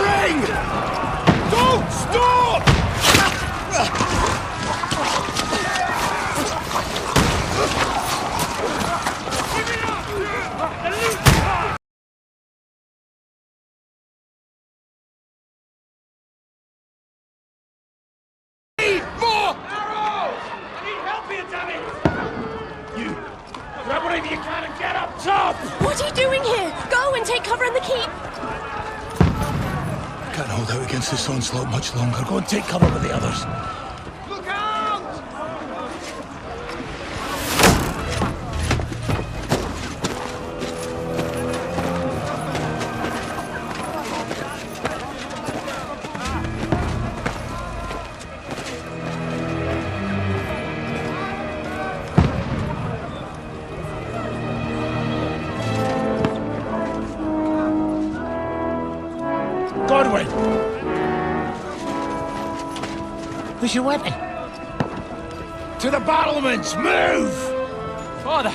Firing! Don't stop! More arrows! I need help here, damn it! You grab whatever you can and get up top! What are you doing here? Go and take cover in the keep! Can't hold out against this onslaught much longer. Go and take cover with the others. Look out! Godwin! Where's your weapon? To the battlements! Move! Father!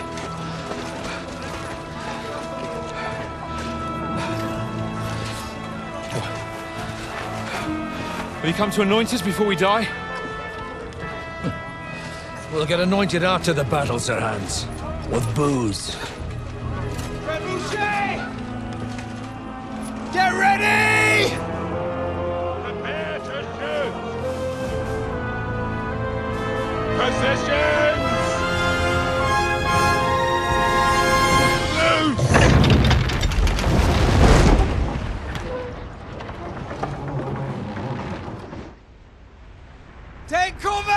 Will you come to anoint us before we die? We'll get anointed after the battles are hands. With booze. Get ready! Prepare to shoot! Positions! Loose! Take cover!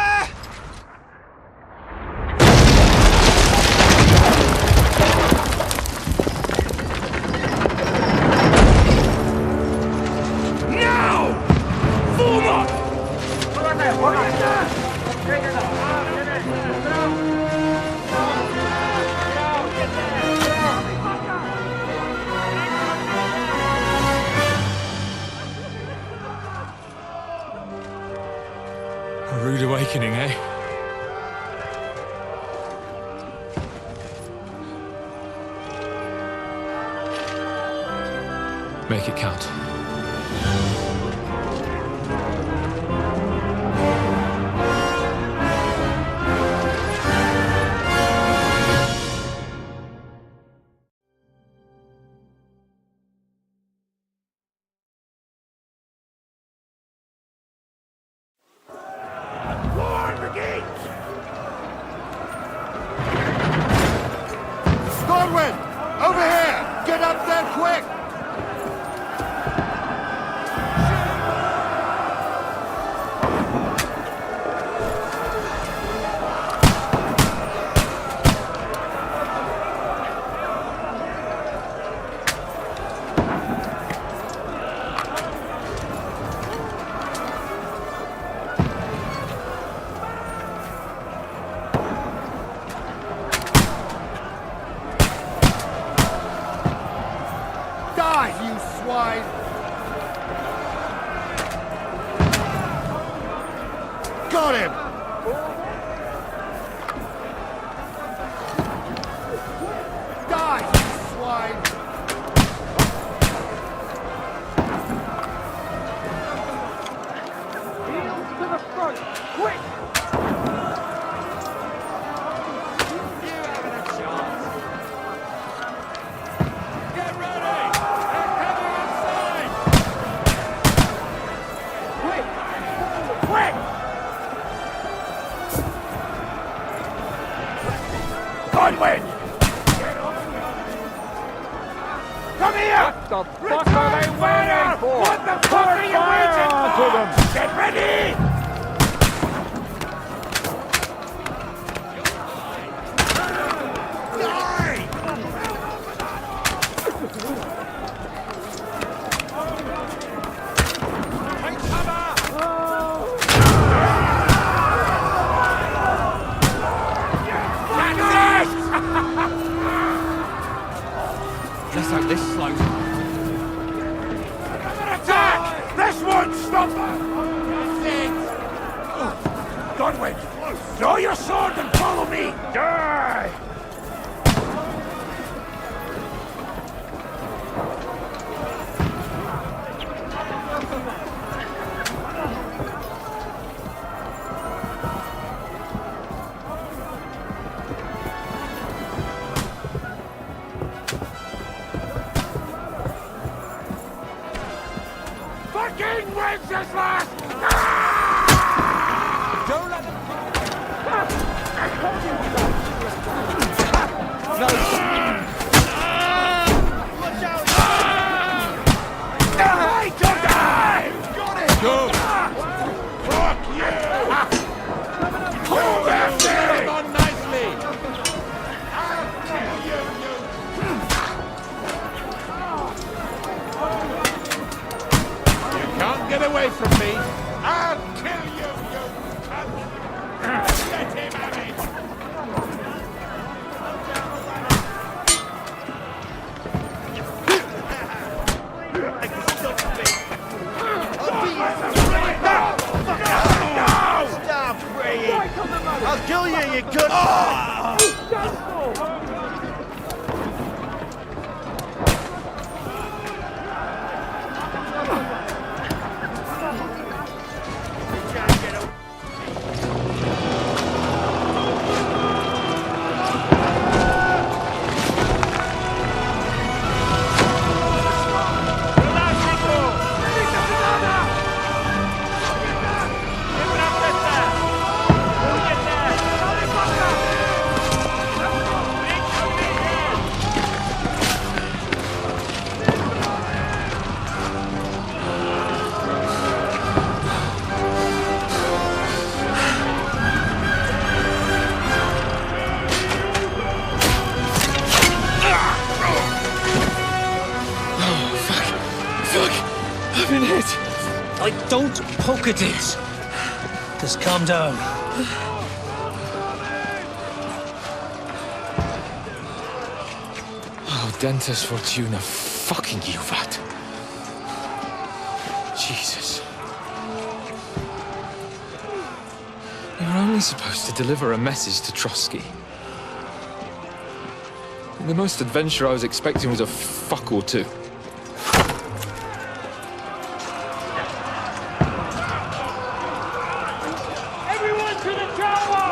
A rude awakening, eh? Make it count. Godwin! Over here! Get up there quick! Die, you swine! Got him! Die, you swine! Heels to the front! Quick! You haven't a chance! Get ready! They're coming inside! Quick! Quick! Godwin! Come here! What the fuck are they waiting for? What the fuck are you waiting for? To them. Get ready! Die! Take cover! Let's have this slow. Attack! This won't stop us! Godwin, draw your sword and follow me! Die! Fucking Wenceslas! Don't let them... Hey, come down! Got it! Go! Fuck you! Move after! on nicely! I'll kill you, You can't get away from me. I'll kill you, you cunt! Let him have it! Stop praying! I'll kill you, you good... I've been hit! Don't poke at it. Just calm down. Oh, Dentes Fortuna, fucking you, Vat. Jesus. You were only supposed to deliver a message to Trotsky. The most adventure I was expecting was a fuck or two. Everyone to the tower!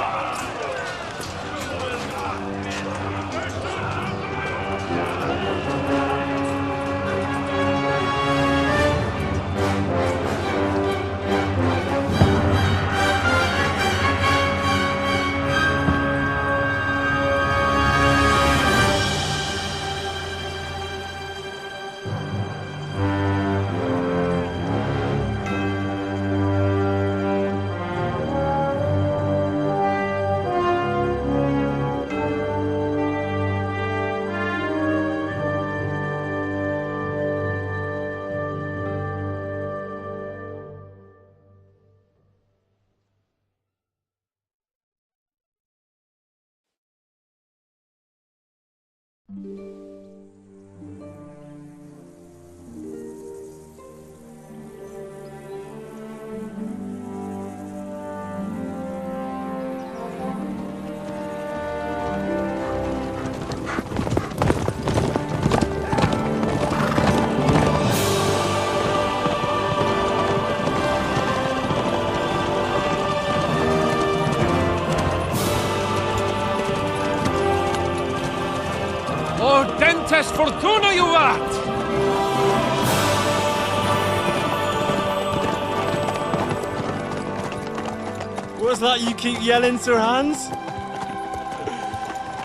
Dentes Fortuna, you Vat! What's that you keep yelling, Sir Hans?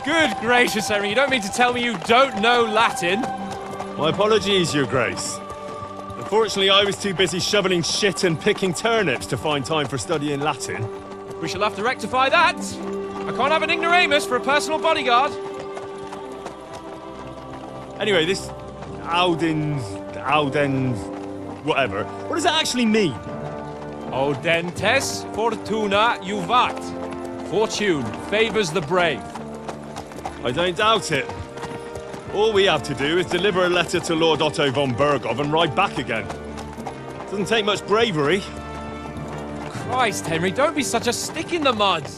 Good gracious, Henry, you don't mean to tell me you don't know Latin? My apologies, Your Grace. Unfortunately, I was too busy shoveling shit and picking turnips to find time for studying Latin. We shall have to rectify that. I can't have an ignoramus for a personal bodyguard. Anyway, this Audens, whatever. What does that actually mean? O Dentes Fortuna Juvat. Fortune favors the brave. I don't doubt it. All we have to do is deliver a letter to Lord Otto von Bergov and ride back again. Doesn't take much bravery. Christ, Henry, don't be such a stick in the mud.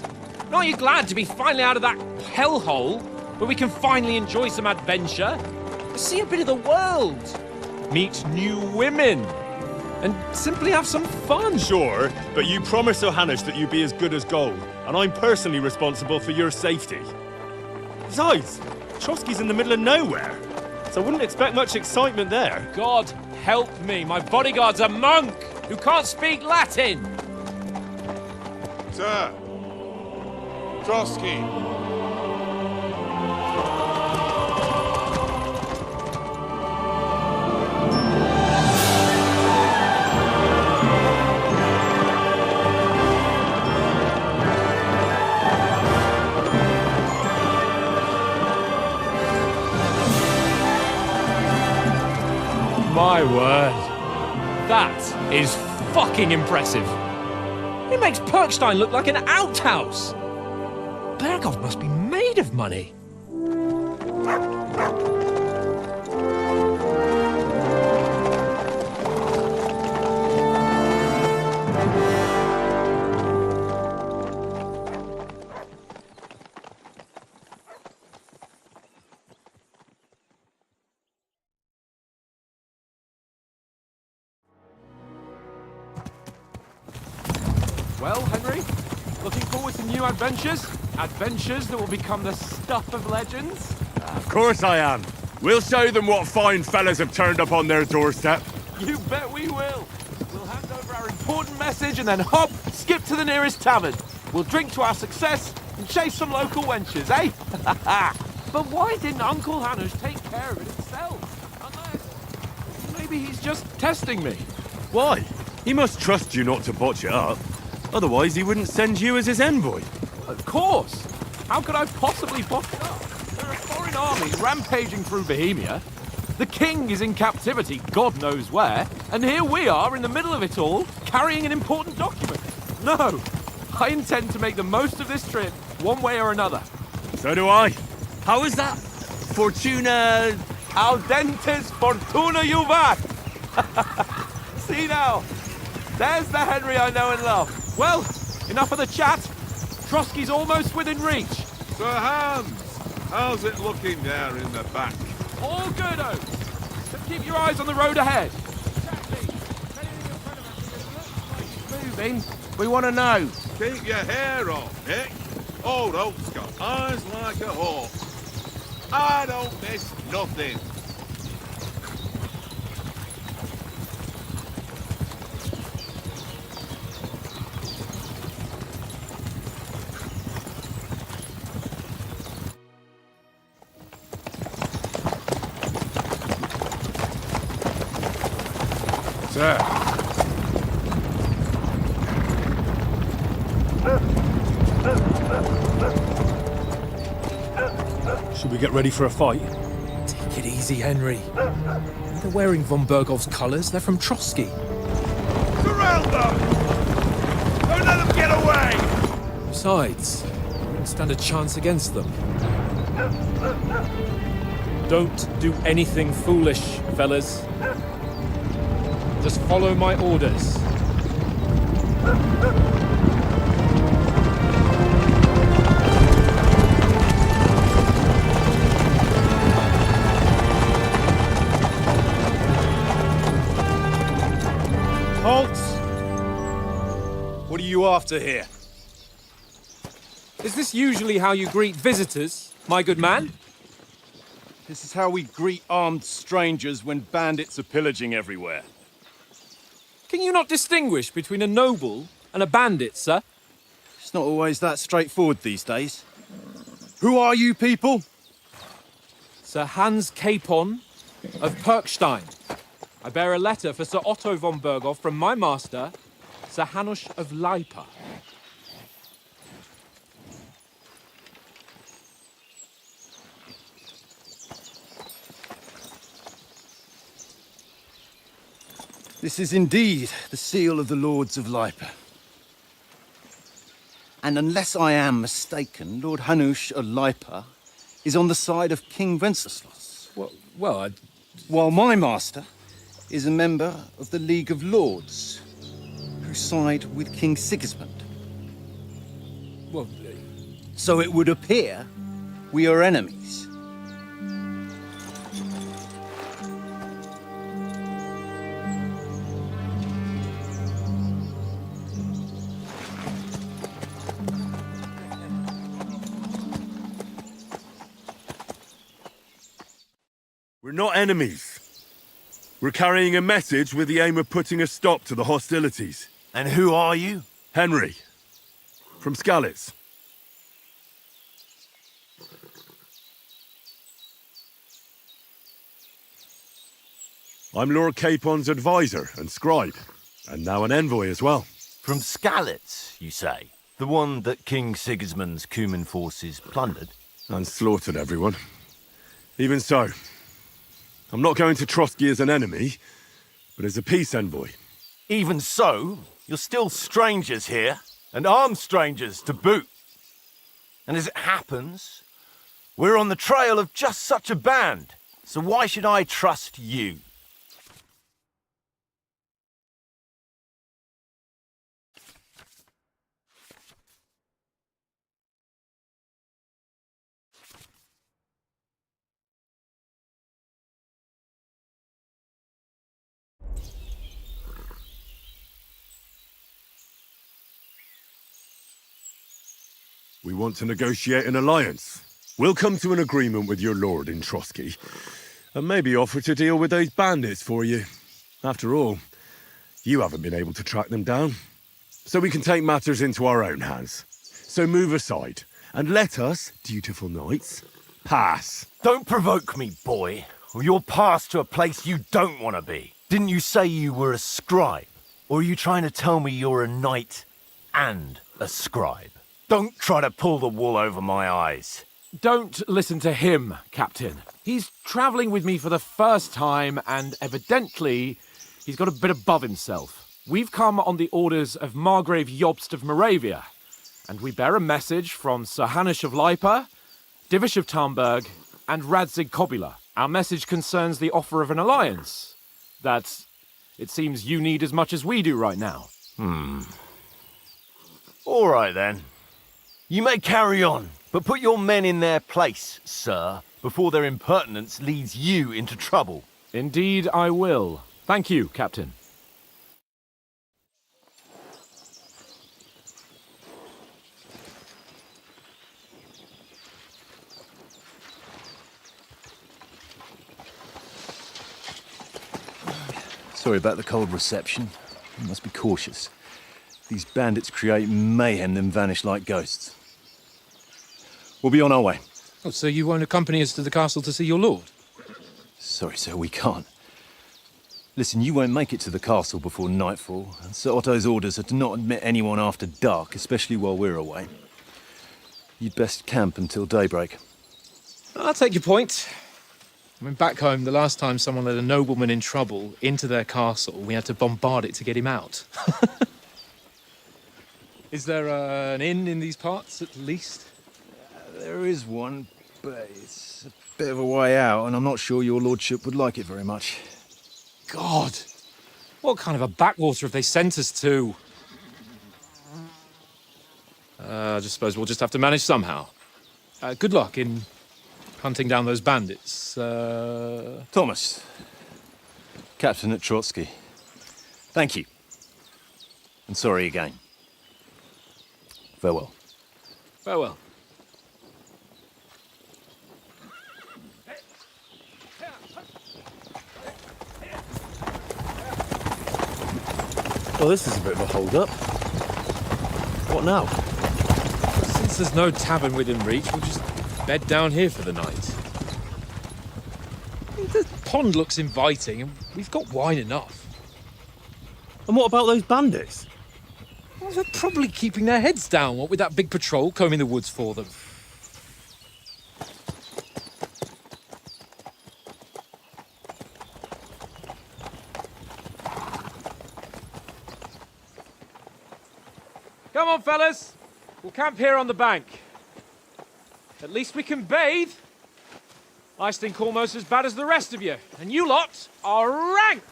Aren't you glad to be finally out of that hellhole where we can finally enjoy some adventure? See a bit of the world. Meet new women. and simply have some fun. Sure, but you promised Sir Hanush that you'd be as good as gold, and I'm personally responsible for your safety. Besides, Trotsky's in the middle of nowhere, so I wouldn't expect much excitement there. God help me, my bodyguard's a monk who can't speak Latin. Sir! Trotsky! My word. That is fucking impressive. It makes Perkstein look like an outhouse. Berghoff must be made of money. Well, Henry, looking forward to new adventures? Adventures that will become the stuff of legends? Of course I am. We'll show them what fine fellas have turned up on their doorstep. You bet we will. We'll hand over our important message and then hop, skip to the nearest tavern. We'll drink to our success and chase some local wenches, eh? But why didn't Uncle Hanush take care of it himself? Unless maybe he's just testing me. Why? He must trust you not to botch it up. Otherwise, he wouldn't send you as his envoy. Of course. How could I possibly botch it up? There are foreign armies rampaging through Bohemia. The king is in captivity, God knows where. And here we are in the middle of it all, carrying an important document. No, I intend to make the most of this trip, one way or another. So do I. How is that? Fortuna... Audentes fortuna juvat! See now, there's the Henry I know and love. Well, enough of the chat. Trotsky's almost within reach. Sir Hans, how's it looking there in the back? All good, Oak. But keep your eyes on the road ahead. Moving. We want to know. Keep your hair on, Nick. Old Oak's got eyes like a hawk. I don't miss nothing. Sir. Should we get ready for a fight? Take it easy, Henry. They're wearing von Berghoff's colours. They're from Trotsky. Surround them! Don't let them get away! Besides, we wouldn't stand a chance against them. Don't do anything foolish, fellas. Just follow my orders. Halt! What are you after here? Is this usually how you greet visitors, my good man? This is how we greet armed strangers when bandits are pillaging everywhere. Can you not distinguish between a noble and a bandit, sir? It's not always that straightforward these days. Who are you people? Sir Hans Capon of Perkstein. I bear a letter for Sir Otto von Berghoff from my master, Sir Hanush of Lipa. This is indeed the seal of the Lords of Lipa. And unless I am mistaken, Lord Hanush of Lipa is on the side of King Wenceslas. While my master is a member of the League of Lords, who side with King Sigismund. So it would appear we are enemies. We're not enemies. We're carrying a message with the aim of putting a stop to the hostilities. And who are you? Henry, from Skalitz. I'm Lord Capon's advisor and scribe, and now an envoy as well. From Skalitz, you say? The one that King Sigismund's Cuman forces plundered? And slaughtered everyone. Even so, I'm not going to Trotsky as an enemy, but as a peace envoy. Even so, you're still strangers here, and armed strangers to boot. And as it happens, we're on the trail of just such a band, so why should I trust you? We want to negotiate an alliance. We'll come to an agreement with your lord in Trotsky, and maybe offer to deal with those bandits for you. After all, you haven't been able to track them down. So we can take matters into our own hands. So move aside, and let us, dutiful knights, pass. Don't provoke me, boy, or you'll pass to a place you don't want to be. Didn't you say you were a scribe? Or are you trying to tell me you're a knight and a scribe? Don't try to pull the wool over my eyes. Don't listen to him, Captain. He's travelling with me for the first time, and evidently, he's got a bit above himself. We've come on the orders of Margrave Jobst of Moravia, and we bear a message from Sir Hanush of Lipa, Divish of Tarnberg, and Radzig Kobula. Our message concerns the offer of an alliance that it seems you need as much as we do right now. All right, then. You may carry on, but put your men in their place, sir, before their impertinence leads you into trouble. Indeed, I will. Thank you, Captain. Sorry about the cold reception. You must be cautious. These bandits create mayhem, then vanish like ghosts. We'll be on our way. Oh, so you won't accompany us to the castle to see your lord? Sorry, sir, we can't. Listen, you won't make it to the castle before nightfall, and Sir Otto's orders are to not admit anyone after dark, especially while we're away. You'd best camp until daybreak. I'll take your point. I mean, back home, the last time someone led a nobleman in trouble into their castle, we had to bombard it to get him out. Is there an inn in these parts, at least? There is one, but it's a bit of a way out, and I'm not sure your lordship would like it very much. God! What kind of a backwater have they sent us to? I just suppose we'll just have to manage somehow. Good luck in hunting down those bandits. Thomas, captain at Trotsky. Thank you. And sorry again. Farewell. Farewell. Well, this is a bit of a hold-up. What now? Since there's no tavern within reach, we'll just bed down here for the night. The pond looks inviting, and we've got wine enough. And what about those bandits? Well, they're probably keeping their heads down, what with that big patrol combing the woods for them. Come on, fellas. We'll camp here on the bank. At least we can bathe. I stink almost as bad as the rest of you, and you lot are rank!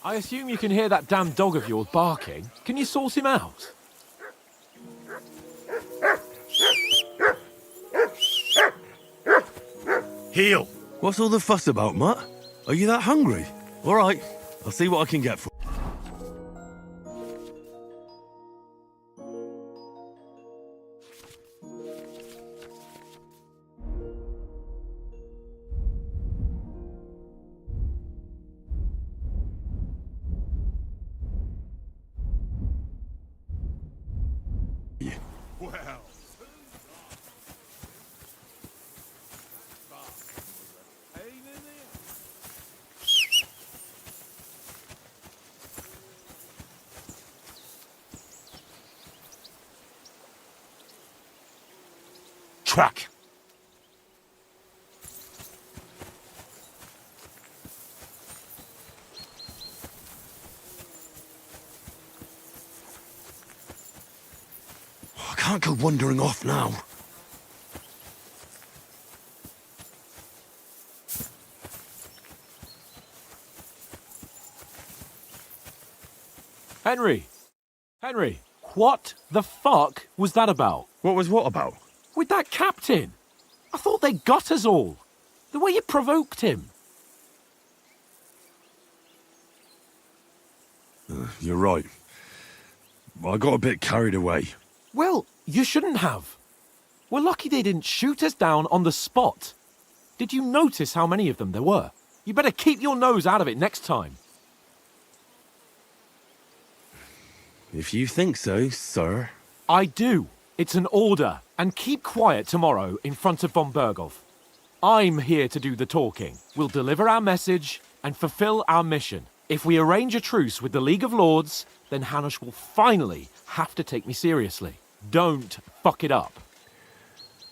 I assume you can hear that damn dog of yours barking. Can you sort him out? Heel! What's all the fuss about, Mutt? Are you that hungry? All right, I'll see what I can get for you. Well, Track. I can't go wandering off now. Henry! Henry! What the fuck was that about? What was what about? With that captain? I thought they got us all. The way you provoked him. You're right. I got a bit carried away. Well, you shouldn't have. We're lucky they didn't shoot us down on the spot. Did you notice how many of them there were? You better keep your nose out of it next time. If you think so, sir. I do. It's an order. And keep quiet tomorrow in front of von Berghoff. I'm here to do the talking. We'll deliver our message and fulfill our mission. If we arrange a truce with the League of Lords, then Hanush will finally have to take me seriously. Don't fuck it up.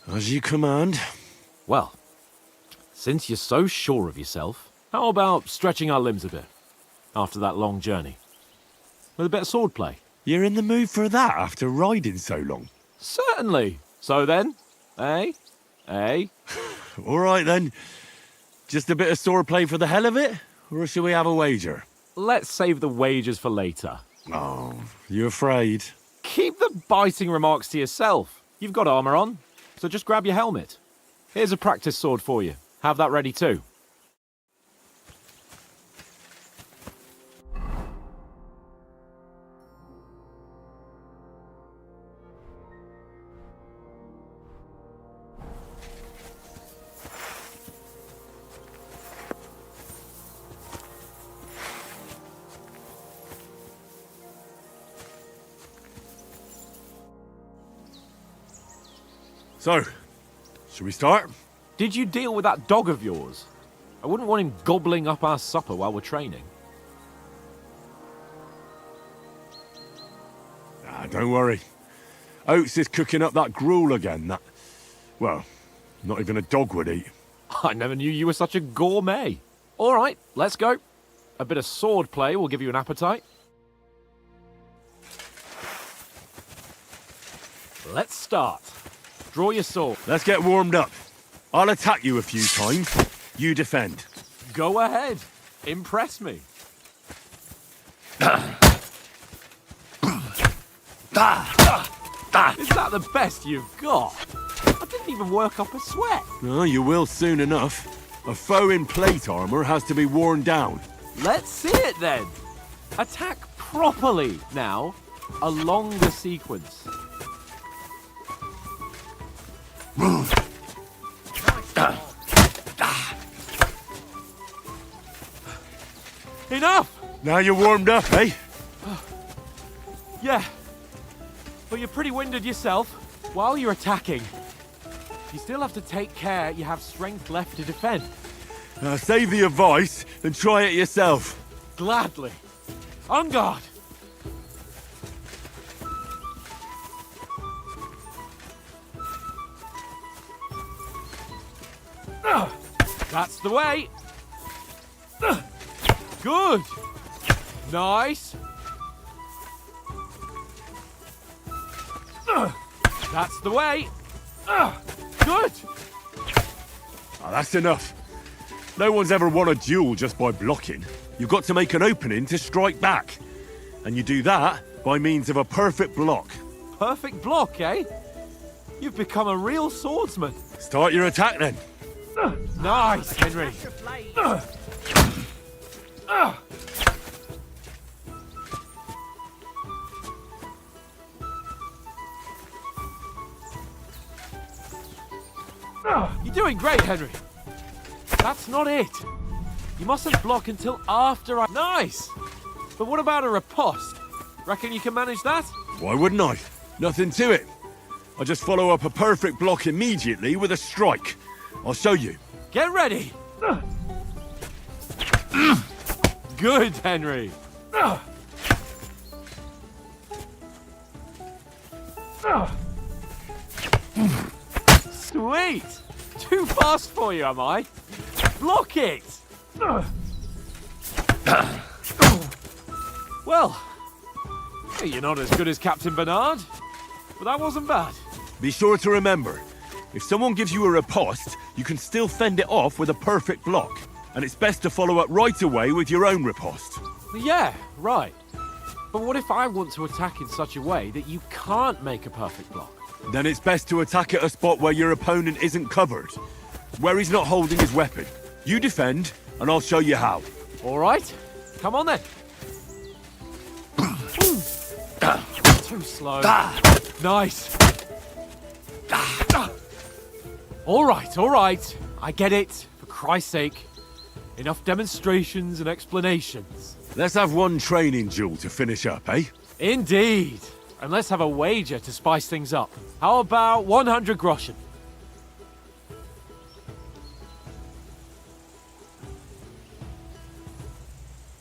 As you command. Well, since you're so sure of yourself, how about stretching our limbs a bit after that long journey? With a bit of swordplay. You're in the mood for that after riding so long? Certainly. So then, eh? All right then. Just a bit of swordplay for the hell of it? Or shall we have a wager? Let's save the wagers for later. Oh, you afraid? Keep the biting remarks to yourself. You've got armor on, so just grab your helmet. Here's a practice sword for you. Have that ready too. So, shall we start? Did you deal with that dog of yours? I wouldn't want him gobbling up our supper while we're training. Ah, don't worry. Oates is cooking up that gruel again that, well, not even a dog would eat. I never knew you were such a gourmet. All right, let's go. A bit of sword play will give you an appetite. Let's start. Draw your sword. Let's get warmed up. I'll attack you a few times. You defend. Go ahead. Impress me. Is that the best you've got? I didn't even work up a sweat. Oh, you will soon enough. A foe in plate armor has to be worn down. Let's see it then. Attack properly now, along the sequence. Enough! Now you're warmed up, eh? Yeah, but you're pretty winded yourself. While you're attacking, you still have to take care you have strength left to defend. Save the advice and try it yourself. Gladly. On guard! That's the way. Good. Nice. That's the way. Good. Oh, that's enough. No one's ever won a duel just by blocking. You've got to make an opening to strike back. And you do that by means of a perfect block. Perfect block, eh? You've become a real swordsman. Start your attack then. Nice, Henry. You're doing great, Henry. That's not it. You mustn't block until after I... Nice! But what about a riposte? Reckon you can manage that? Why wouldn't I? Nothing to it. I just follow up a perfect block immediately with a strike. I'll show you. Get ready! Good, Henry. Sweet! Too fast for you, am I? Block it! Well, you're not as good as Captain Bernard, but that wasn't bad. Be sure to remember, if someone gives you a riposte, you can still fend it off with a perfect block. And it's best to follow up right away with your own riposte. Yeah, right. But what if I want to attack in such a way that you can't make a perfect block? Then it's best to attack at a spot where your opponent isn't covered. Where he's not holding his weapon. You defend, and I'll show you how. All right. Come on then. Too slow. Nice. All right. I get it. For Christ's sake. Enough demonstrations and explanations. Let's have one training duel to finish up, eh? Indeed. And let's have a wager to spice things up. How about 100 groschen?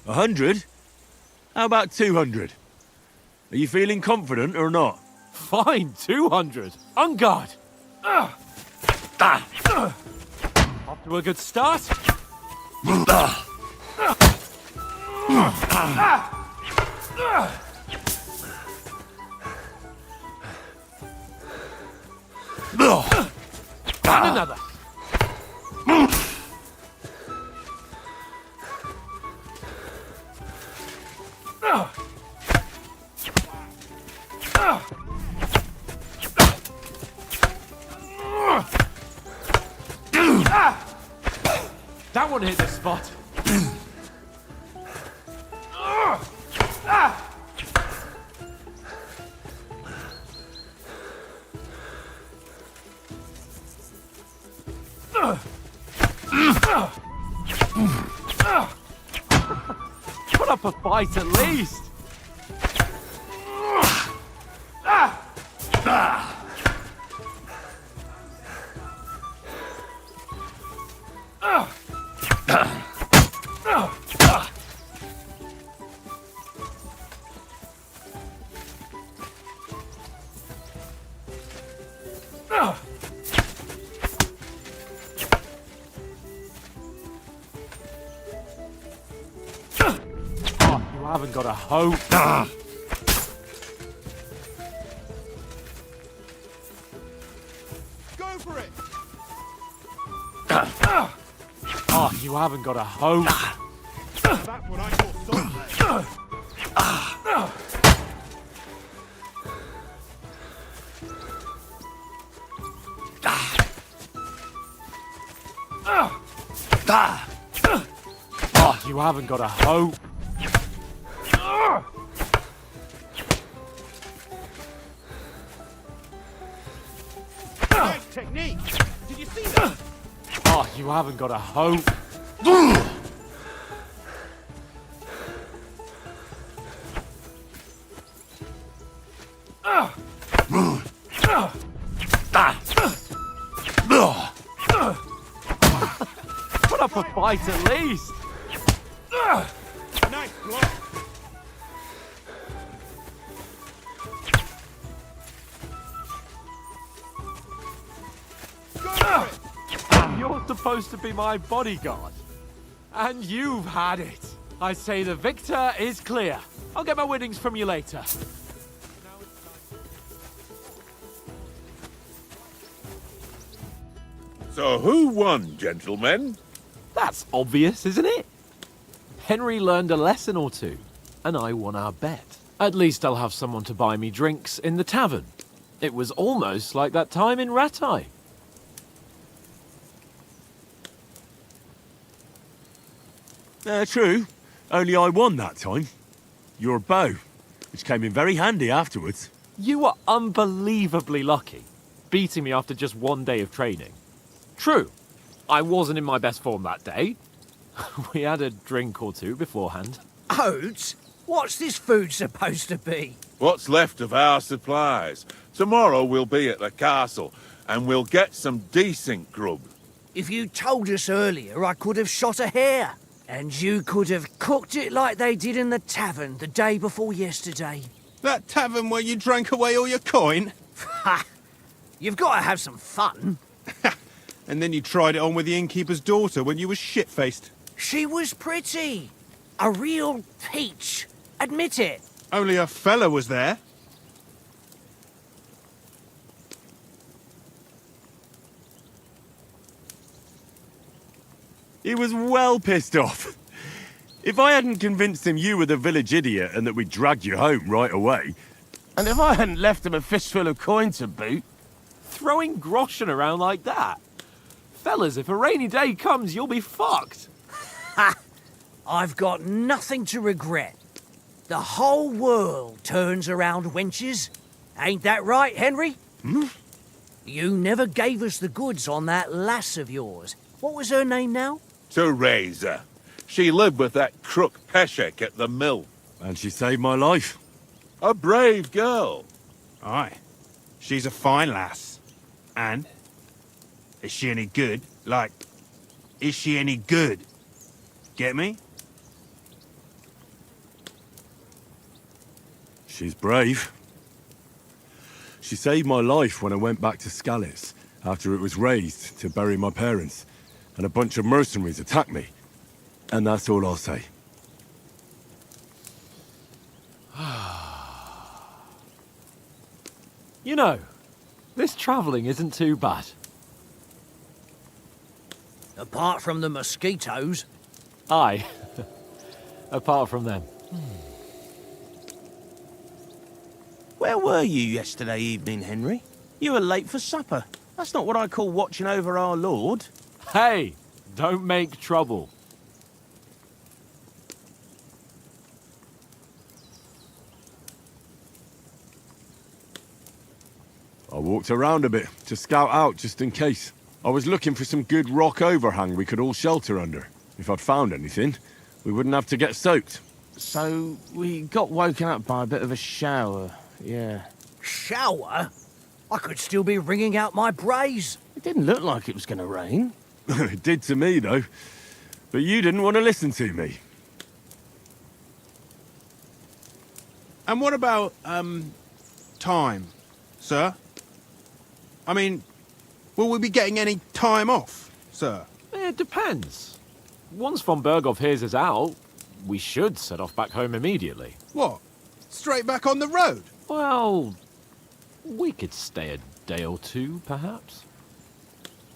100? How about 200? Are you feeling confident or not? Fine, 200. On guard. Off to a good start. And another. That one hit the spot. Put up a fight at least. You haven't got a hope. Go for it! Oh, you haven't got a hope. That's what I call swordplay. Oh, you haven't got a hope. Nice technique! Did you see that? Oh, you haven't got a hope. Put up a fight at least. Nice block! Go for it! You're supposed to be my bodyguard. And you've had it. I say the victor is clear. I'll get my winnings from you later. So who won, gentlemen? That's obvious, isn't it? Henry learned a lesson or two, and I won our bet. At least I'll have someone to buy me drinks in the tavern. It was almost like that time in Rattay. True. Only I won that time. Your bow, which came in very handy afterwards. You were unbelievably lucky, beating me after just one day of training. True, I wasn't in my best form that day. We had a drink or two beforehand. Oats? What's this food supposed to be? What's left of our supplies. Tomorrow we'll be at the castle, and we'll get some decent grub. If you told us earlier, I could have shot a hare. And you could have cooked it like they did in the tavern the day before yesterday. That tavern where you drank away all your coin? Ha! You've got to have some fun. And then you tried it on with the innkeeper's daughter when you were shit-faced. She was pretty. A real peach. Admit it. Only a fella was there. He was well pissed off. If I hadn't convinced him you were the village idiot and that we'd drag you home right away... And if I hadn't left him a fistful of coin to boot... Throwing groschen around like that? Fellas, if a rainy day comes, you'll be fucked. Ha! I've got nothing to regret. The whole world turns around wenches. Ain't that right, Henry? Hmm? You never gave us the goods on that lass of yours. What was her name now? Teresa. She lived with that crook Peshek at the mill. And she saved my life. A brave girl. Aye. She's a fine lass. And? Is she any good? Like, is she any good? Get me? She's brave. She saved my life when I went back to Skalitz after it was razed to bury my parents, and a bunch of mercenaries attacked me. And that's all I'll say. You know, this travelling isn't too bad. Apart from the mosquitoes. Aye. Apart from them. Where were you yesterday evening, Henry? You were late for supper. That's not what I call watching over our lord. Hey, don't make trouble. I walked around a bit to scout out just in case. I was looking for some good rock overhang we could all shelter under. If I'd found anything, we wouldn't have to get soaked. So, we got woken up by a bit of a shower, yeah. Shower? I could still be wringing out my brays. It didn't look like it was going to rain. It did to me, though. But you didn't want to listen to me. And what about, time, sir? I mean, will we be getting any time off, sir? It depends. Once von Berghoff hears us out, we should set off back home immediately. What? Straight back on the road? Well, we could stay a day or two, perhaps.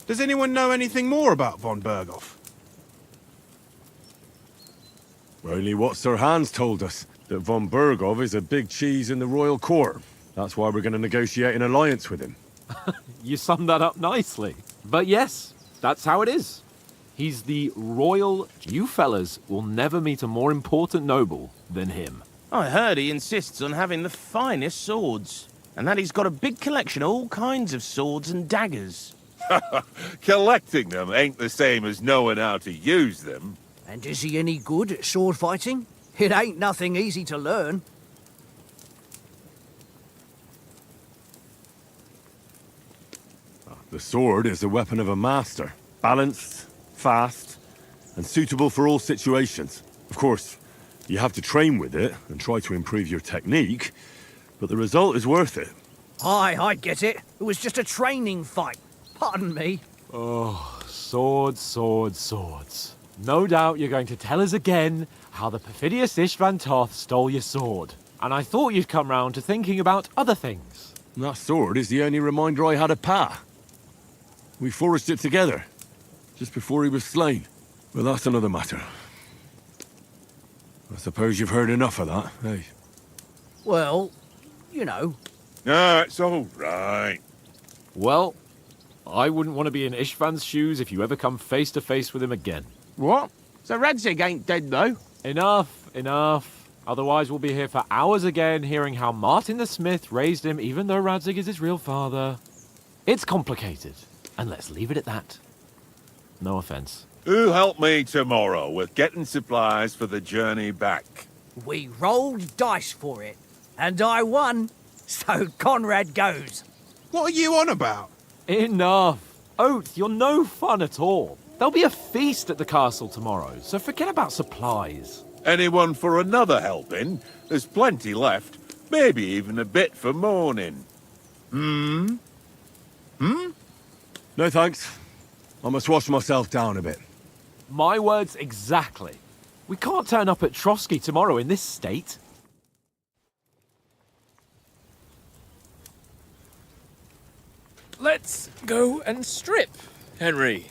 Does anyone know anything more about von Berghoff? Only what Sir Hans told us, that von Berghoff is a big cheese in the royal court. That's why we're going to negotiate an alliance with him. You summed that up nicely. But yes, that's how it is. He's the royal... You fellas will never meet a more important noble than him. I heard he insists on having the finest swords, and that he's got a big collection of all kinds of swords and daggers. Collecting them ain't the same as knowing how to use them. And is he any good at sword fighting? It ain't nothing easy to learn. The sword is the weapon of a master. Balanced, fast, and suitable for all situations. Of course, you have to train with it and try to improve your technique, but the result is worth it. Aye, I get it. It was just a training fight. Pardon me. Oh, swords, swords, swords. No doubt you're going to tell us again how the perfidious Istvan Toth stole your sword. And I thought you'd come round to thinking about other things. That sword is the only reminder I had of Pa. We forged it together, just before he was slain. But that's another matter. I suppose you've heard enough of that, eh? Well, you know. No, it's all right. Well, I wouldn't want to be in Istvan's shoes if you ever come face to face with him again. What? So Radzig ain't dead, though? Enough, enough. Otherwise we'll be here for hours again hearing how Martin the Smith raised him even though Radzig is his real father. It's complicated, and let's leave it at that. No offense. Who'll help me tomorrow with getting supplies for the journey back? We rolled dice for it, and I won, so Conrad goes. What are you on about? Enough. Oath, you're no fun at all. There'll be a feast at the castle tomorrow, so forget about supplies. Anyone for another helping? There's plenty left. Maybe even a bit for morning. No thanks. I must wash myself down a bit. My words exactly. We can't turn up at Trotsky tomorrow in this state. Let's go and strip, Henry.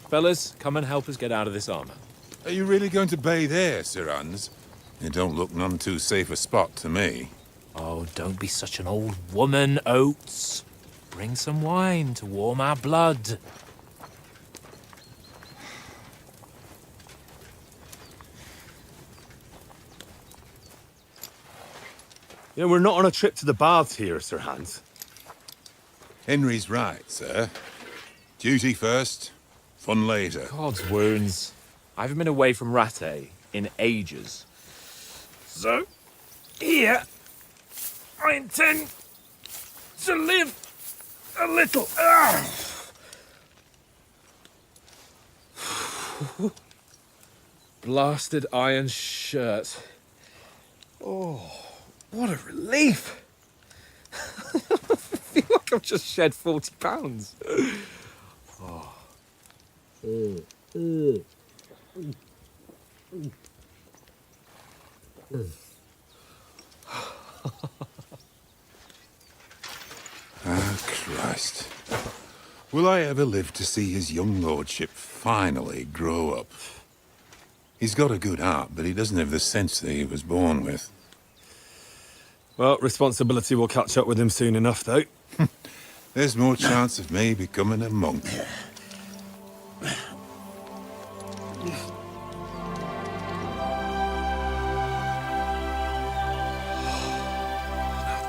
Fellas, come and help us get out of this armor. Are you really going to bathe here, Sir Hans? It don't look none too safe a spot to me. Oh, don't be such an old woman, Oates. Bring some wine to warm our blood. You know, we're not on a trip to the baths here, Sir Hans. Henry's right, sir. Duty first, fun later. God's wounds. I haven't been away from Rattay in ages. So, here, I intend to live a little. Blasted iron shirt. Oh, what a relief. I feel like I've just shed 40 pounds. Oh. Ah, Christ. Will I ever live to see his young lordship finally grow up? He's got a good heart, but he doesn't have the sense that he was born with. Well, responsibility will catch up with him soon enough, though. There's more chance of me becoming a monk.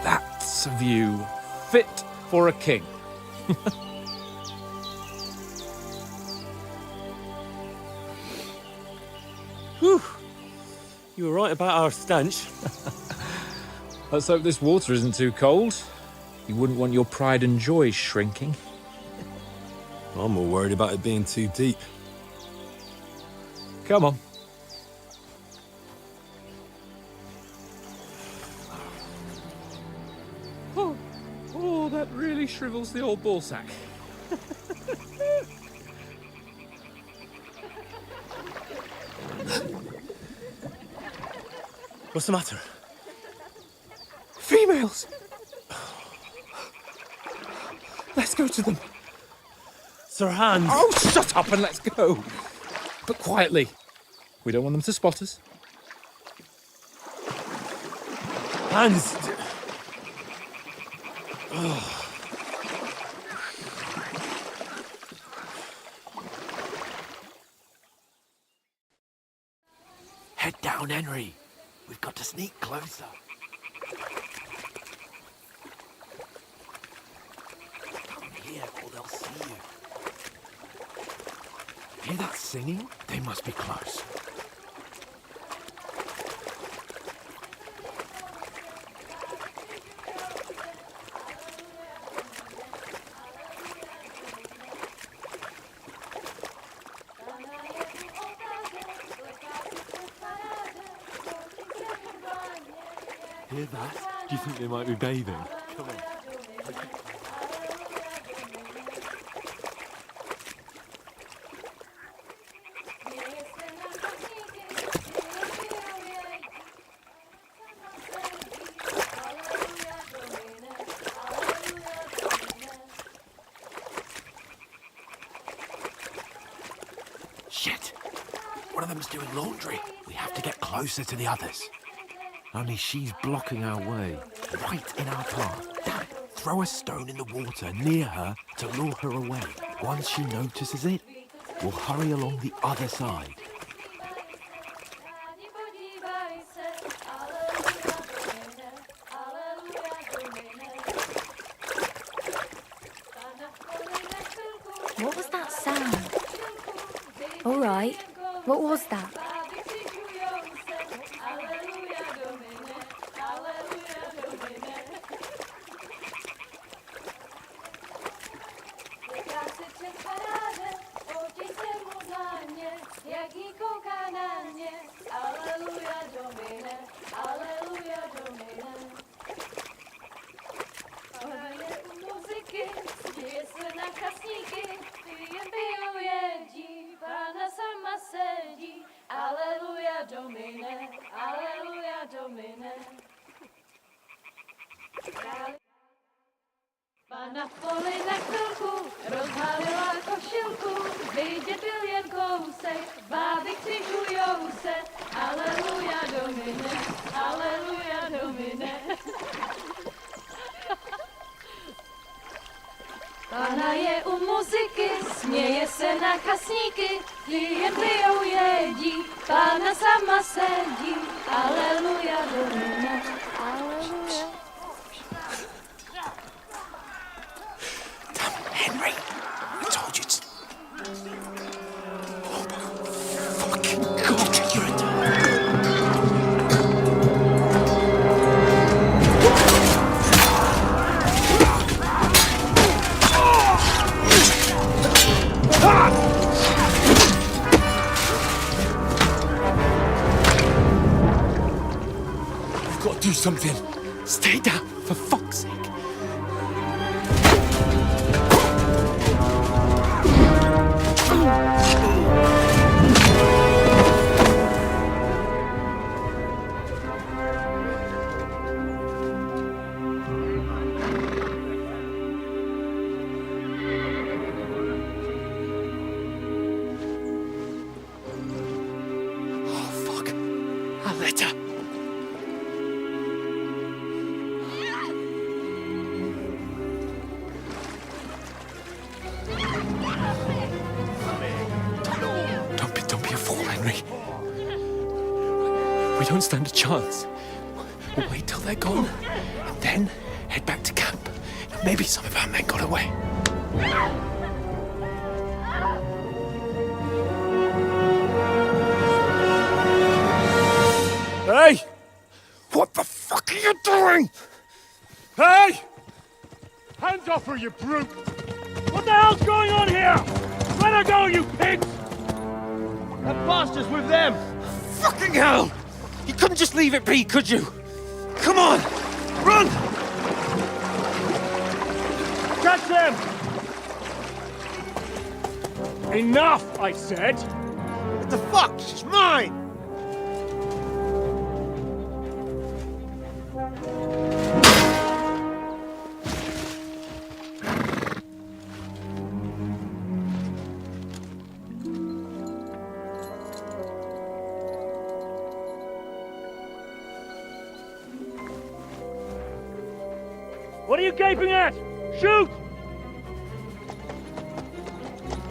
That's a view fit for a king. Whew. You were right about our stench. Let's hope this water isn't too cold. You wouldn't want your pride and joy shrinking. I'm more worried about it being too deep. Come on. Oh, that really shrivels the old ballsack. What's the matter? Females! Let's go to them. Sir Hans! Oh, shut up and let's go. But quietly. We don't want them to spot us. Hans! Head down, Henry. We've got to sneak closer. Come here or they'll see you. Hear that singing? They must be close. Hear that? Do you think they might be bathing? Come on. Shit! One of them's doing laundry. We have to get closer to the others. Only she's blocking our way. Right in our path. Damn it. Throw a stone in the water near her to lure her away. Once she notices it, we'll hurry along the other side. What was that? Pana v poli na chvilku rozhalila košilku, vidět byl jen kousek, báby křižujou se, aleluja domine, aleluja domine. Pana je u muziky, směje se na kasníky, jen pijou jedí, Pána sama sedí, aleluja domine, aleluja. Henry, I told you to... Oh, fucking God, you're a... You've got to do something. Stay down, for fuck's sake. We don't stand a chance. We'll wait till they're gone, and then head back to camp. Maybe some of our men got away. Hey! What the fuck are you doing? Hey! Hands off her, you brute! What the hell's going on here? Let her go, you pigs! That bastard's with them. Fucking hell! You couldn't just leave it be, could you? Come on! Run! Catch them! Enough, I said! What the fuck? She's mine! What are you gaping at? Shoot!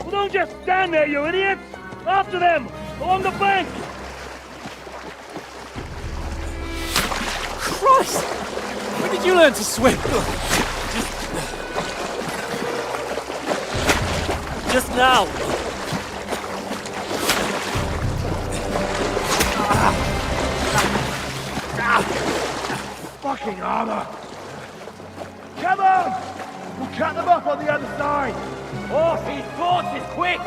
Well, don't just stand there, you idiots! After them! Along the bank! Christ! When did you learn to swim? Just now! Fucking armor! Come on! We'll cut them off on the other side! Off his horses, quick!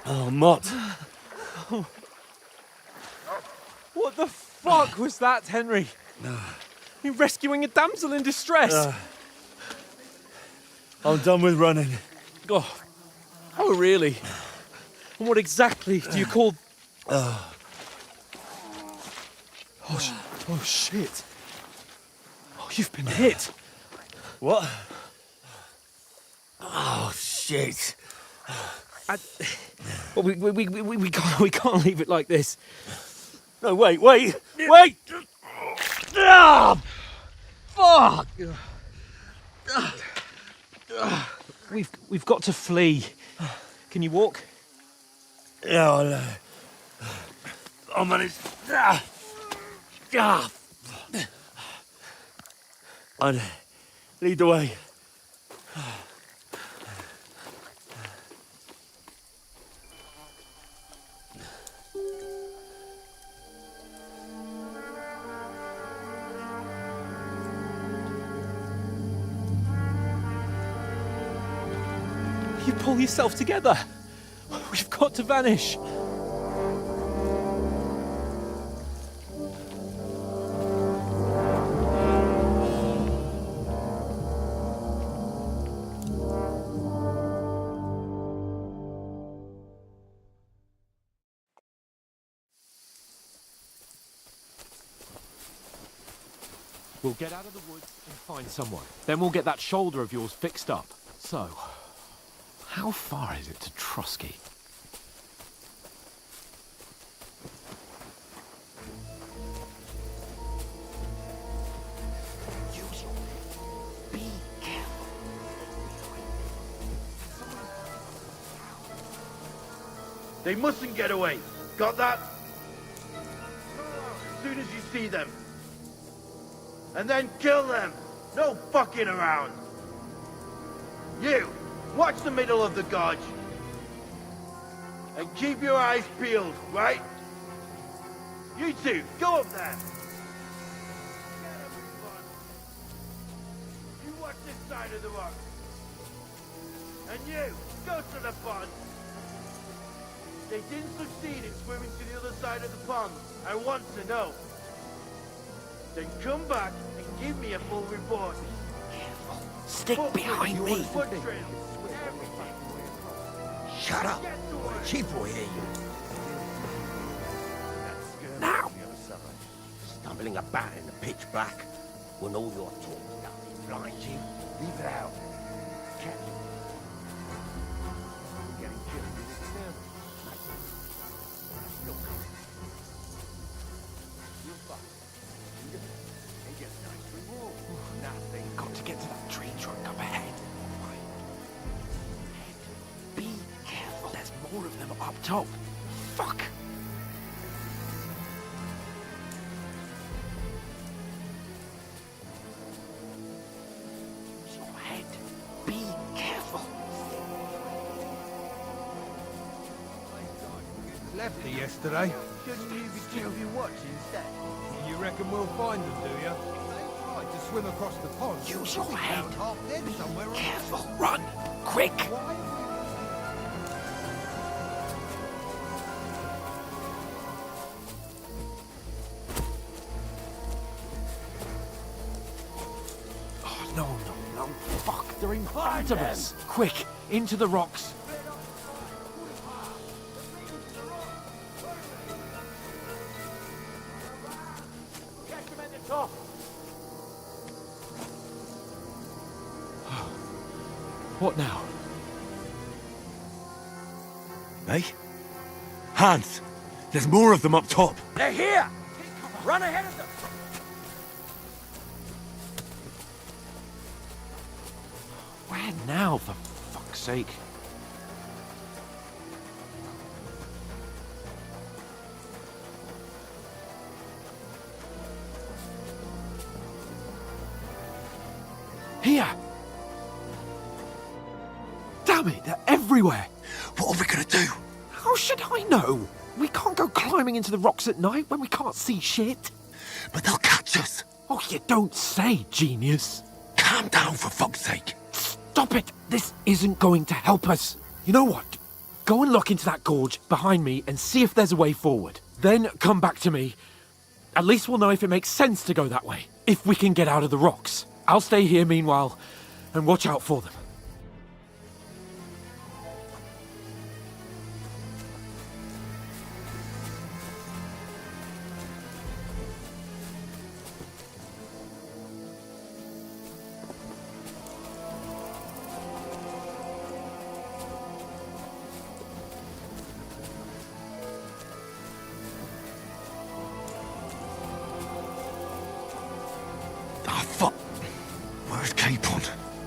Oh, Mott. What the fuck was that, Henry? You rescuing a damsel in distress? I'm done with running. Oh, really? And what exactly do you call... Oh, shit. Oh, you've been hit. What? Oh, shit. Well, we can't leave it like this. No, wait! Ah! Fuck! We've got to flee. Can you walk? Yeah, I know. I'll manage. I'd lead the way. You pull yourself together. We've got to vanish. We'll get out of the woods and find someone. Then we'll get that shoulder of yours fixed up. So, how far is it to Trosky? Be careful. They mustn't get away. Got that? As soon as you see them. And then kill them. No fucking around. You, watch the middle of the gorge. And keep your eyes peeled, right? You two, go up there. You watch this side of the rock. And you, go to the pond. They didn't succeed in swimming to the other side of the pond. I want to know. Then come back and give me a full report. Careful. Stick behind me. Shut up. Chief will hear you. Now. Stumbling about in the pitch black when all your talk nothing blinds you. Leave it out. Catch it. We're getting killed in this town. Still coming. You're fine. They get a nice reward. Nothing. Got to get to that tree trunk up ahead. Be careful. There's more of them up top. Fuck! Use your head. Be careful. Lefty yesterday. Shouldn't you be keeping your watch instead? You reckon we'll find them, do you? They tried to swim across the pond. Use your head. Half dead Be somewhere. careful. Run. Quick. Oh, no. Fuck, they're in front of us. Quick, into the rocks. Catch them at the top. What now? Eh? Hans! There's more of them up top! They're here. Run ahead of them. Where now, for fuck's sake? Here! Damn it, they're everywhere! What are we gonna do? How should I know? We can't go climbing into the rocks at night when we can't see shit. But they'll catch us! Oh, you don't say, genius. Calm down, for fuck's sake! Stop it! This isn't going to help us. You know what? Go and look into that gorge behind me and see if there's a way forward. Then come back to me. At least we'll know if it makes sense to go that way. If we can get out of the rocks. I'll stay here meanwhile and watch out for them. Ah, fuck! Where's Capon?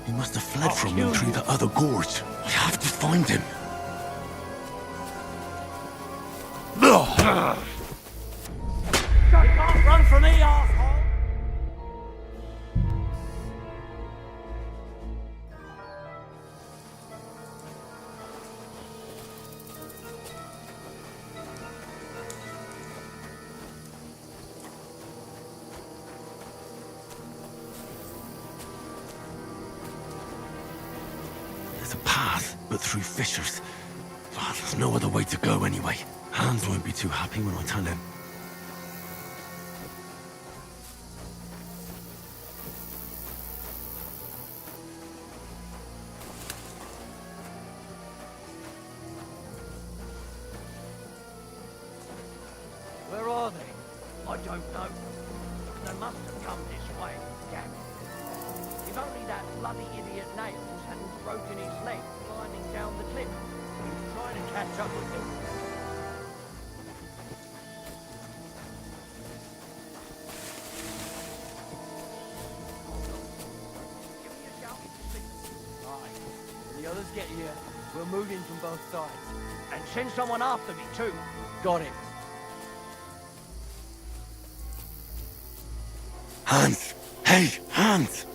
He must have fled from them through the other gorge. We have to find him. Ugh. You can't run from me, arsehole. There's a path, but through fissures. Ah, there's no other way to go anyway. Hans won't be too happy when I tell him. Where are they? I don't know. They must have come this way, damn it. If only that bloody idiot Nails hadn't broken his leg climbing down the cliff. He was trying to catch up with me. Give me a shout if you see them. Aye. When the others get here, we'll move in from both sides. And send someone after me, too. Got it. Hans! Hey, Hans!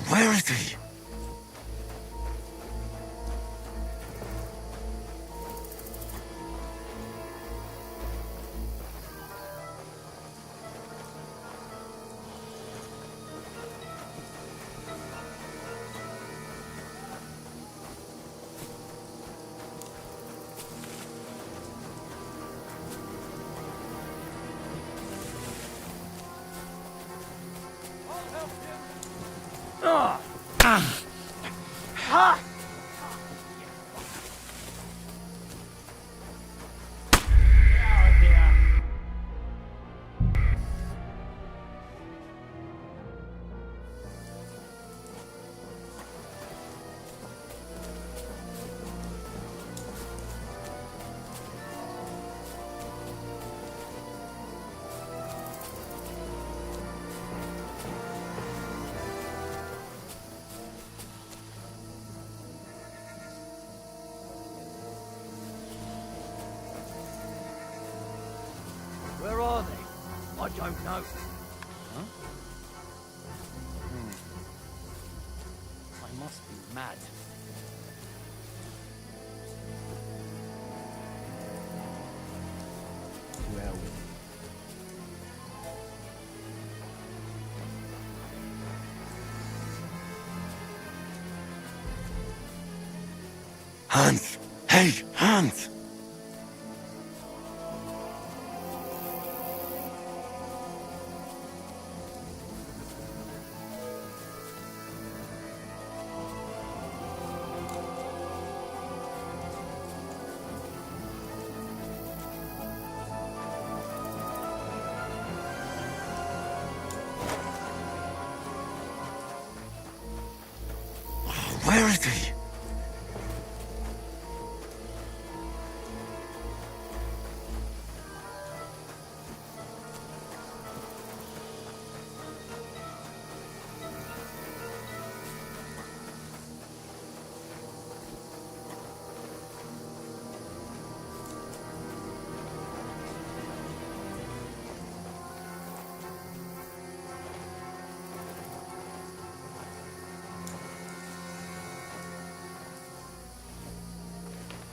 Where is he? Where are they? I don't know. Huh? I must be mad. To hell with it. Hans! Hey, Hans! Where is he?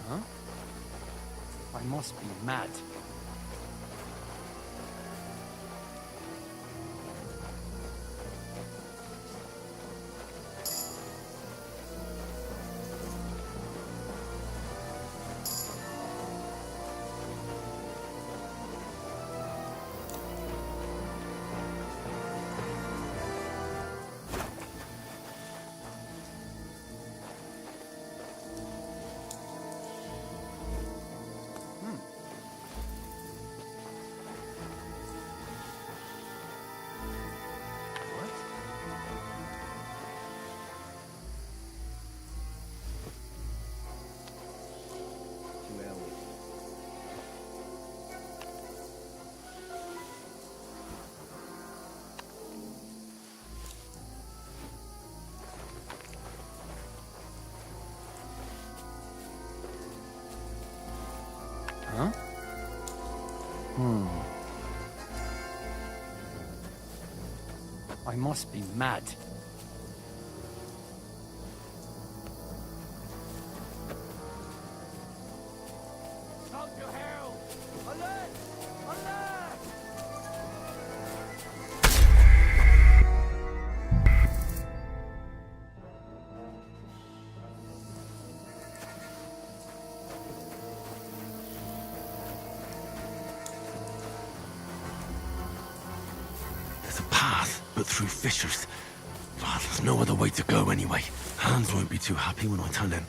Huh? I must be mad. I must be mad. Stop your hell! Alert! Alert! There's a path, but through fissures. Ah, there's no other way to go anyway. Hans won't be too happy when I tell him.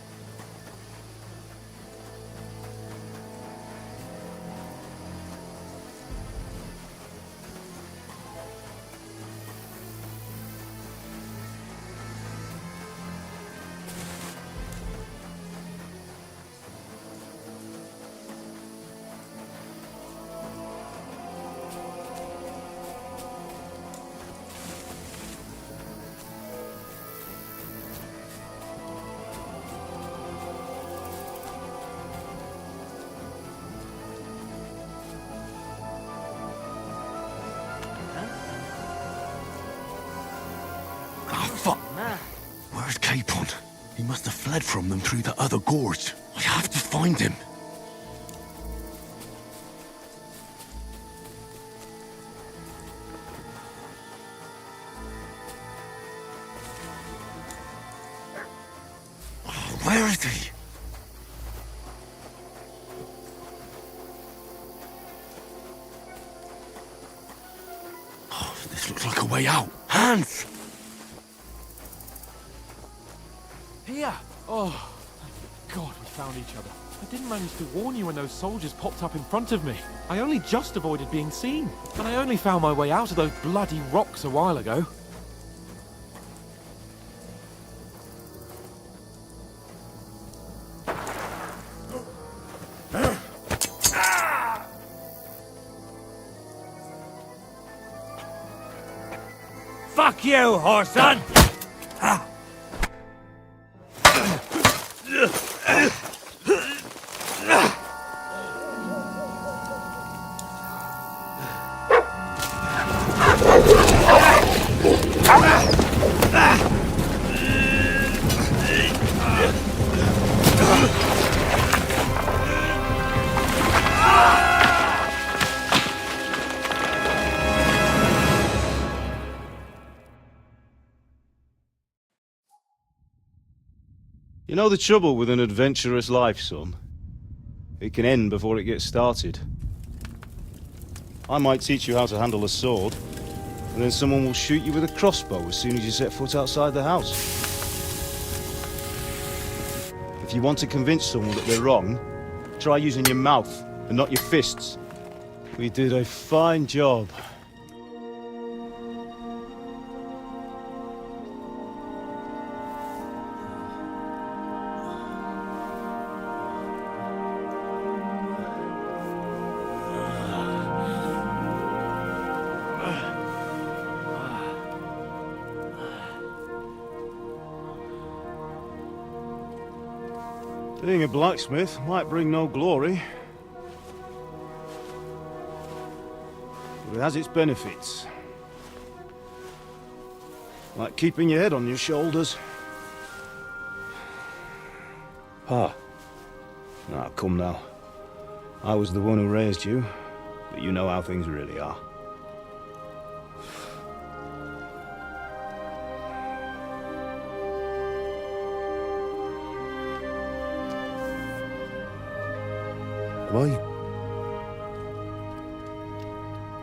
Where's Capon? He must have fled from them through the other gorge. I have to find him. Oh, where is he? Oh, this looks like a way out. Hans! Here! Oh, thank God we found each other. I didn't manage to warn you when those soldiers popped up in front of me. I only just avoided being seen. And I only found my way out of those bloody rocks a while ago. Fuck you, whoreson! You know the trouble with an adventurous life, son? It can end before it gets started. I might teach you how to handle a sword, and then someone will shoot you with a crossbow as soon as you set foot outside the house. If you want to convince someone that they're wrong, try using your mouth and not your fists. We did a fine job. Being a blacksmith might bring no glory, but it has its benefits. Like keeping your head on your shoulders. Pa. Now, come now. I was the one who raised you, but you know how things really are.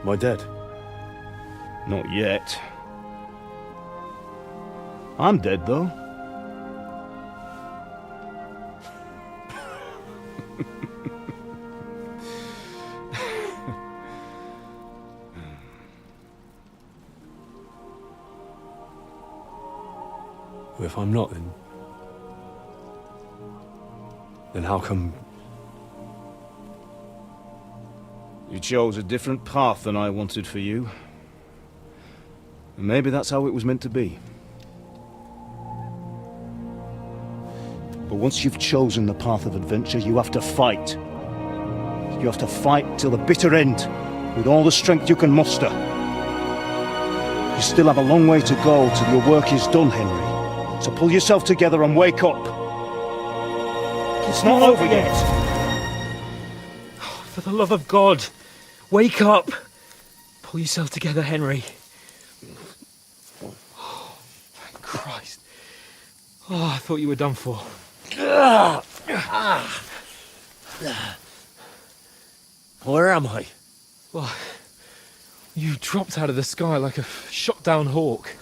Am I dead? Not yet. I'm dead, though. Well, if I'm not, then how come... You chose a different path than I wanted for you. And maybe that's how it was meant to be. But once you've chosen the path of adventure, you have to fight. You have to fight till the bitter end, with all the strength you can muster. You still have a long way to go till your work is done, Henry. So pull yourself together and wake up. It's not over yet. For the love of God, wake up. Pull yourself together, Henry. Oh, thank Christ. Oh, I thought you were done for. Where am I? Well, you dropped out of the sky like a shot-down hawk.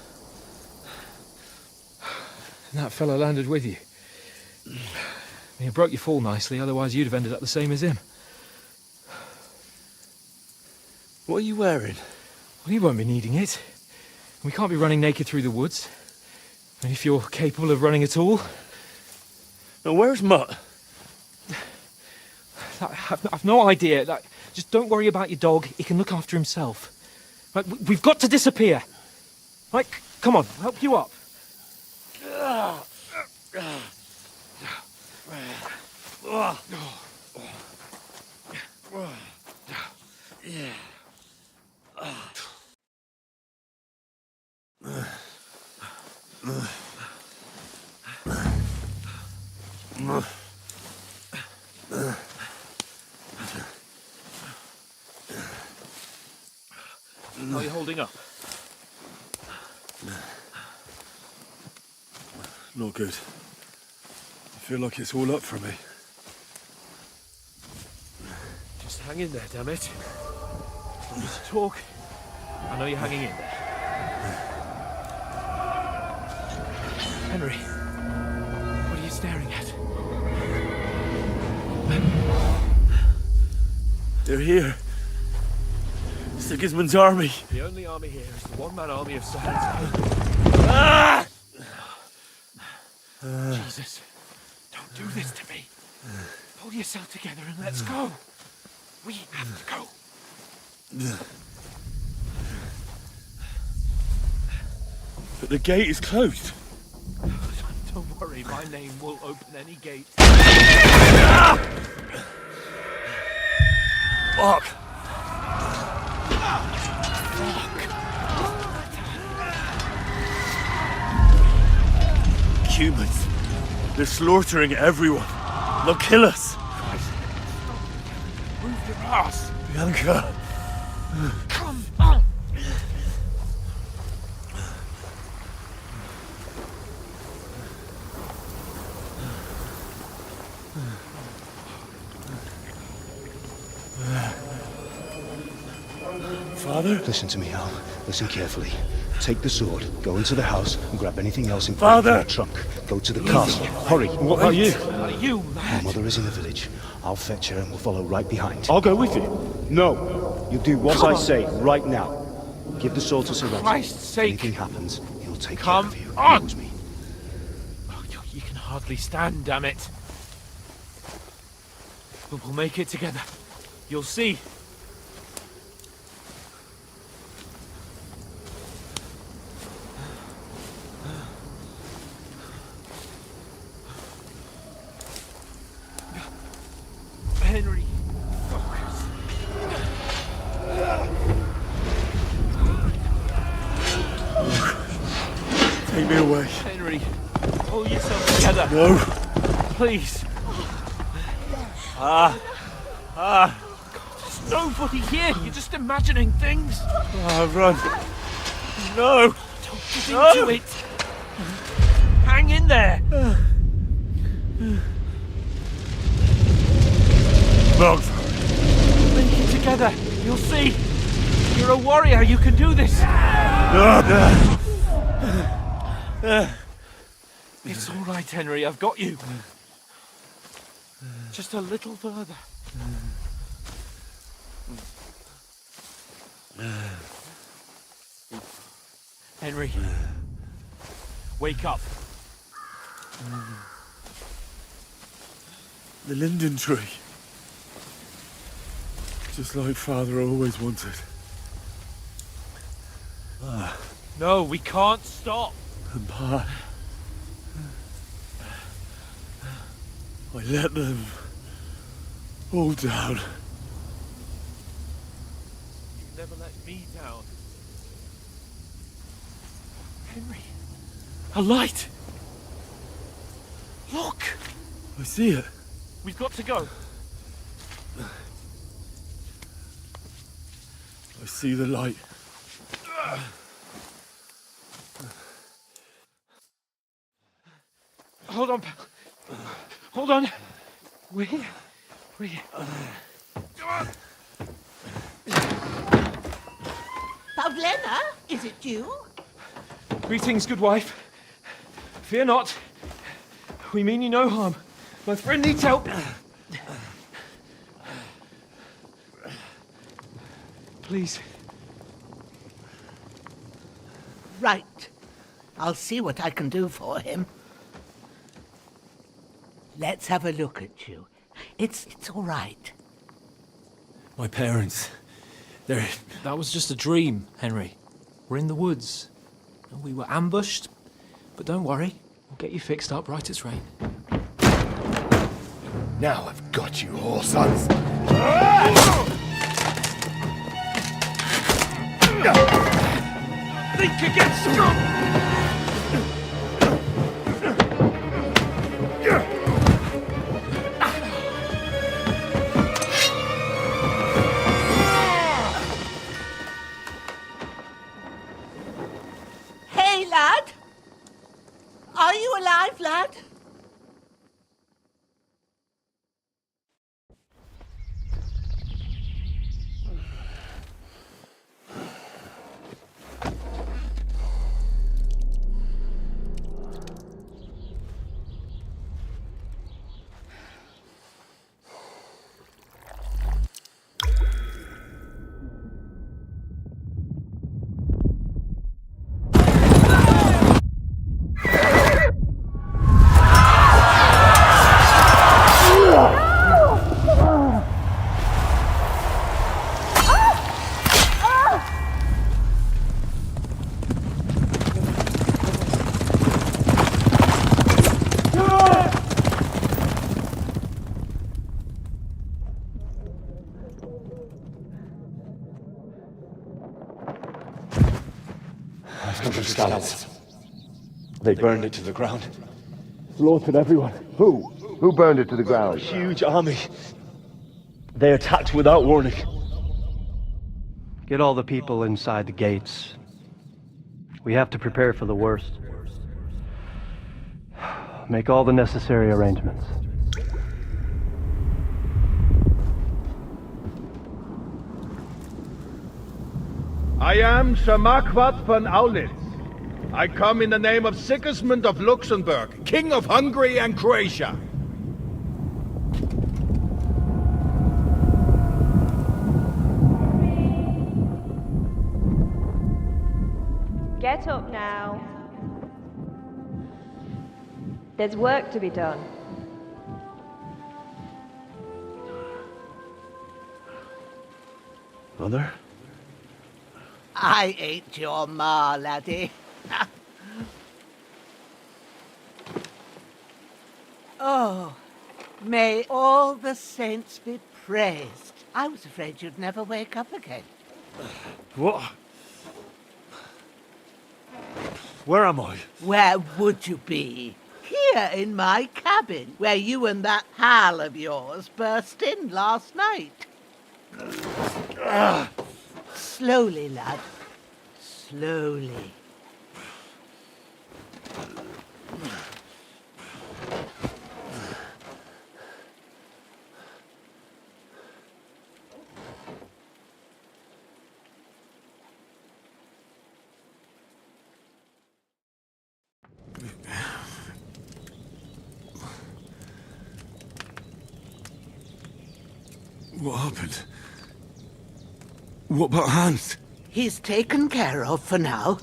And that fella landed with you. I mean, it broke your fall nicely, otherwise you'd have ended up the same as him. What are you wearing? Well, you won't be needing it. We can't be running naked through the woods. And if you're capable of running at all... Now, where's Mutt? I've no idea. Just don't worry about your dog. He can look after himself. Right, we've got to disappear. Right, come on, I'll help you up. How are you holding up? Not good. I feel like it's all up for me. Just hang in there, damn it. Don't need to talk. I know you're hanging in there. Henry, what are you staring at? They're here. Sigismund's army. The only army here is the one-man army of Sahel. Ah! Jesus, don't do this to me. Pull yourself together and let's go. We have to go. But the gate is closed. Don't worry, my name will open any gate. Fuck! Humans. They're slaughtering everyone. They'll kill us. Move your ass. Bianca. Come on. Father? Listen to me, Al. Listen carefully. Take the sword, go into the house, and grab anything else in front of Father! your trunk. Go to the castle. Hurry. What about you? Are you My mad? mother is in the village. I'll fetch her and we'll follow right behind. I'll go with you. No. You do what I say right now. Give the sword to Sir Roger. Christ's sake. Anything happens, he'll take Come care of you. on. He knows me. Oh, you can hardly stand, damn it. But we'll make it together. You'll see. Henry. Take me away. Henry, pull yourself together. No. Please. There's nobody here. You're just imagining things. Run. No. Don't get into it. Hang in there. Bugs. Make it together. You'll see. You're a warrior. You can do this. It's all right, Henry. I've got you. Just a little further. Henry, wake up. The linden tree. Just like Father always wanted. No, we can't stop. And Pa, I let them all down. You never let me down. Henry. A light! Look! I see it. We've got to go. I see the light. Hold on, pal. Hold on. We're here. We're here. Come on. Pavlena, is it you? Greetings, good wife. Fear not. We mean you no harm. My friend needs help. Please. Right. I'll see what I can do for him. Let's have a look at you. It's all right. My parents, they're... That was just a dream, Henry. We're in the woods. We were ambushed, but don't worry. We'll get you fixed up right as rain. Now I've got you, whore sons. Think again, scum! Hey, lad! Are you alive, lad? Scallops. They burned it to the ground. Slaughtered everyone. Who? Who burned it to the ground? A huge army. They attacked without warning. Get all the people inside the gates. We have to prepare for the worst. Make all the necessary arrangements. I am Sir Marquardt von Aulitz. I come in the name of Sigismund of Luxembourg, King of Hungary and Croatia. Get up now. There's work to be done. Mother? I ain't your ma, laddie. Oh, may all the saints be praised. I was afraid you'd never wake up again. What? Where am I? Where would you be? Here in my cabin, where you and that pal of yours burst in last night. Slowly, lad. Slowly. What happened? What about Hans? He's taken care of for now,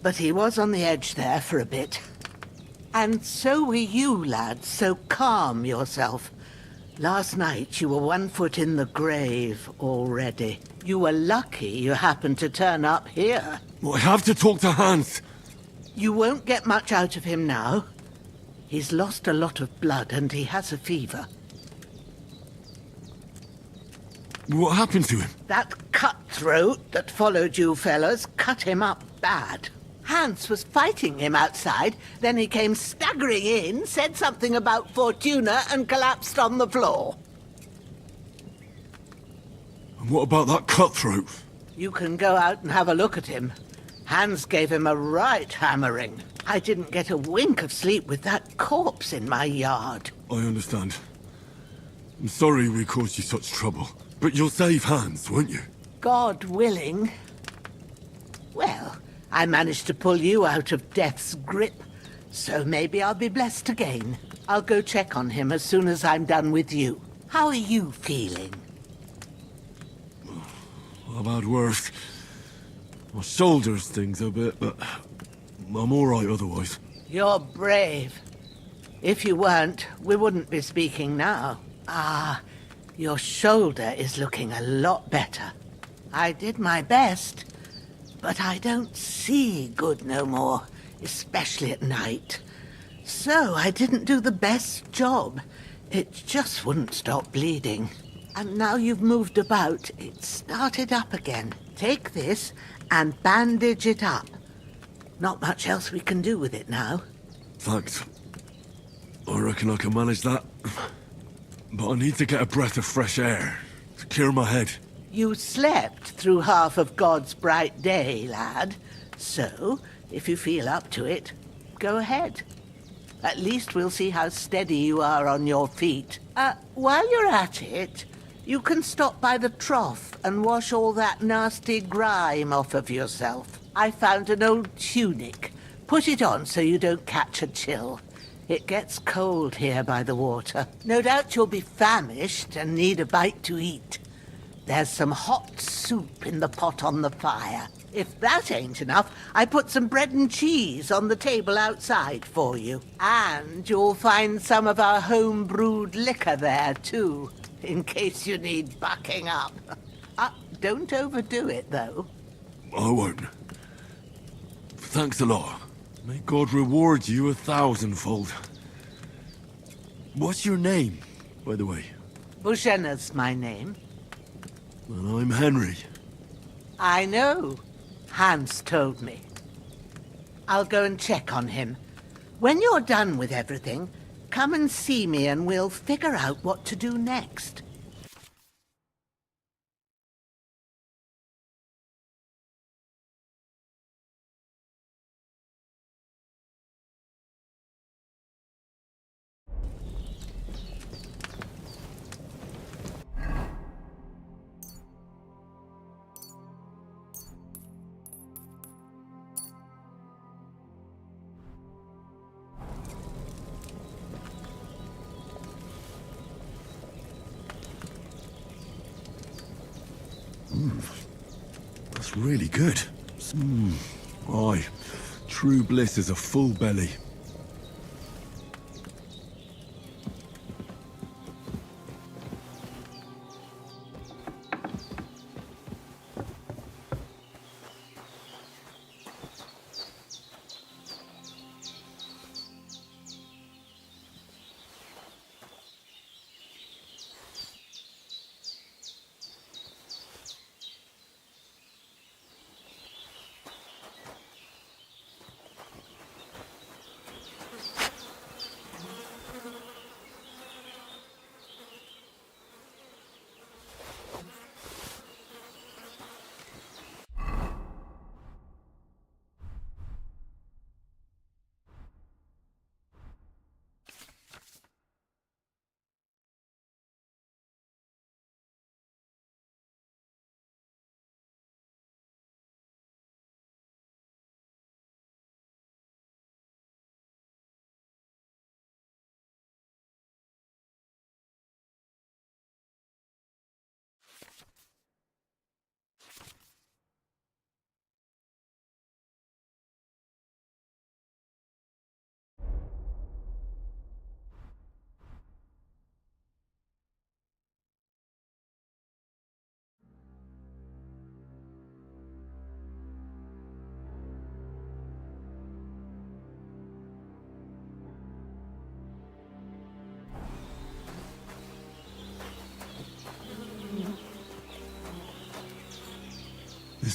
but he was on the edge there for a bit. And so were you, lad, so calm yourself. Last night you were 1 foot in the grave already. You were lucky you happened to turn up here. Well, I have to talk to Hans. You won't get much out of him now. He's lost a lot of blood and he has a fever. What happened to him? That cutthroat that followed you fellas cut him up bad. Hans was fighting him outside, then he came staggering in, said something about Fortuna, and collapsed on the floor. And what about that cutthroat? You can go out and have a look at him. Hans gave him a right hammering. I didn't get a wink of sleep with that corpse in my yard. I understand. I'm sorry we caused you such trouble. But you'll save Hans, won't you? God willing. Well, I managed to pull you out of death's grip, so maybe I'll be blessed again. I'll go check on him as soon as I'm done with you. How are you feeling? I've had worse. My shoulder stings a bit, but I'm all right otherwise. You're brave. If you weren't, we wouldn't be speaking now. Ah, your shoulder is looking a lot better. I did my best, but I don't see good no more, especially at night. So I didn't do the best job. It just wouldn't stop bleeding. And now you've moved about, it started up again. Take this and bandage it up. Not much else we can do with it now. Thanks. I reckon I can manage that. But I need to get a breath of fresh air to clear my head. You slept through half of God's bright day, lad. So, if you feel up to it, go ahead. At least we'll see how steady you are on your feet. While you're at it, you can stop by the trough and wash all that nasty grime off of yourself. I found an old tunic. Put it on so you don't catch a chill. It gets cold here by the water. No doubt you'll be famished and need a bite to eat. There's some hot soup in the pot on the fire. If that ain't enough, I put some bread and cheese on the table outside for you. And you'll find some of our home-brewed liquor there, too, in case you need bucking up. Don't overdo it, though. I won't. Thanks a lot. May God reward you 1,000-fold. What's your name, by the way? Bushenna's my name. And I'm Henry. I know. Hans told me. I'll go and check on him. When you're done with everything, come and see me and we'll figure out what to do next. That's really good. Aye, true bliss is a full belly.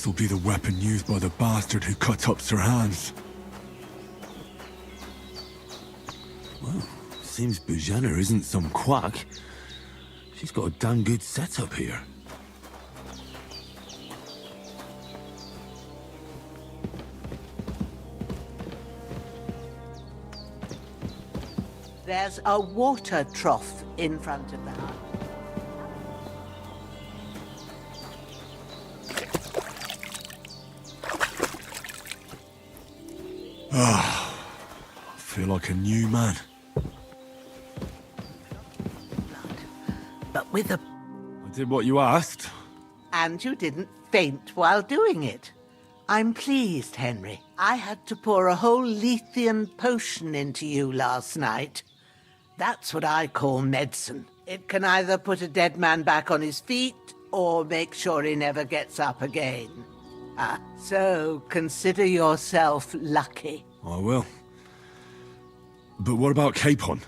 This'll be the weapon used by the bastard who cut up Sir Hans. Well, seems Bujana isn't some quack. She's got a damn good setup here. There's a water trough in front of the hut. Ah, I feel like a new man. But with a... I did what you asked. And you didn't faint while doing it. I'm pleased, Henry. I had to pour a whole Lethean potion into you last night. That's what I call medicine. It can either put a dead man back on his feet or make sure he never gets up again. So consider yourself lucky. I will. But what about Capon?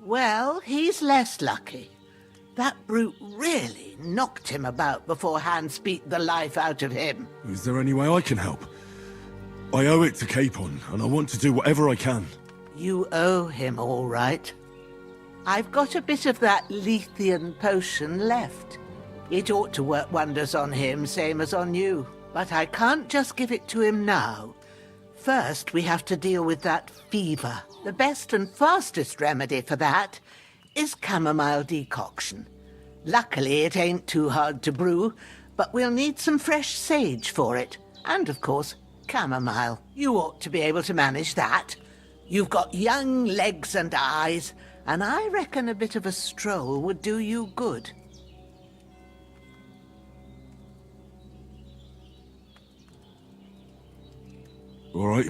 Well, he's less lucky. That brute really knocked him about before Hans beat the life out of him. Is there any way I can help? I owe it to Capon, and I want to do whatever I can. You owe him, all right. I've got a bit of that Lethean potion left. It ought to work wonders on him, same as on you. But I can't just give it to him now. First, we have to deal with that fever. The best and fastest remedy for that is chamomile decoction. Luckily, it ain't too hard to brew, but we'll need some fresh sage for it. And, of course, chamomile. You ought to be able to manage that. You've got young legs and eyes, and I reckon a bit of a stroll would do you good. All right.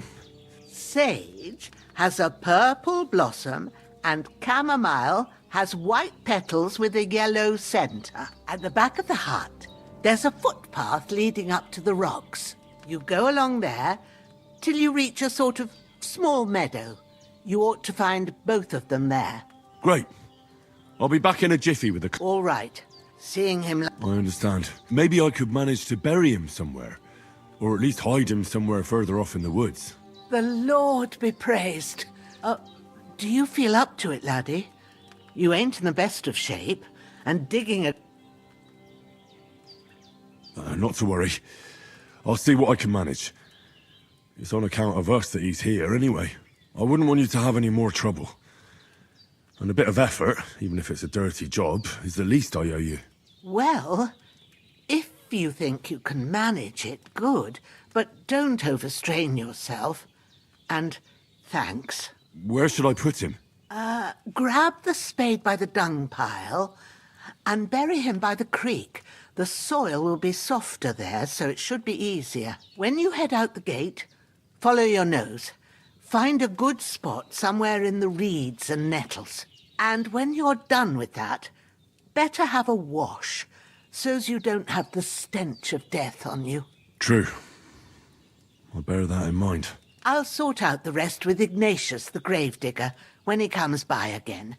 Sage has a purple blossom, and chamomile has white petals with a yellow centre. At the back of the hut, there's a footpath leading up to the rocks. You go along there till you reach a sort of small meadow. You ought to find both of them there. Great. I'll be back in a jiffy with the... All right. Seeing him... I understand. Maybe I could manage to bury him somewhere. Or at least hide him somewhere further off in the woods. The Lord be praised. Do you feel up to it, laddie? You ain't in the best of shape, and digging a... Not to worry. I'll see what I can manage. It's on account of us that he's here anyway. I wouldn't want you to have any more trouble. And a bit of effort, even if it's a dirty job, is the least I owe you. Well, if you think you can manage it, good. But don't overstrain yourself. And thanks. Where should I put him? Grab the spade by the dung pile and bury him by the creek. The soil will be softer there, so it should be easier. When you head out the gate, follow your nose. Find a good spot somewhere in the reeds and nettles. And when you're done with that, better have a wash, so's you don't have the stench of death on you. True. I'll bear that in mind. I'll sort out the rest with Ignatius, the gravedigger, when he comes by again,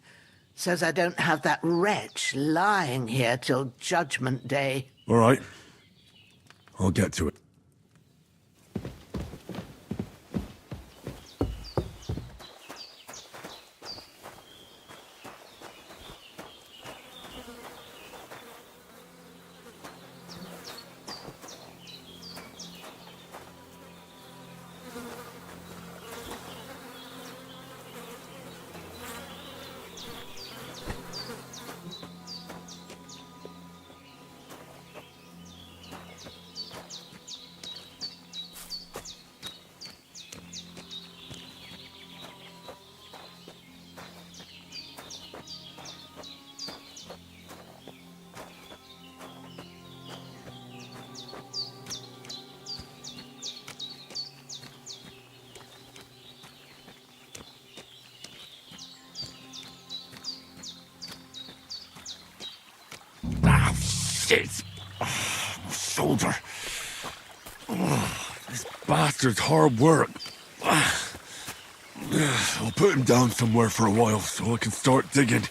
so's I don't have that wretch lying here till Judgment Day. All right. I'll get to it. Shit! My shoulder. This bastard's hard work. I'll put him down somewhere for a while so I can start digging.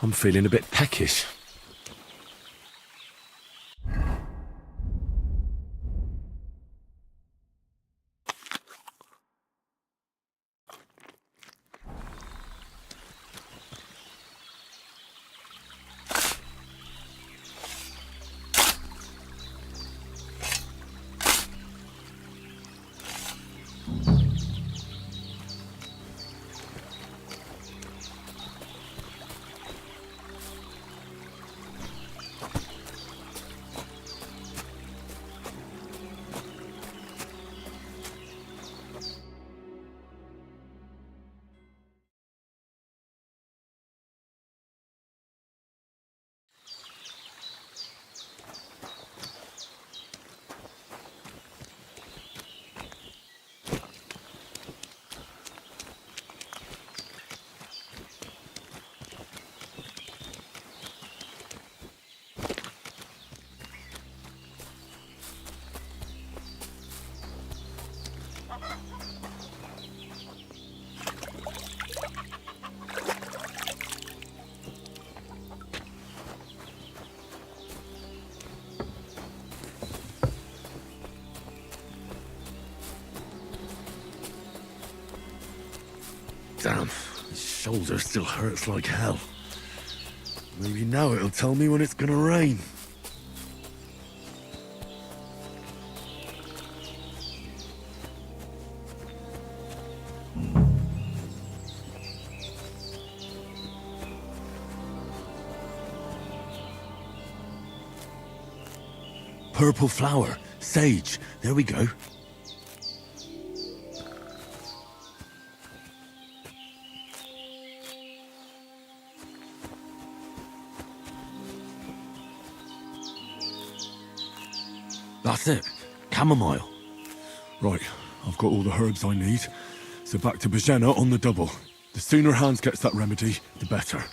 I'm feeling a bit peckish. Damn, his shoulder still hurts like hell. Maybe now it'll tell me when it's gonna rain. Purple flower, sage, there we go. That's it. Chamomile. Right, I've got all the herbs I need. So back to Bajena on the double. The sooner Hans gets that remedy, the better.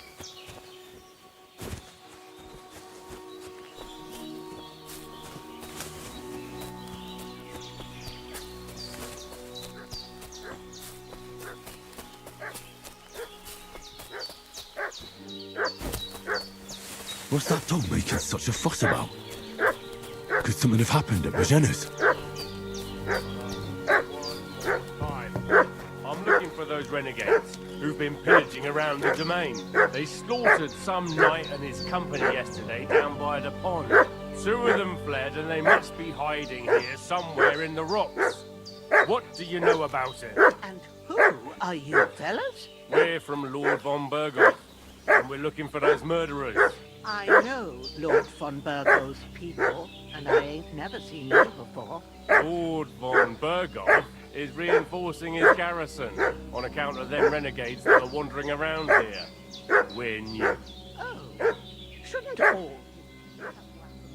What's that dog making such a fuss about? Could something have happened at Bajena's? I'm looking for those renegades who've been pillaging around the domain. They slaughtered some knight and his company yesterday down by the pond. 2 of them fled and they must be hiding here somewhere in the rocks. What do you know about it? And who are you, fellas? We're from Lord von Burgos, and we're looking for those murderers. I know Lord von Burgos' people, and I ain't never seen you before. Lord von Burgos is reinforcing his garrison on account of them renegades that are wandering around here. We're new. Oh, shouldn't all have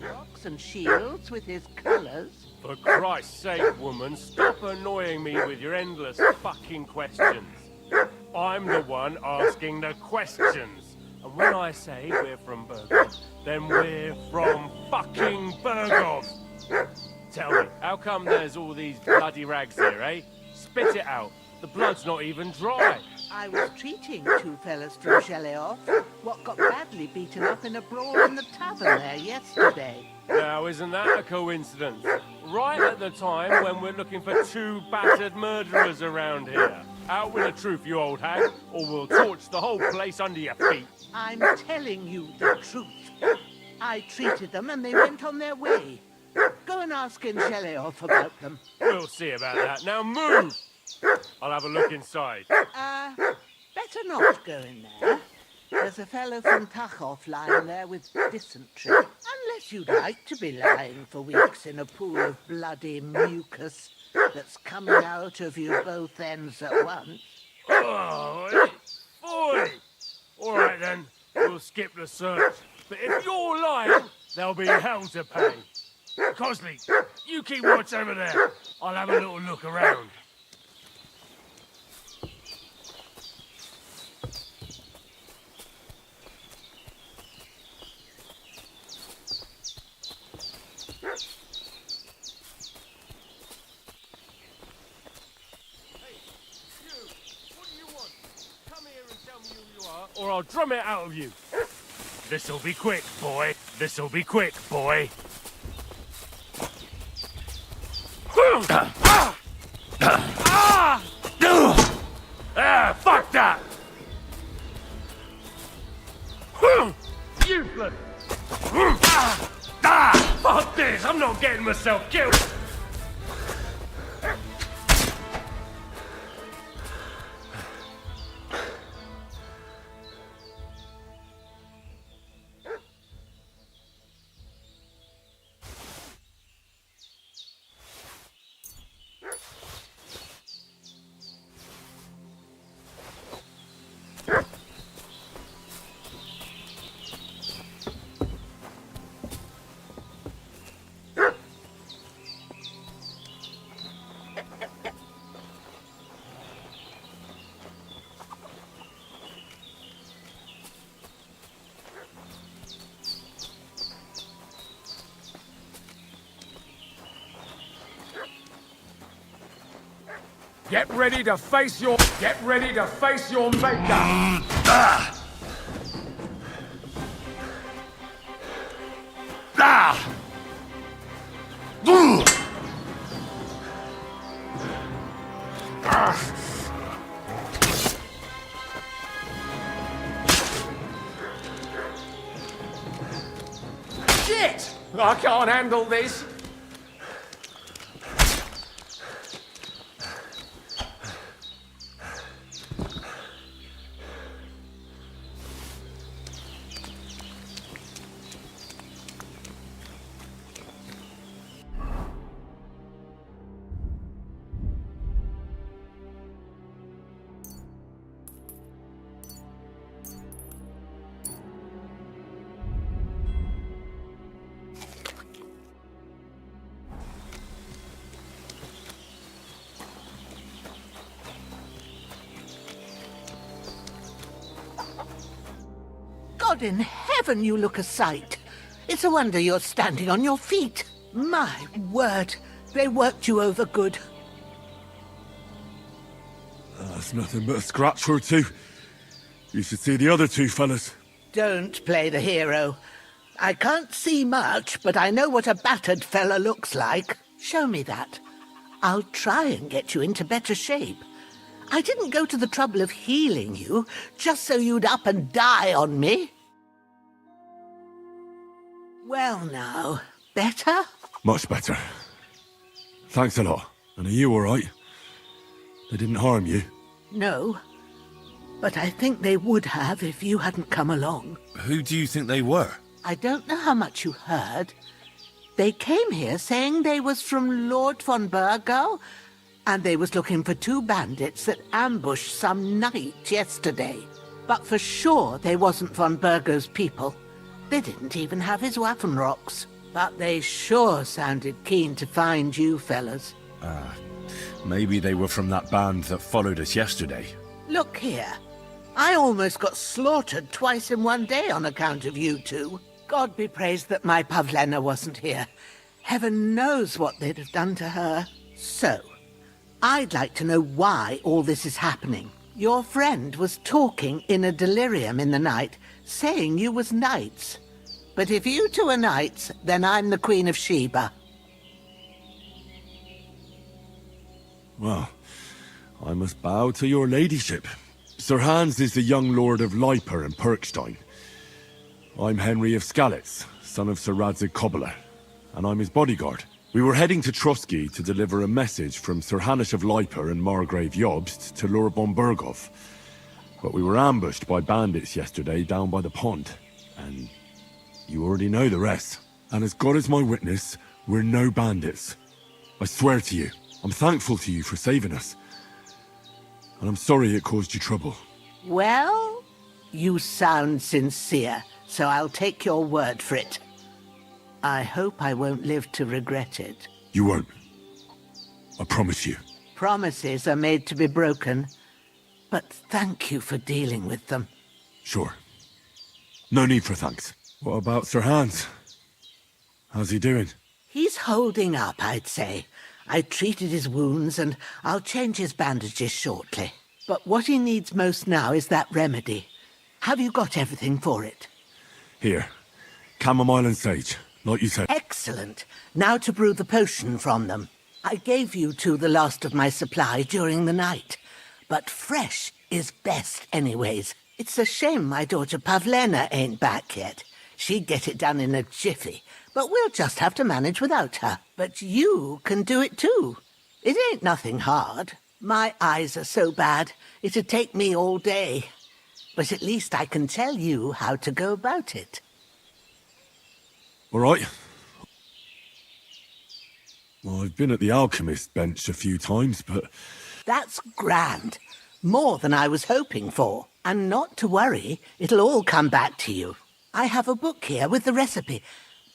rocks and shields with his colours? For Christ's sake, woman, stop annoying me with your endless fucking questions. I'm the one asking the questions. And when I say we're from Burgos, then we're from fucking Burgos. Tell me, how come there's all these bloody rags here, eh? Spit it out. The blood's not even dry. I was treating 2 fellas from Geleoff, what got badly beaten up in a brawl in the tavern there yesterday. Now, isn't that a coincidence? Right at the time when we're looking for 2 battered murderers around here. Out with the truth, you old hag, or we'll torch the whole place under your feet. I'm telling you the truth. I treated them and they went on their way. Go and ask in Geleoff about them. We'll see about that. Now move! I'll have a look inside. Better not go in there. There's a fellow from Tachov lying there with dysentery. Unless you'd like to be lying for weeks in a pool of bloody mucus that's coming out of you both ends at once. Oh, boy! All right then, we'll skip the search. But if you're lying, there'll be hell to pay. Cosley, you keep watch over there. I'll have a little look around. Or I'll drum it out of you. This'll be quick, boy. This'll be quick, boy. Fuck that! Useless! Fuck this! I'm not getting myself killed! Get ready to face your maker! Shit! I can't handle this! God in heaven, you look a sight. It's a wonder you're standing on your feet. My word, they worked you over good. That's nothing but a scratch or two. You should see the other two fellas. Don't play the hero. I can't see much, but I know what a battered fella looks like. Show me that. I'll try and get you into better shape. I didn't go to the trouble of healing you, just so you'd up and die on me. Well now, better? Much better. Thanks a lot. And are you all right? They didn't harm you? No, but I think they would have if you hadn't come along. Who do you think they were? I don't know how much you heard. They came here saying they was from Lord von Burgo, and they was looking for 2 bandits that ambushed some knight yesterday. But for sure they wasn't von Burgo's people. They didn't even have his Waffenrocks. But they sure sounded keen to find you fellas. Maybe they were from that band that followed us yesterday. Look here. I almost got slaughtered twice in one day on account of you two. God be praised that my Pavlena wasn't here. Heaven knows what they'd have done to her. So, I'd like to know why all this is happening. Your friend was talking in a delirium in the night, saying you was knights. But if you two are knights, then I'm the Queen of Sheba. Well, I must bow to your ladyship. Sir Hans is the young lord of Leiper and Perkstein. I'm Henry of Skalitz, son of Sir Radzig Cobbler, and I'm his bodyguard. We were heading to Trotsky to deliver a message from Sir Hanish of Leiper and Margrave Jobst to Lord von Burgov. But we were ambushed by bandits yesterday down by the pond, and you already know the rest. And as God is my witness, we're no bandits. I swear to you, I'm thankful to you for saving us. And I'm sorry it caused you trouble. Well, you sound sincere, so I'll take your word for it. I hope I won't live to regret it. You won't. I promise you. Promises are made to be broken, but thank you for dealing with them. Sure. No need for thanks. What about Sir Hans? How's he doing? He's holding up, I'd say. I treated his wounds, and I'll change his bandages shortly. But what he needs most now is that remedy. Have you got everything for it? Here. Chamomile and sage, like you said. Excellent. Now to brew the potion from them. I gave you two the last of my supply during the night. But fresh is best anyways. It's a shame my daughter Pavlena ain't back yet. She'd get it done in a jiffy, but we'll just have to manage without her. But you can do it too. It ain't nothing hard. My eyes are so bad, it'd take me all day. But at least I can tell you how to go about it. All right. Well, I've been at the alchemist bench a few times, but... That's grand. More than I was hoping for. And not to worry, it'll all come back to you. I have a book here with the recipe,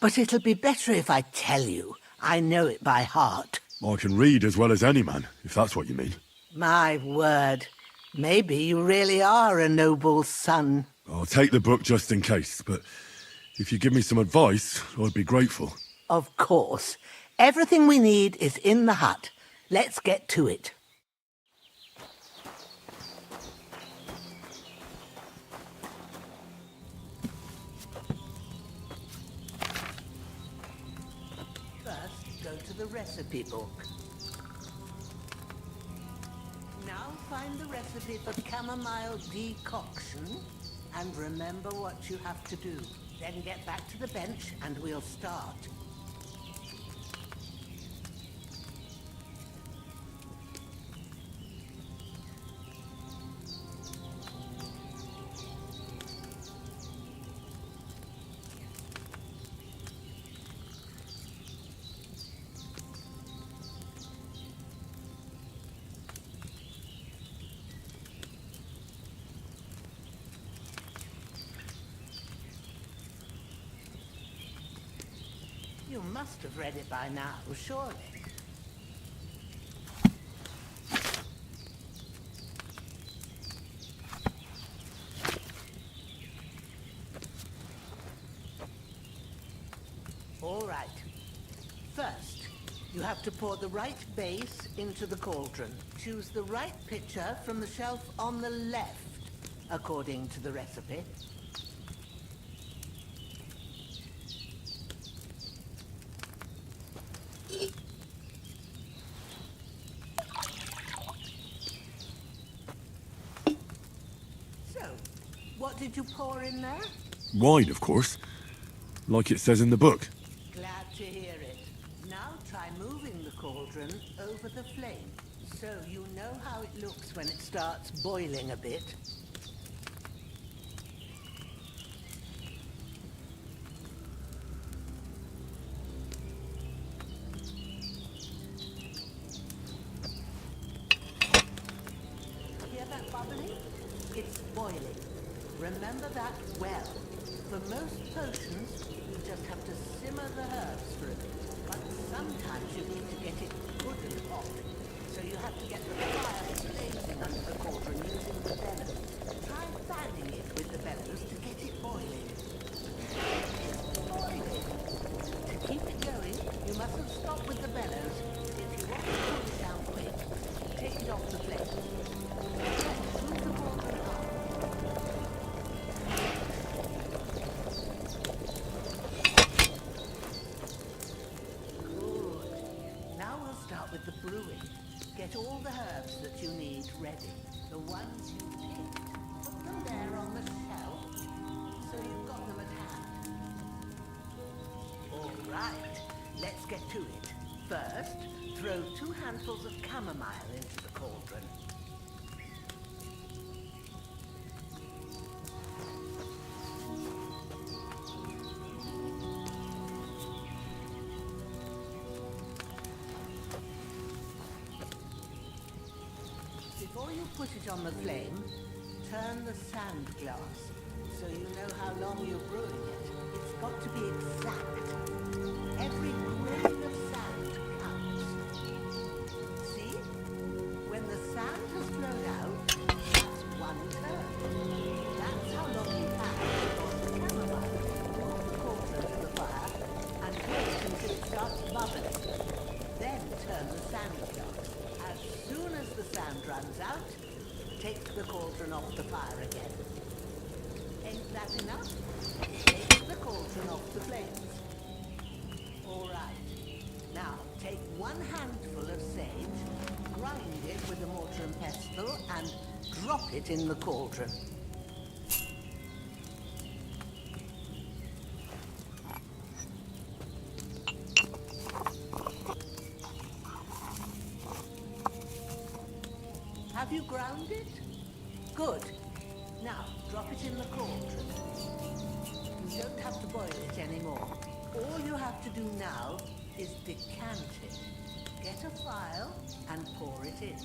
but it'll be better if I tell you. I know it by heart. I can read as well as any man, if that's what you mean. My word. Maybe you really are a noble son. I'll take the book just in case, but if you give me some advice, I'd be grateful. Of course. Everything we need is in the hut. Let's get to it. First, go to the recipe book. Now find the recipe for chamomile decoction and remember what you have to do. Then get back to the bench and we'll start. You must have read it by now, surely. All right. First, you have to pour the right base into the cauldron. Choose the right pitcher from the shelf on the left, according to the recipe. What did you pour in there? Wine, of course. Like it says in the book. Glad to hear it. Now try moving the cauldron over the flame, so you know how it looks when it starts boiling a bit. Hear that bubbling? It's boiling. Remember that well. For most potions, you just have to simmer the herbs for a bit. But sometimes you need to get it good and hot. So you have to get the fire blazing under the cauldron using the bellows. Try fanning it with the bellows to get it boiling. It's boiling. To keep it going, you mustn't stop with the bellows. If you want to cool it down quick, take it off the flame. Then move the cauldron up. With the brewing, get all the herbs that you need ready. The ones you picked, put them there on the shelf, so you've got them at hand. All right, let's get to it. First, throw 2 handfuls of chamomile into the cauldron. Before you put it on the flame, turn the sand glass so you know how long you're brewing it. It's got to be exact. Every grain of sand counts. See? When the sand has flowed out, that's 1 turn. That's how long you have on the chamomile. Move the cauldron to the fire and wait until it starts bubbling. Then turn the sand glass. As soon as the sand runs out, take the cauldron off the fire again. Ain't that enough? Take and drop it in the cauldron. Have you ground it? Good. Now, drop it in the cauldron. You don't have to boil it anymore. All you have to do now is decant it. Get a phial and pour it in.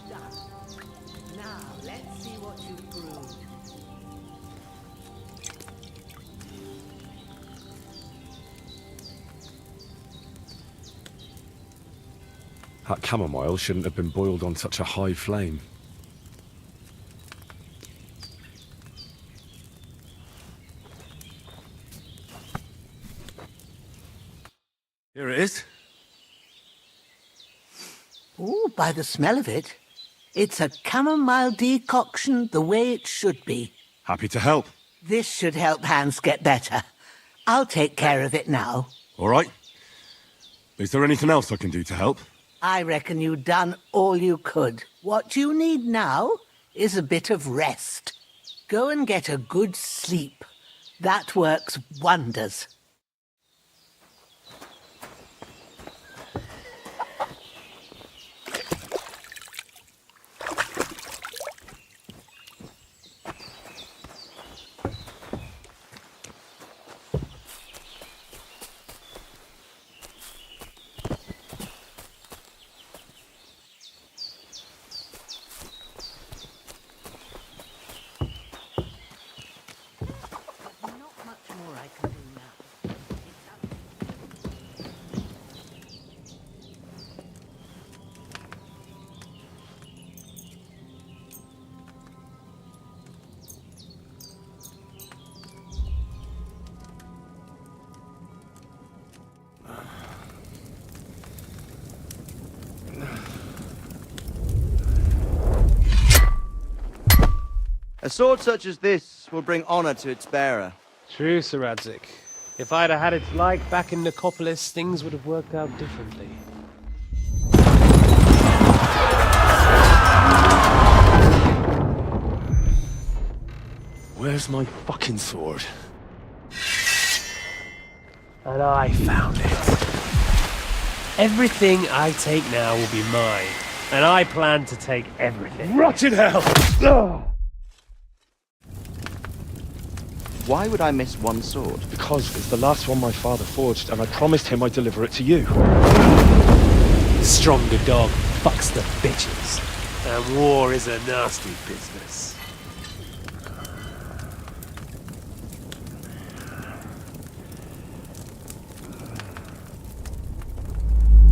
Done. Now, let's see what you've brewed. That chamomile shouldn't have been boiled on such a high flame. Here it is. Ooh, by the smell of it, it's a chamomile decoction the way it should be. Happy to help. This should help Hans get better. I'll take care of it now. All right. Is there anything else I can do to help? I reckon you've done all you could. What you need now is a bit of rest. Go and get a good sleep. That works wonders. A sword such as this will bring honor to its bearer. True, Sir Radzik. If I'd have had its like back in Nicopolis, things would have worked out differently. Where's my fucking sword? And I found it. Everything I take now will be mine, and I plan to take everything. Rotten hell! Ugh. Why would I miss one sword? Because it's the last one my father forged, and I promised him I'd deliver it to you. Stronger dog fucks the bitches, and war is a nasty business.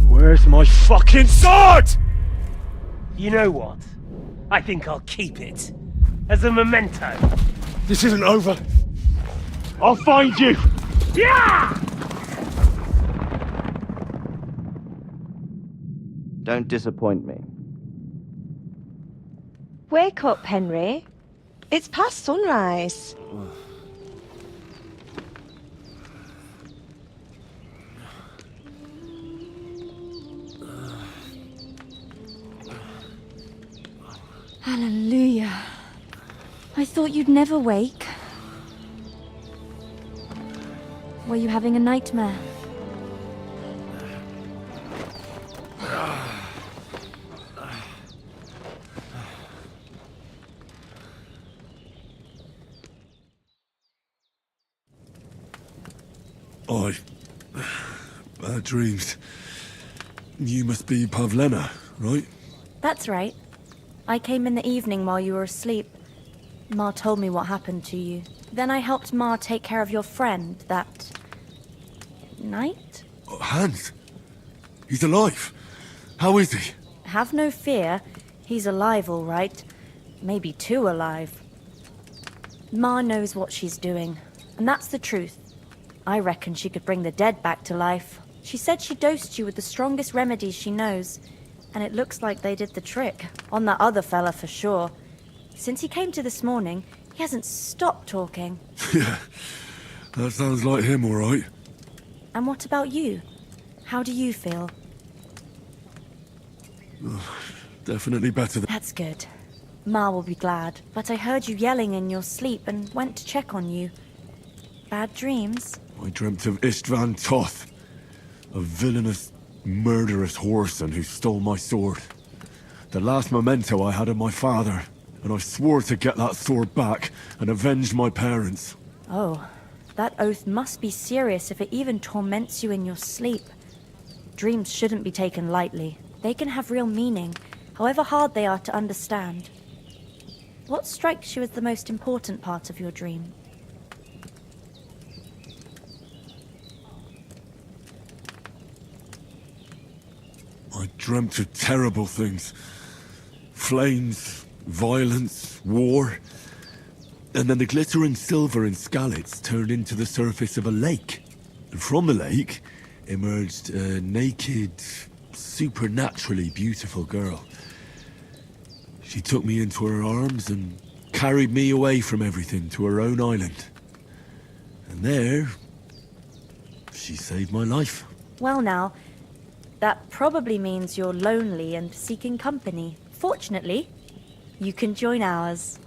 Where's my fucking sword? You know what? I think I'll keep it. As a memento. This isn't over. I'll find you! Yeah! Don't disappoint me. Wake up, Henry. It's past sunrise. Hallelujah. I thought you'd never wake. Were you having a nightmare? Bad dreams. You must be Pavlena, right? That's right. I came in the evening while you were asleep. Ma told me what happened to you. Then I helped Ma take care of your friend that night? Hans? He's alive. How is he? Have no fear. He's alive, all right. Maybe too alive. Ma knows what she's doing, and that's the truth. I reckon she could bring the dead back to life. She said she dosed you with the strongest remedies she knows, and it looks like they did the trick. On that other fella for sure. Since he came to this morning, He hasn't stopped talking. Yeah, that sounds like him, all right. And what about you? How do you feel? Definitely better than... That's good. Ma will be glad. But I heard you yelling in your sleep and went to check on you. Bad dreams? I dreamt of Istvan Toth, a villainous, murderous whoreson who stole my sword. The last memento I had of my father, and I swore to get that sword back and avenge my parents. Oh, that oath must be serious if it even torments you in your sleep. Dreams shouldn't be taken lightly. They can have real meaning, however hard they are to understand. What strikes you as the most important part of your dream? I dreamt of terrible things. Flames, violence, war. And then the glittering silver in Skalitz turned into the surface of a lake. And from the lake emerged a naked, supernaturally beautiful girl. She took me into her arms and carried me away from everything to her own island. And there, she saved my life. Well now, that probably means you're lonely and seeking company. Fortunately, you can join ours.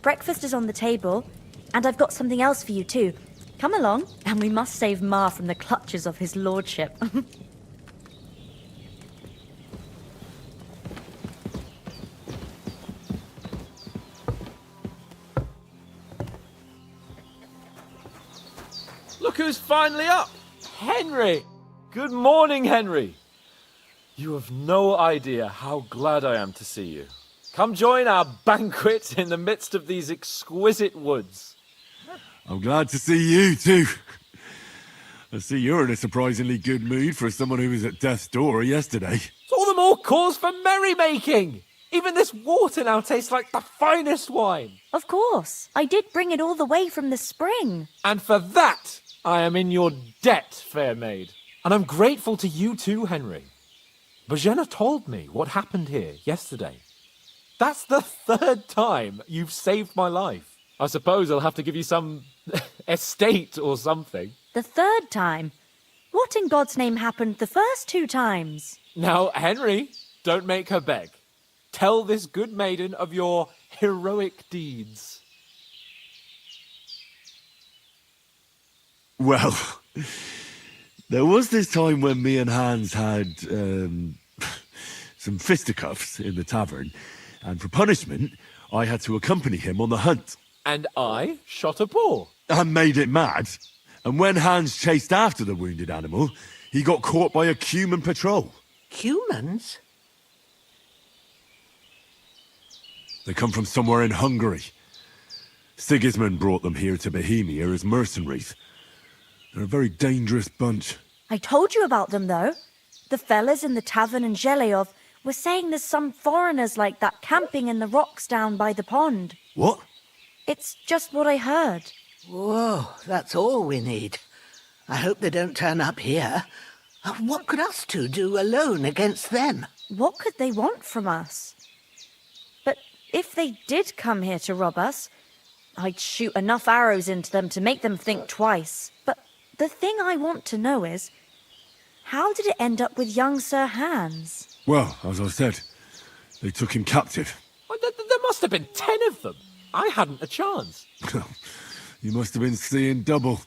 Breakfast is on the table, and I've got something else for you too. Come along, and we must save Ma from the clutches of his lordship. Look who's finally up! Henry! Good morning, Henry! You have no idea how glad I am to see you. Come join our banquet in the midst of these exquisite woods. I'm glad to see you too. I see you're in a surprisingly good mood for someone who was at death's door yesterday. It's all the more cause for merrymaking! Even this water now tastes like the finest wine. Of course. I did bring it all the way from the spring. And for that, I am in your debt, fair maid. And I'm grateful to you too, Henry. Bojena told me what happened here yesterday. That's the third time you've saved my life. I suppose I'll have to give you some estate or something. The third time? What in God's name happened the first 2 times? Now, Henry, don't make her beg. Tell this good maiden of your heroic deeds. Well, there was this time when me and Hans had some fisticuffs in the tavern, and for punishment, I had to accompany him on the hunt. And I shot a boar. And made it mad. And when Hans chased after the wounded animal, he got caught by a Cuman patrol. Humans? They come from somewhere in Hungary. Sigismund brought them here to Bohemia as mercenaries. They're a very dangerous bunch. I told you about them, though. The fellas in the tavern in Zheleyov were saying there's some foreigners like that camping in the rocks down by the pond. What? It's just what I heard. Whoa, that's all we need. I hope they don't turn up here. What could us two do alone against them? What could they want from us? But if they did come here to rob us, I'd shoot enough arrows into them to make them think twice. But the thing I want to know is, how did it end up with young Sir Hans? Well, as I said, they took him captive. Well, there must have been 10 of them. I hadn't a chance. You must have been seeing double.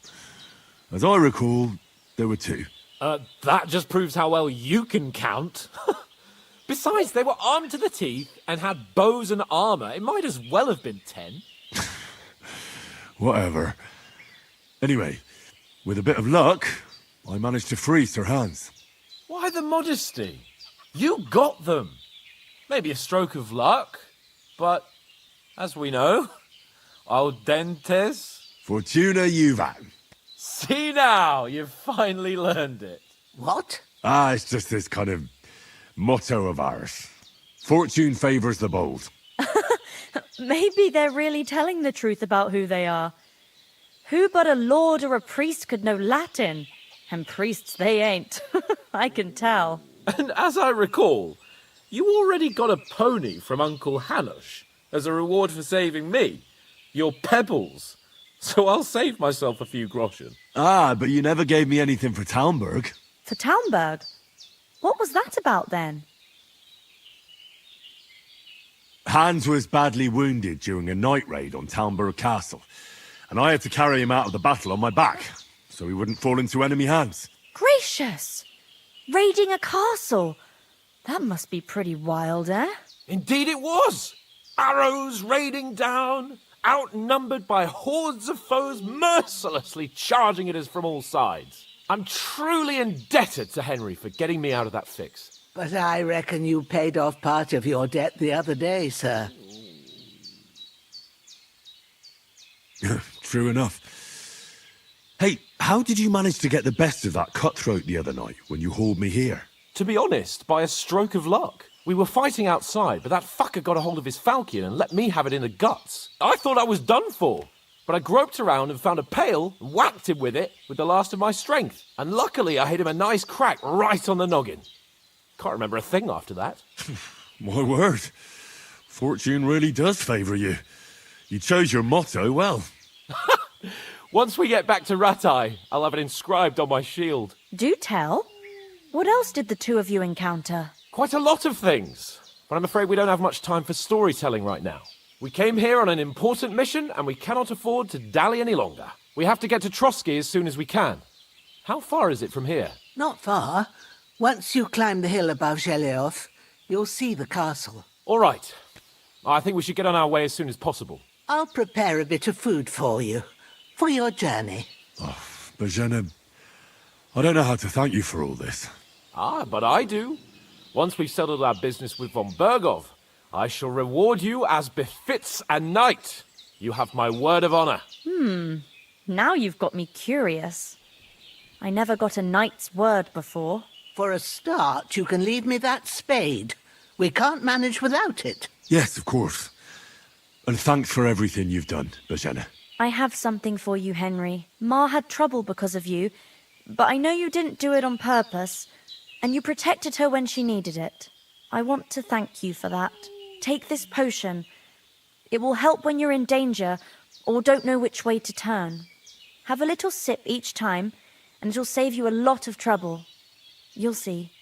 As I recall, there were 2. That just proves how well you can count. Besides, they were armed to the teeth and had bows and armour. It might as well have been 10. Whatever. Anyway, with a bit of luck, I managed to free Sir Hans. Why the modesty? You got them. Maybe a stroke of luck, but as we know, audentes. Fortuna juvat. See now, you've finally learned it. What? It's just this kind of motto of ours. Fortune favours the bold. Maybe they're really telling the truth about who they are. Who but a lord or a priest could know Latin? And priests they ain't. I can tell. And as I recall, you already got a pony from Uncle Hanush. As a reward for saving me? Your pebbles. So I'll save myself a few groschen. Ah, but you never gave me anything for Talmberg. For Talmberg? What was that about then? Hans was badly wounded during a night raid on Talmberg Castle, and I had to carry him out of the battle on my back, so he wouldn't fall into enemy hands. Gracious! Raiding a castle? That must be pretty wild, eh? Indeed it was! Arrows raining down, outnumbered by hordes of foes mercilessly charging at us from all sides. I'm truly indebted to Henry for getting me out of that fix. But I reckon you paid off part of your debt the other day, sir. True enough. Hey, how did you manage to get the best of that cutthroat the other night when you hauled me here? To be honest, by a stroke of luck. We were fighting outside, but that fucker got a hold of his falchion and let me have it in the guts. I thought I was done for, but I groped around and found a pail and whacked him with it with the last of my strength. And luckily I hit him a nice crack right on the noggin. Can't remember a thing after that. My word. Fortune really does favour you. You chose your motto well. Once we get back to Ratai, I'll have it inscribed on my shield. Do tell. What else did the two of you encounter? Quite a lot of things, but I'm afraid we don't have much time for storytelling right now. We came here on an important mission, and we cannot afford to dally any longer. We have to get to Trotsky as soon as we can. How far is it from here? Not far. Once you climb the hill above Zheleov, you'll see the castle. All right. I think we should get on our way as soon as possible. I'll prepare a bit of food for you, for your journey. Bozhena, I don't know how to thank you for all this. Ah, but I do. Once we've settled our business with von Bergov, I shall reward you as befits a knight. You have my word of honor. Now you've got me curious. I never got a knight's word before. For a start, you can leave me that spade. We can't manage without it. Yes, of course. And thanks for everything you've done, Bozhena. I have something for you, Henry. Ma had trouble because of you, but I know you didn't do it on purpose, and you protected her when she needed it. I want to thank you for that. Take this potion. It will help when you're in danger or don't know which way to turn. Have a little sip each time, and it'll save you a lot of trouble. You'll see.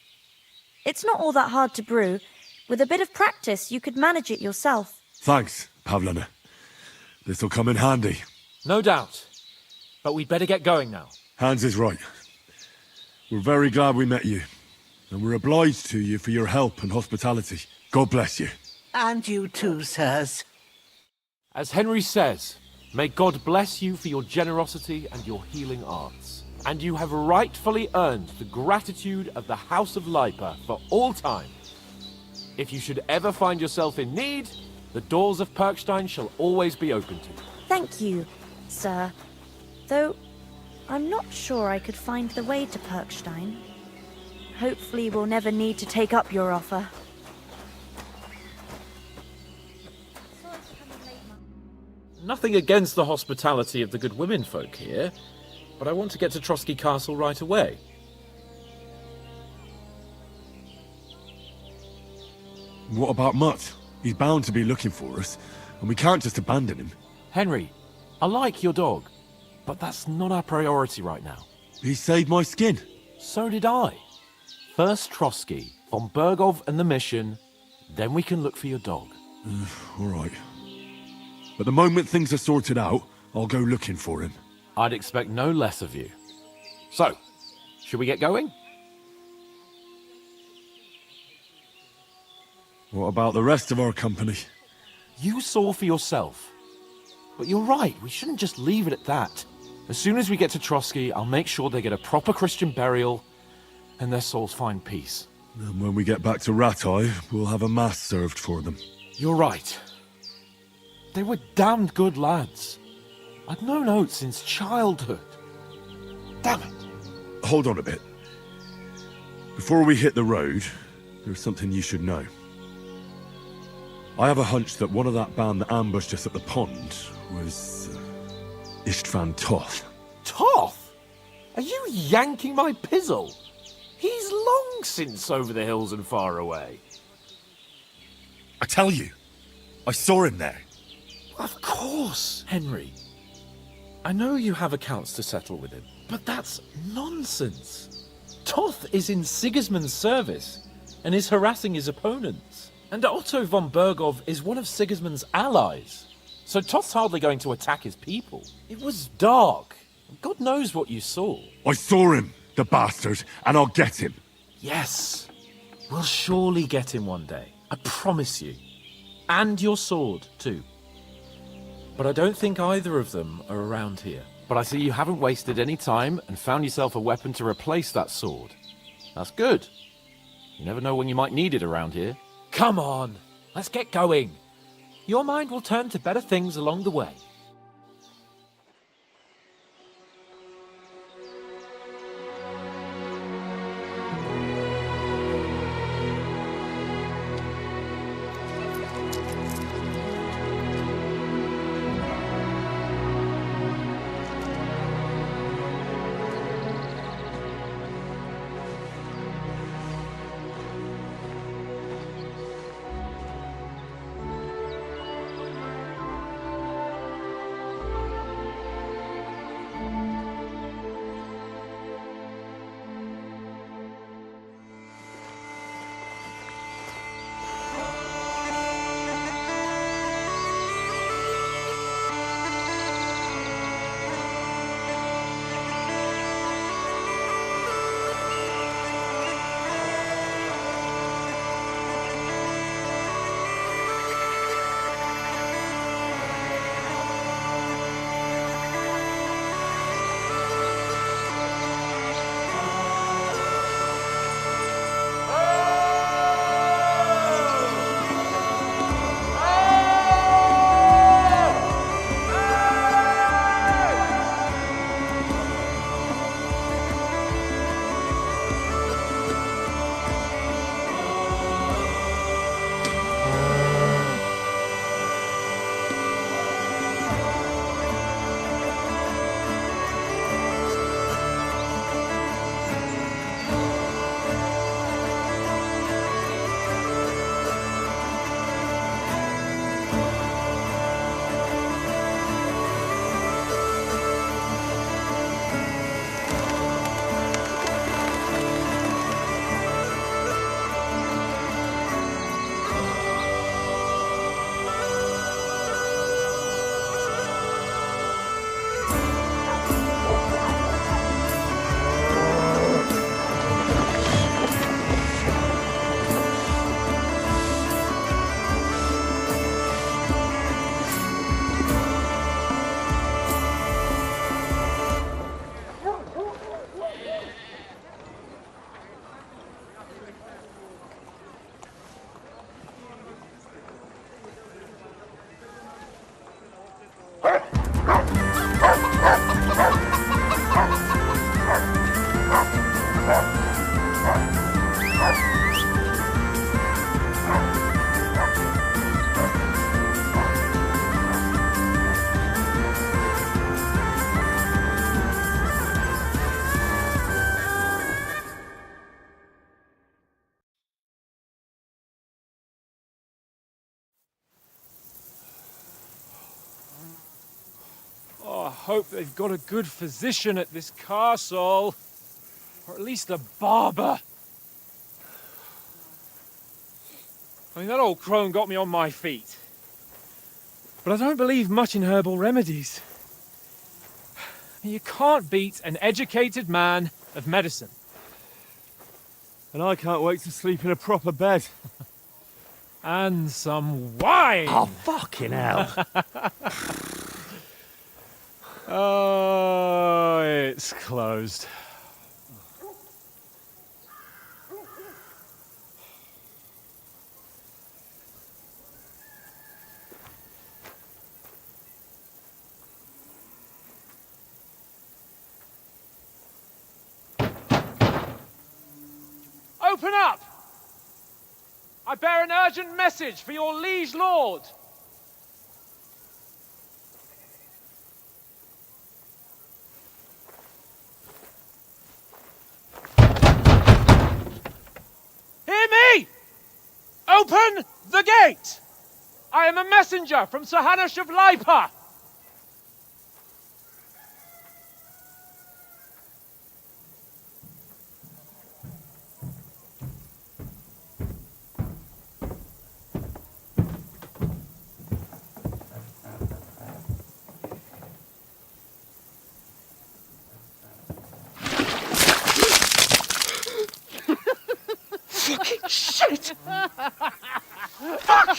It's not all that hard to brew. With a bit of practice, you could manage it yourself. Thanks, Pavlana. This'll come in handy. No doubt. But we'd better get going now. Hans is right. We're very glad we met you. And we're obliged to you for your help and hospitality. God bless you. And you too, sirs. As Henry says, may God bless you for your generosity and your healing arts. And you have rightfully earned the gratitude of the House of Lipa for all time. If you should ever find yourself in need, the doors of Perkstein shall always be open to you. Thank you, sir. Though, I'm not sure I could find the way to Perkstein. Hopefully we'll never need to take up your offer. Nothing against the hospitality of the good women folk here, but I want to get to Trotsky Castle right away. What about Mutt? He's bound to be looking for us, and we can't just abandon him. Henry, I like your dog, but that's not our priority right now. He saved my skin. So did I. First Trotsky, von Bergov and the mission, then we can look for your dog. All right. But the moment things are sorted out, I'll go looking for him. I'd expect no less of you. So, should we get going? What about the rest of our company? You saw for yourself. But you're right, we shouldn't just leave it at that. As soon as we get to Trotsky, I'll make sure they get a proper Christian burial and their souls find peace. And when we get back to Ratai, we'll have a mass served for them. You're right. They were damned good lads. I'd known Oates since childhood. Damn it. Hold on a bit. Before we hit the road, there's something you should know. I have a hunch that one of that band that ambushed us at the pond was Istvan Toth. Toth? Are you yanking my pizzle? He's long since over the hills and far away. I tell you, I saw him there. Of course, Henry. I know you have accounts to settle with him, but that's nonsense. Toth is in Sigismund's service and is harassing his opponents. And Otto von Bergov is one of Sigismund's allies. So Toth's hardly going to attack his people. It was dark. God knows what you saw. I saw him, the bastard, and I'll get him. Yes. We'll surely get him one day. I promise you. And your sword, too. But I don't think either of them are around here. But I see you haven't wasted any time and found yourself a weapon to replace that sword. That's good. You never know when you might need it around here. Come on, let's get going. Your mind will turn to better things along the way. I hope they've got a good physician at this castle. Or at least a barber. I mean, that old crone got me on my feet. But I don't believe much in herbal remedies. You can't beat an educated man of medicine. And I can't wait to sleep in a proper bed. And some wine! Oh, fucking hell. Oh, it's closed. Open up! I bear an urgent message for your liege lord. Hear me! Open the gate! I am a messenger from Sir Hanush of Lipa! Fucking shit! Fuck!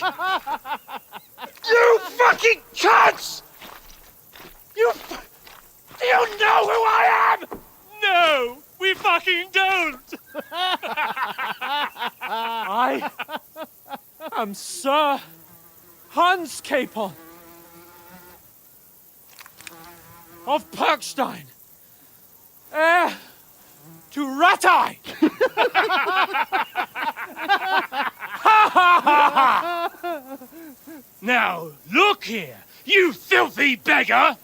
You fucking cunts! Do you know who I am? No, we fucking don't! I am Sir Hans Capon of Perkstein, heir to Ratai! Now, look here, you filthy beggar!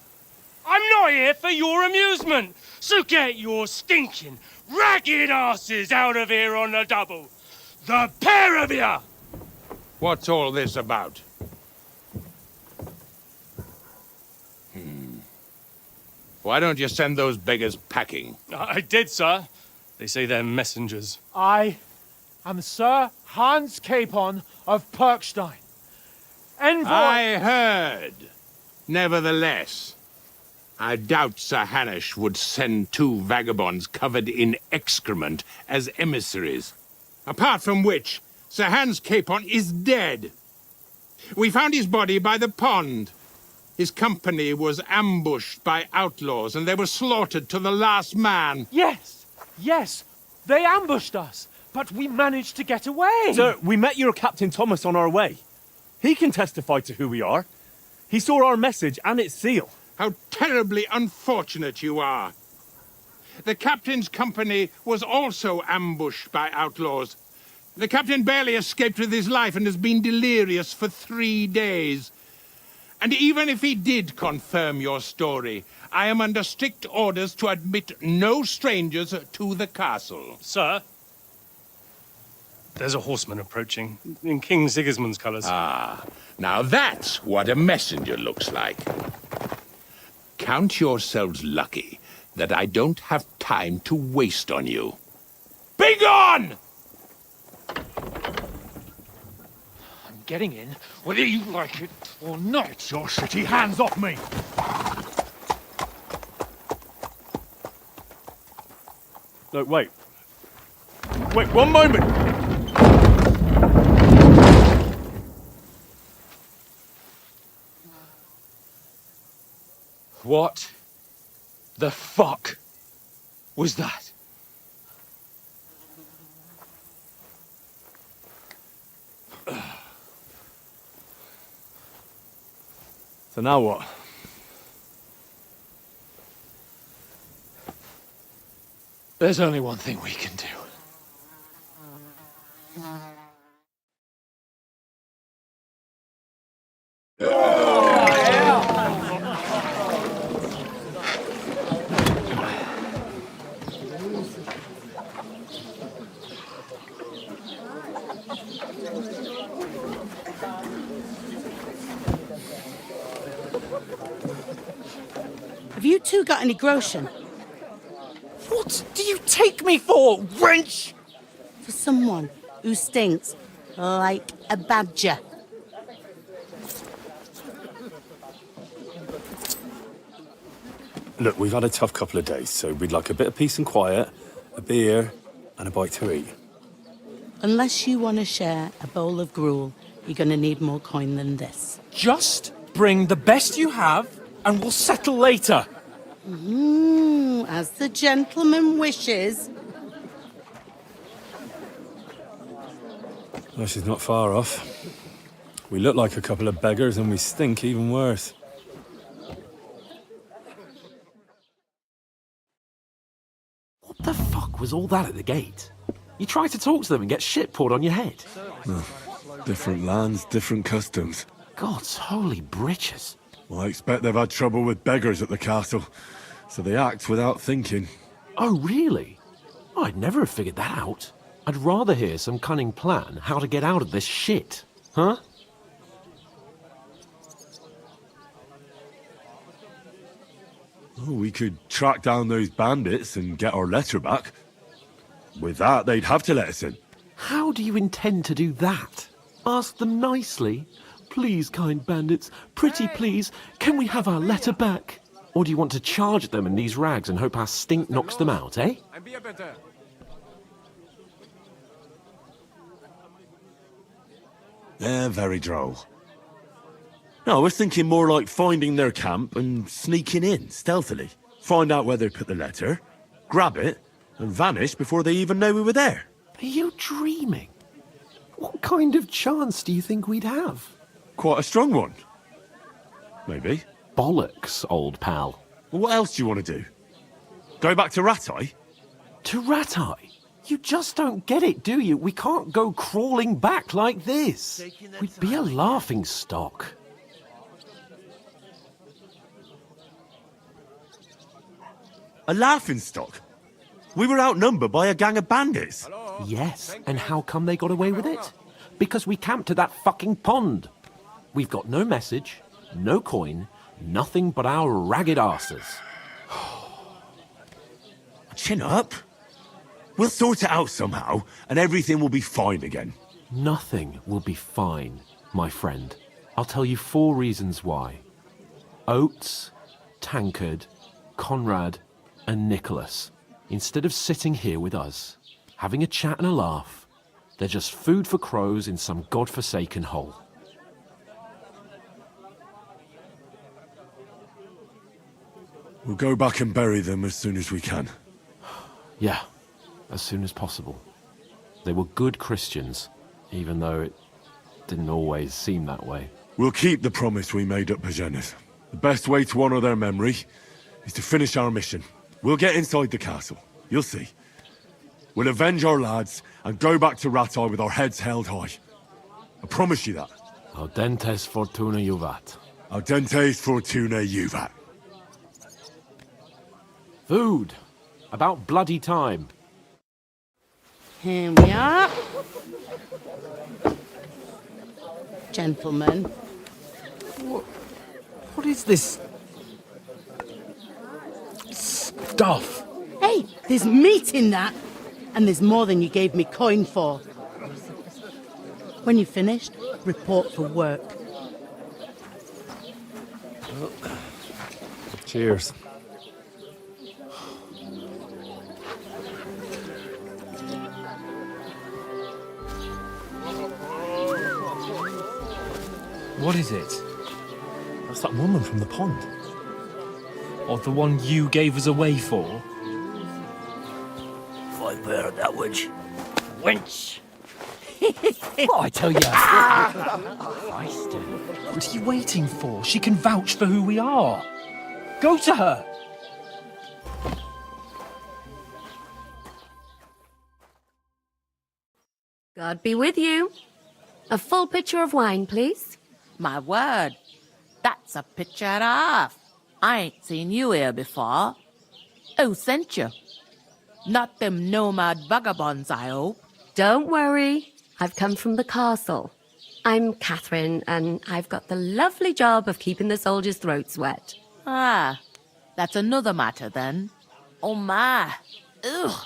I'm not here for your amusement, so get your stinking, ragged asses out of here on the double. The pair of you! What's all this about? Why don't you send those beggars packing? I did, sir. They say they're messengers. I am Sir Hans Capon of Perkstein, envoy... I heard. Nevertheless, I doubt Sir Hanush would send two vagabonds covered in excrement as emissaries. Apart from which, Sir Hans Capon is dead. We found his body by the pond. His company was ambushed by outlaws, and they were slaughtered to the last man. Yes, yes, they ambushed us, but we managed to get away. Sir, we met your Captain Thomas on our way. He can testify to who we are. He saw our message and its seal. How terribly unfortunate you are. The captain's company was also ambushed by outlaws. The captain barely escaped with his life and has been delirious for 3 days. And even if he did confirm your story, I am under strict orders to admit no strangers to the castle. Sir, there's a horseman approaching, in King Sigismund's colours. Ah, now that's what a messenger looks like. Count yourselves lucky that I don't have time to waste on you. Be gone! I'm getting in, whether you like it or not. Get your shitty hands off me! No, wait. Wait, one moment! What the fuck was that? So now what? There's only one thing we can do. Have you two got any groschen? What do you take me for, wench? For someone who stinks like a badger. Look, we've had a tough couple of days, so we'd like a bit of peace and quiet, a beer, and a bite to eat. Unless you want to share a bowl of gruel, you're going to need more coin than this. Just bring the best you have, and we'll settle later. As the gentleman wishes. Well, she's not far off. We look like a couple of beggars, and we stink even worse. What the fuck was all that at the gate? You try to talk to them and get shit poured on your head. Different lands, different customs. God's holy britches. Well, I expect they've had trouble with beggars at the castle, so they act without thinking. Oh, really? I'd never have figured that out. I'd rather hear some cunning plan how to get out of this shit. Huh? Oh, we could track down those bandits and get our letter back. With that, they'd have to let us in. How do you intend to do that? Ask them nicely. Please, kind bandits, pretty please, can we have our letter back? Or do you want to charge them in these rags and hope our stink knocks them out, eh? They're very droll. No, I was thinking more like finding their camp and sneaking in, stealthily. Find out where they put the letter, grab it, and vanish before they even know we were there. Are you dreaming? What kind of chance do you think we'd have? Quite a strong one. Maybe. Bollocks, old pal. Well, what else do you want to do? Go back to Rattay? To Rattay? You just don't get it, do you? We can't go crawling back like this. We'd be a laughing stock. A laughing stock? We were outnumbered by a gang of bandits. Yes, and how come they got away with it? Because we camped at that fucking pond. We've got no message, no coin, nothing but our ragged arses. Chin up. We'll sort it out somehow, and everything will be fine again. Nothing will be fine, my friend. I'll tell you 4 reasons why. Oates, Tankard, Conrad, and Nicholas, instead of sitting here with us, having a chat and a laugh, they're just food for crows in some godforsaken hole. We'll go back and bury them as soon as we can. Yeah, as soon as possible. They were good Christians, even though it didn't always seem that way. We'll keep the promise we made at Pagenis. The best way to honor their memory is to finish our mission. We'll get inside the castle. You'll see. We'll avenge our lads and go back to Rattay with our heads held high. I promise you that. Audentes fortuna juvat. Audentes fortuna juvat. Food. About bloody time. Here we are. Gentlemen. What is this stuff? Hey, there's meat in that. And there's more than you gave me coin for. When you're finished, report for work. Cheers. What is it? That's that woman from the pond. Or the one you gave us away for? I bear that witch. Wench! What I tell you? What are you waiting for? She can vouch for who we are. Go to her. God be with you. A full pitcher of wine, please. My word, that's a picture and a half. I ain't seen you here before. Who sent you? Not them nomad vagabonds, I hope. Don't worry. I've come from the castle. I'm Catherine, and I've got the lovely job of keeping the soldiers' throats wet. Ah, that's another matter then. Oh my. Ugh.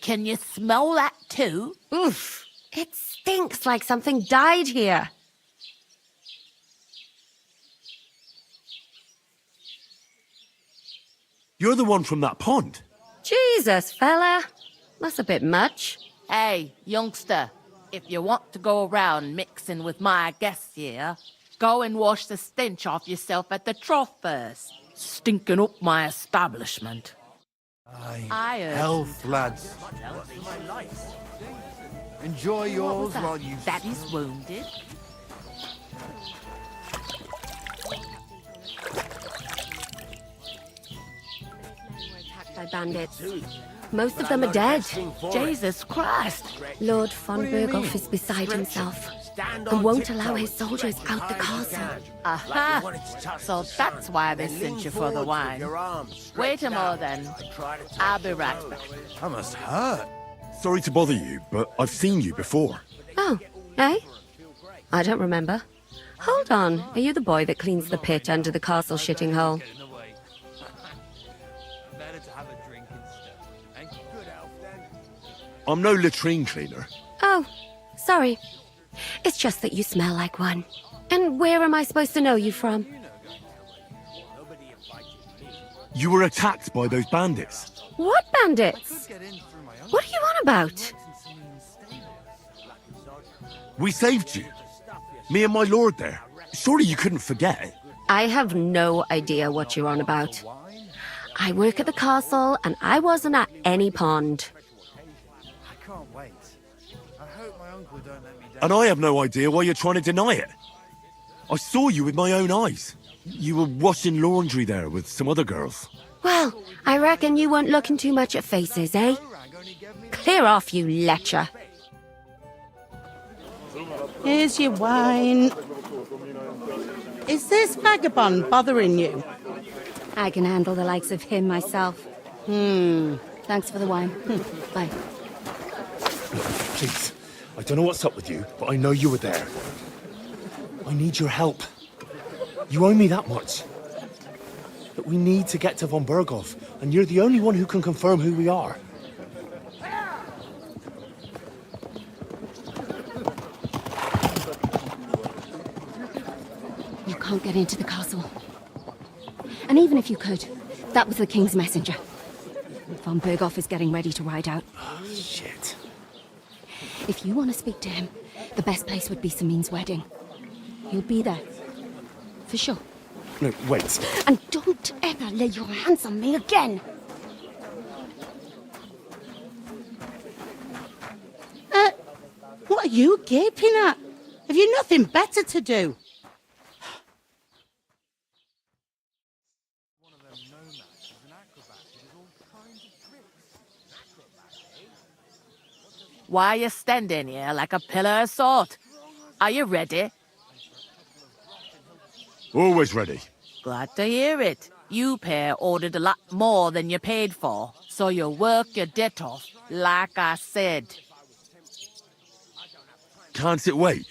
Can you smell that too? Oof. It stinks like something died here. You're the one from that pond. Jesus, fella. That's a bit much. Hey, youngster, if you want to go around mixing with my guests here, go and wash the stench off yourself at the trough first. Stinking up my establishment. I heard Health, lads. Enjoy yours while you... Daddy's wounded. By bandits. Most of them are dead. Jesus Christ. Lord von Berghoff is beside himself and won't allow his soldiers out the castle. Aha! So that's why they sent you for the wine. Wait a moment then. I'll be right back. That must hurt. Sorry to bother you, but I've seen you before. Oh, eh? I don't remember. Hold on. Are you the boy that cleans the pit under the castle shitting hole? I'm no latrine cleaner. Oh, sorry. It's just that you smell like one. And where am I supposed to know you from? You were attacked by those bandits. What bandits? What are you on about? We saved you. Me and my lord there. Surely you couldn't forget. I have no idea what you're on about. I work at the castle, and I wasn't at any pond. I can't wait. I hope my uncle don't let me down. And I have no idea why you're trying to deny it. I saw you with my own eyes. You were washing laundry there with some other girls. Well, I reckon you weren't looking too much at faces, eh? Clear off, you lecher. Here's your wine. Is this vagabond bothering you? I can handle the likes of him myself. Thanks for the wine. Bye. Please, I don't know what's up with you, but I know you were there. I need your help. You owe me that much. But we need to get to von Berghoff, and you're the only one who can confirm who we are. You can't get into the castle. And even if you could, that was the king's messenger. Von Berghoff is getting ready to ride out. Oh, shit. If you want to speak to him, the best place would be Samin's wedding. He'll be there. For sure. No, wait. And don't ever lay your hands on me again! What are you gaping at? Have you nothing better to do? Why are you standing here like a pillar of salt? Are you ready? Always ready. Glad to hear it. You pair ordered a lot more than you paid for, so you'll work your debt off, like I said. Can't it wait?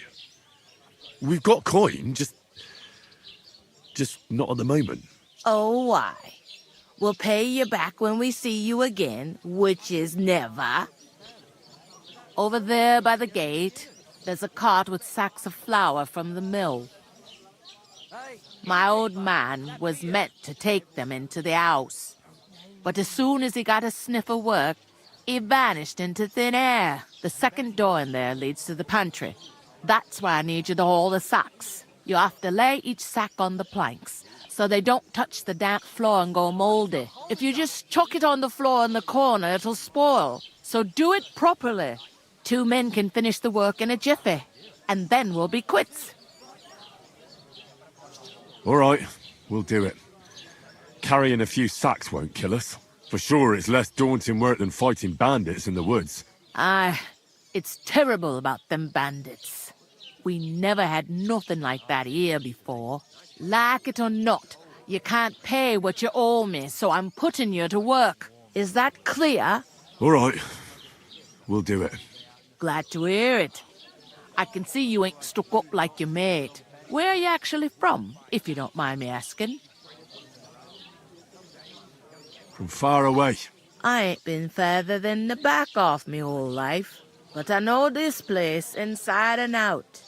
We've got coin, just not at the moment. Oh, why? We'll pay you back when we see you again, which is never. Over there by the gate, there's a cart with sacks of flour from the mill. My old man was meant to take them into the house. But as soon as he got a sniff of work, he vanished into thin air. The second door in there leads to the pantry. That's why I need you to haul the sacks. You have to lay each sack on the planks, so they don't touch the damp floor and go mouldy. If you just chuck it on the floor in the corner, it'll spoil. So do it properly. 2 men can finish the work in a jiffy, and then we'll be quits. All right, we'll do it. Carrying a few sacks won't kill us. For sure, it's less daunting work than fighting bandits in the woods. Aye, it's terrible about them bandits. We never had nothing like that here before. Like it or not, you can't pay what you owe me, so I'm putting you to work. Is that clear? All right, we'll do it. Glad to hear it. I can see you ain't stuck up like your mate. Where are you actually from, if you don't mind me asking? From far away. I ain't been further than the back off me whole life, but I know this place inside and out.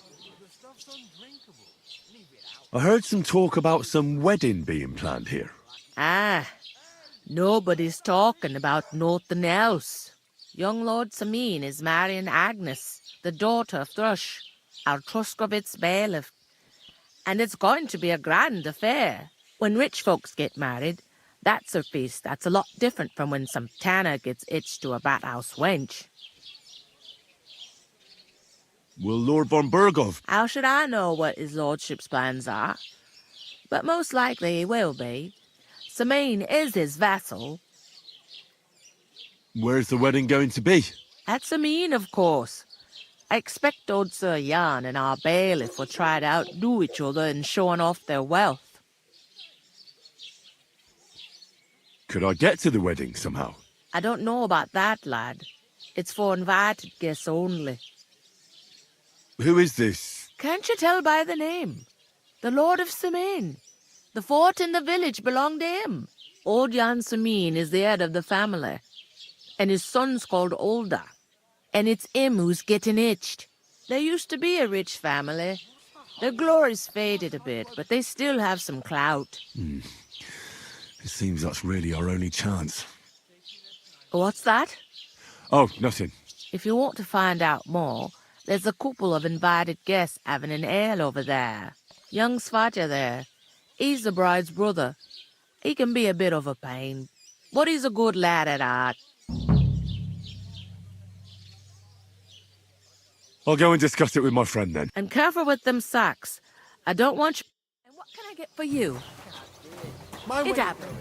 I heard some talk about some wedding being planned here. Ah, nobody's talking about nothing else. Young Lord Samin is marrying Agnes, the daughter of Thrush, our Truscovitz bailiff. And it's going to be a grand affair. When rich folks get married, that's a feast that's a lot different from when some tanner gets hitched to a bat-house wench. Will Lord von Berghoff... How should I know what his lordship's plans are? But most likely he will be. Samin is his vassal. Where's the wedding going to be? At Samin, of course. I expect old Sir Jan and our bailiff will try to outdo each other in showing off their wealth. Could I get to the wedding somehow? I don't know about that, lad. It's for invited guests only. Who is this? Can't you tell by the name? The Lord of Samin. The fort and the village belong to him. Old Jan Samin is the head of the family, and his son's called Olda. and it's him who's getting itched. There used to be a rich family. Their glory's faded a bit, but they still have some clout. It seems that's really our only chance. What's that? Oh, nothing. If you want to find out more, there's a couple of invited guests having an ale over there. Young Svatja there. He's the bride's brother. He can be a bit of a pain, but he's a good lad at heart. I'll go and discuss it with my friend then. And careful with them sacks. I don't want you... And what can I get for you? It happened.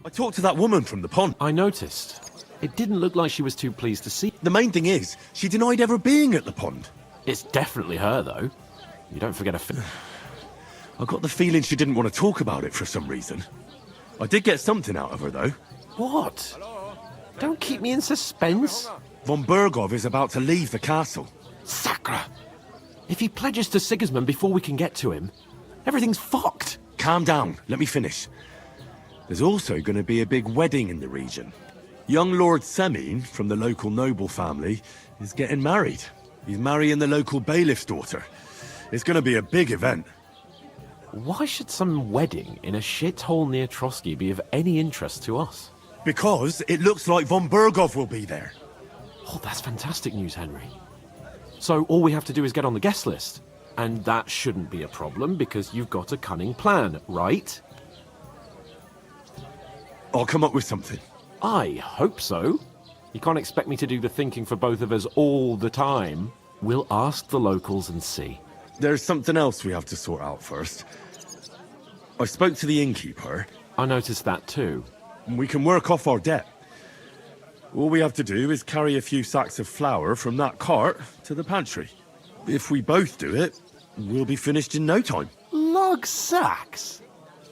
I talked to that woman from the pond. I noticed. It didn't look like she was too pleased to see. The main thing is, she denied ever being at the pond. It's definitely her, though. You don't forget I got the feeling she didn't want to talk about it for some reason. I did get something out of her, though. What? Don't keep me in suspense. Von Bergov is about to leave the castle. Sacre! If he pledges to Sigismund before we can get to him, everything's fucked. Calm down. Let me finish. There's also going to be a big wedding in the region. Young Lord Semin, from the local noble family, is getting married. He's marrying the local bailiff's daughter. It's going to be a big event. Why should some wedding in a shithole near Trotsky be of any interest to us? Because it looks like Von Bergov will be there. Oh, that's fantastic news, Henry. So all we have to do is get on the guest list. And that shouldn't be a problem because you've got a cunning plan, right? I'll come up with something. I hope so. You can't expect me to do the thinking for both of us all the time. We'll ask the locals and see. There's something else we have to sort out first. I spoke to the innkeeper. I noticed that too. We can work off our debt. All we have to do is carry a few sacks of flour from that cart to the pantry. If we both do it, we'll be finished in no time. Lug sacks?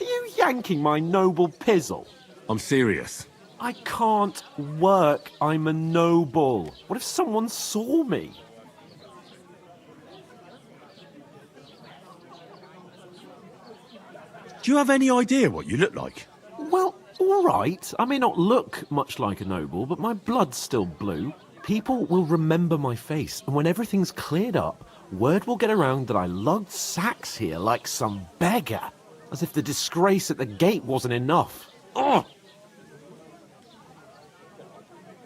Are you yanking my noble pizzle? I'm serious. I can't work. I'm a noble. What if someone saw me? Do you have any idea what you look like? Well, all right. I may not look much like a noble, but my blood's still blue. People will remember my face, and when everything's cleared up, word will get around that I lugged sacks here like some beggar, as if the disgrace at the gate wasn't enough. Ugh!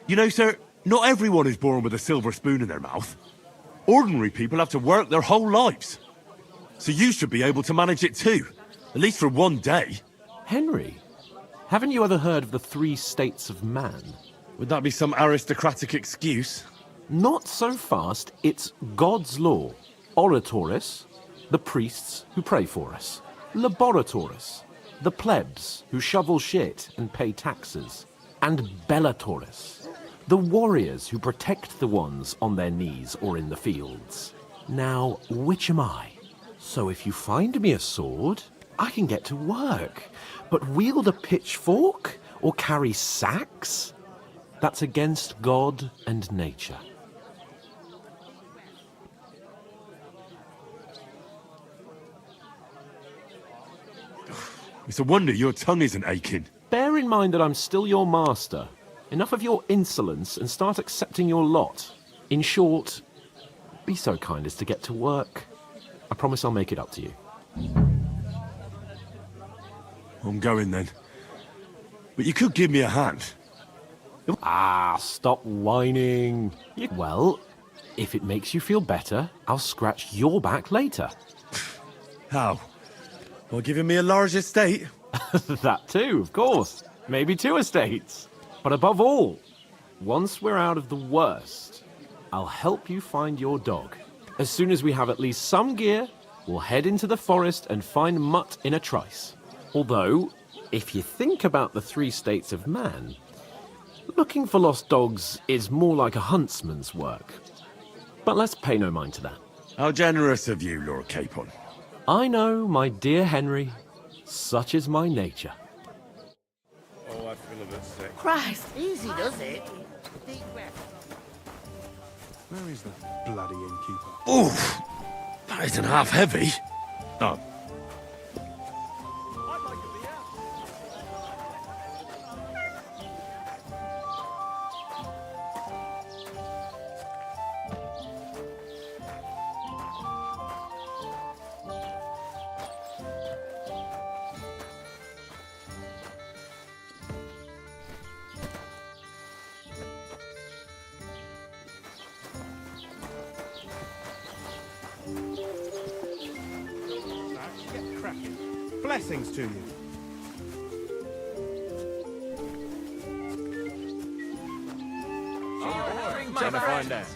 You know, sir, not everyone is born with a silver spoon in their mouth. Ordinary people have to work their whole lives. So you should be able to manage it too, at least for one day. Henry, haven't you ever heard of the 3 states of man? Would that be some aristocratic excuse? Not so fast. It's God's law. Oratoris, the priests who pray for us. Laboratoris, the plebs who shovel shit and pay taxes. And Bellatoris, the warriors who protect the ones on their knees or in the fields. Now, which am I? So if you find me a sword, I can get to work. But wield a pitchfork or carry sacks? That's against God and nature. It's a wonder your tongue isn't aching. Bear in mind that I'm still your master. Enough of your insolence and start accepting your lot. In short, be so kind as to get to work. I promise I'll make it up to you. I'm going then. But you could give me a hand. Ah, stop whining. Well, if it makes you feel better, I'll scratch your back later. How? By giving me a large estate? That too, of course. Maybe 2 estates. But above all, once we're out of the worst, I'll help you find your dog. As soon as we have at least some gear, we'll head into the forest and find Mutt in a trice. Although, if you think about the 3 states of man, looking for lost dogs is more like a huntsman's work. But let's pay no mind to that. How generous of you, Lord Capon. I know, my dear Henry. Such is my nature. Oh, I feel a bit sick. Christ, easy does it. Where is the bloody innkeeper? Oof! That isn't half heavy. Oh. Blessings to you. Trying to find out.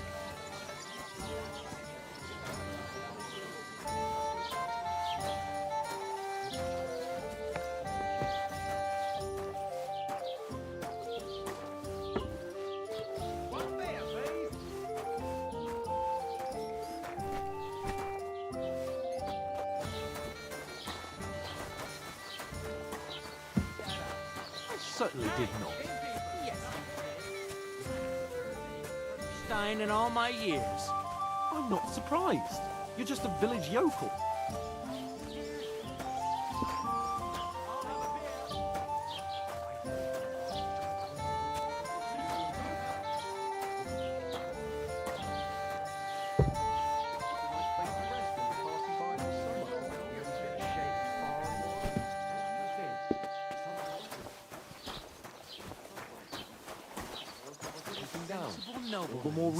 Certainly did not. Stein in all my years. I'm not surprised. You're just a village yokel.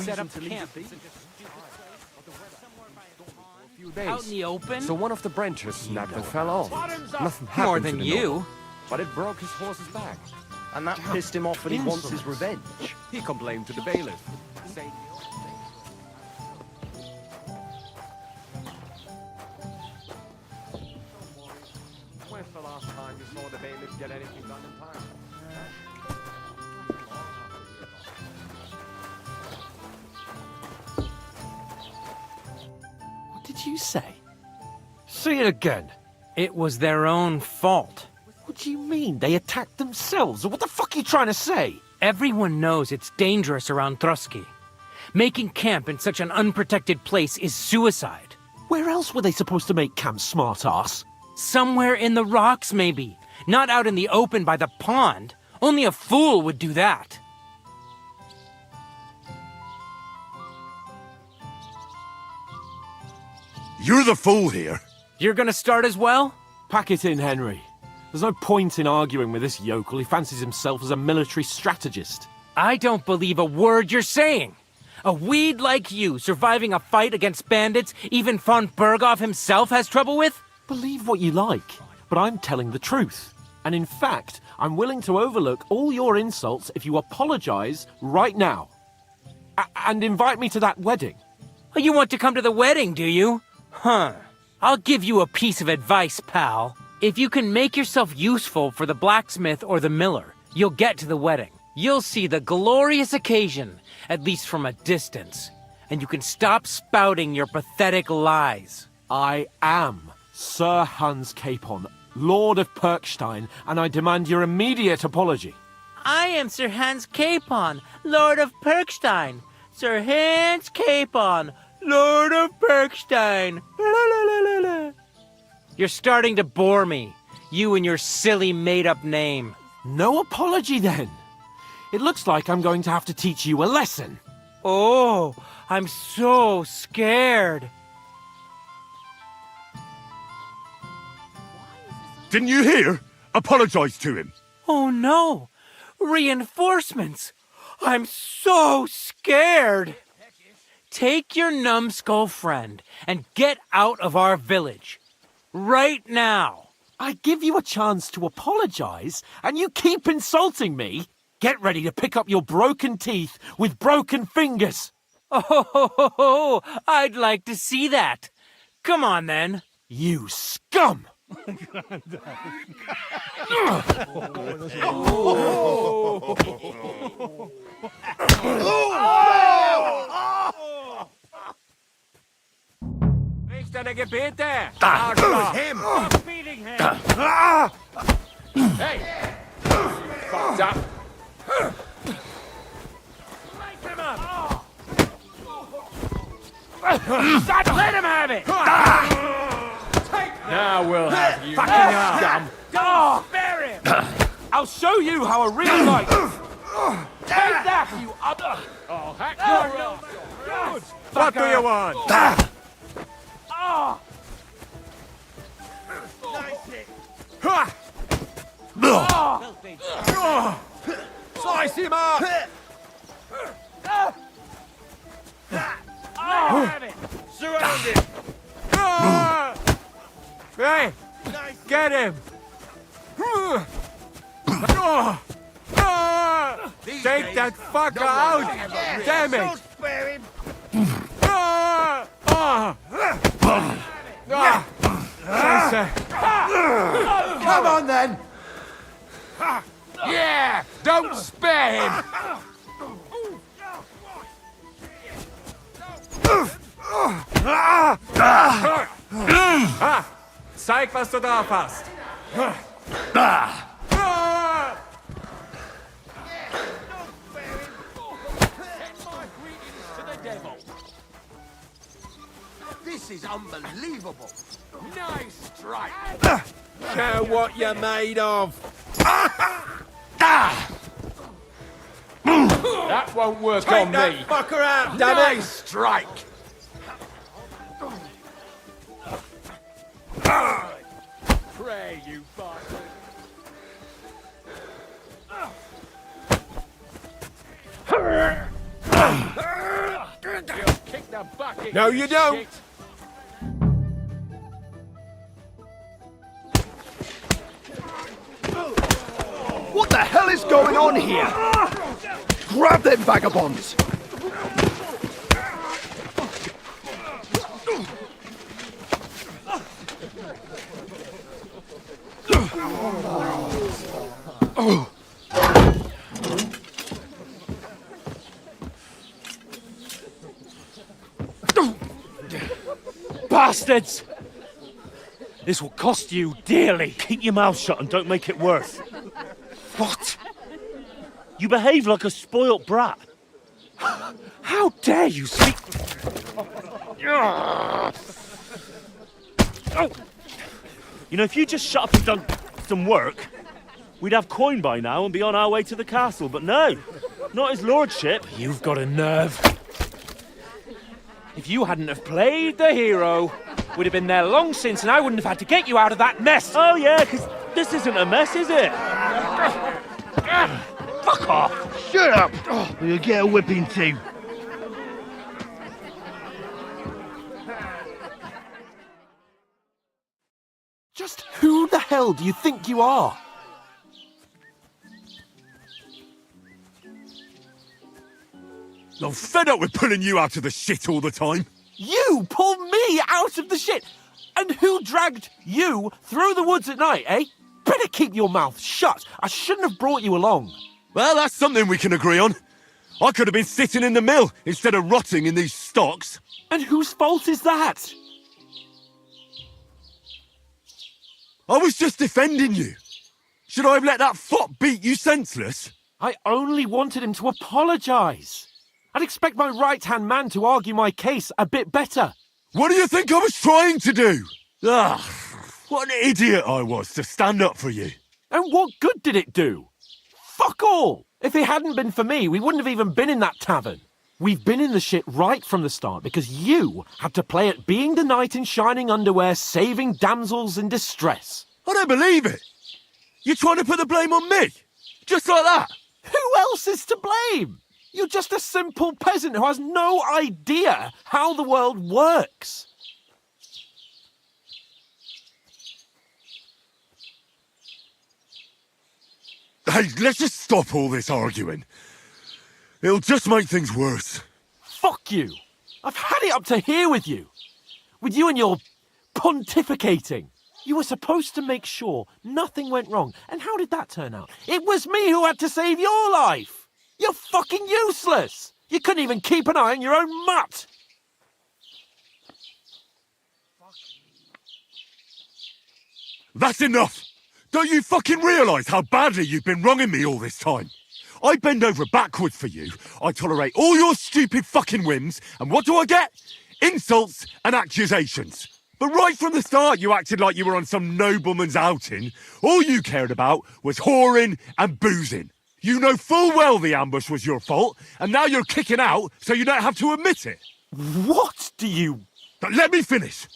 Set up camp. Out in the open? So one of the branches snapped and fell off. Nothing happened More to than the you. noble, but it broke his horse's back. And that pissed him off and he wants his revenge. He complained to the bailiff. When's the last time you saw the bailiff get anything done in time? What did you say? Say it again. It was their own fault. What do you mean? They attacked themselves? Or what the fuck are you trying to say? Everyone knows it's dangerous around Trotsky. Making camp in such an unprotected place is suicide. Where else were they supposed to make camp, smart-ass? Somewhere in the rocks, maybe. Not out in the open by the pond. Only a fool would do that. You're the fool here. You're gonna start as well? Pack it in, Henry. There's no point in arguing with this yokel. He fancies himself as a military strategist. I don't believe a word you're saying. A weed like you surviving a fight against bandits even von Berghoff himself has trouble with? Believe what you like, but I'm telling the truth. And in fact, I'm willing to overlook all your insults if you apologize right now. And invite me to that wedding. Oh, you want to come to the wedding, do you? Huh. I'll give you a piece of advice, pal. If you can make yourself useful for the blacksmith or the miller, you'll get to the wedding. You'll see the glorious occasion, at least from a distance. And you can stop spouting your pathetic lies. I am Sir Hans Capon, Lord of Perkstein, and I demand your immediate apology. I am Sir Hans Capon, Lord of Perkstein. Sir Hans Capon, Lord of Perkstein. You're starting to bore me. You and your silly made-up name. No apology, then. It looks like I'm going to have to teach you a lesson. Oh, I'm so scared. Didn't you hear? Apologize to him. Oh no! Reinforcements! I'm so scared! Take your numbskull friend and get out of our village. Right now! I give you a chance to apologize, and you keep insulting me? Get ready to pick up your broken teeth with broken fingers. Oh, I'd like to see that. Come on, then. You scum! Nichts deiner Gebete! Him! Stop beating him! Hey! Fucked up! Light him up! Let him have it! Now we'll have you. Fucking scum! Oh, spare him! I'll show you how a real knight... Take that, you other! Oh, heck, your nose! Good! What do you want? Oh! Slice him up! Have it! Surround him! Hey! Get him! Take that fucker out! Damn it! Come on then! Yeah! Don't spare him! Zeig, was du drauf hast! This is unbelievable! Nice strike! Show what you're made of. That won't work Take on that me! fucker out, damn Nice it! strike! Pray, you bastard. You'll kick the bucket. No, you don't. shit. What the hell is going on here? Grab them vagabonds! Bastards! This will cost you dearly. Keep your mouth shut and don't make it worse. What? You behave like a spoilt brat. How dare you speak... You know, if you just shut up and done some work, we'd have coin by now and be on our way to the castle, but no. Not his lordship. You've got a nerve. If you hadn't have played the hero, we'd have been there long since and I wouldn't have had to get you out of that mess. Oh yeah, because this isn't a mess, is it? Fuck off! Shut up! Or you'll get a whipping too. Just who the hell do you think you are? I'm fed up with pulling you out of the shit all the time. You pulled me out of the shit! And who dragged you through the woods at night, eh? Better keep your mouth shut. I shouldn't have brought you along. Well, that's something we can agree on. I could have been sitting in the mill instead of rotting in these stocks. And whose fault is that? I was just defending you. Should I have let that fop beat you senseless? I only wanted him to apologise. I'd expect my right-hand man to argue my case a bit better. What do you think I was trying to do? What an idiot I was to stand up for you. And what good did it do? Fuck all! If it hadn't been for me, we wouldn't have even been in that tavern. We've been in the shit right from the start because you had to play at being the knight in shining underwear, saving damsels in distress. I don't believe it. You're trying to put the blame on me? Just like that? Who else is to blame? You're just a simple peasant who has no idea how the world works. Hey, let's just stop all this arguing. It'll just make things worse. Fuck you. I've had it up to here with you. With you and your pontificating. You were supposed to make sure nothing went wrong. And how did that turn out? It was me who had to save your life. You're fucking useless. You couldn't even keep an eye on your own mutt. That's enough! Don't you fucking realise how badly you've been wronging me all this time? I bend over backwards for you, I tolerate all your stupid fucking whims, and what do I get? Insults and accusations. But right from the start you acted like you were on some nobleman's outing. All you cared about was whoring and boozing. You know full well the ambush was your fault, and now you're kicking out so you don't have to admit it. What do you... But let me finish.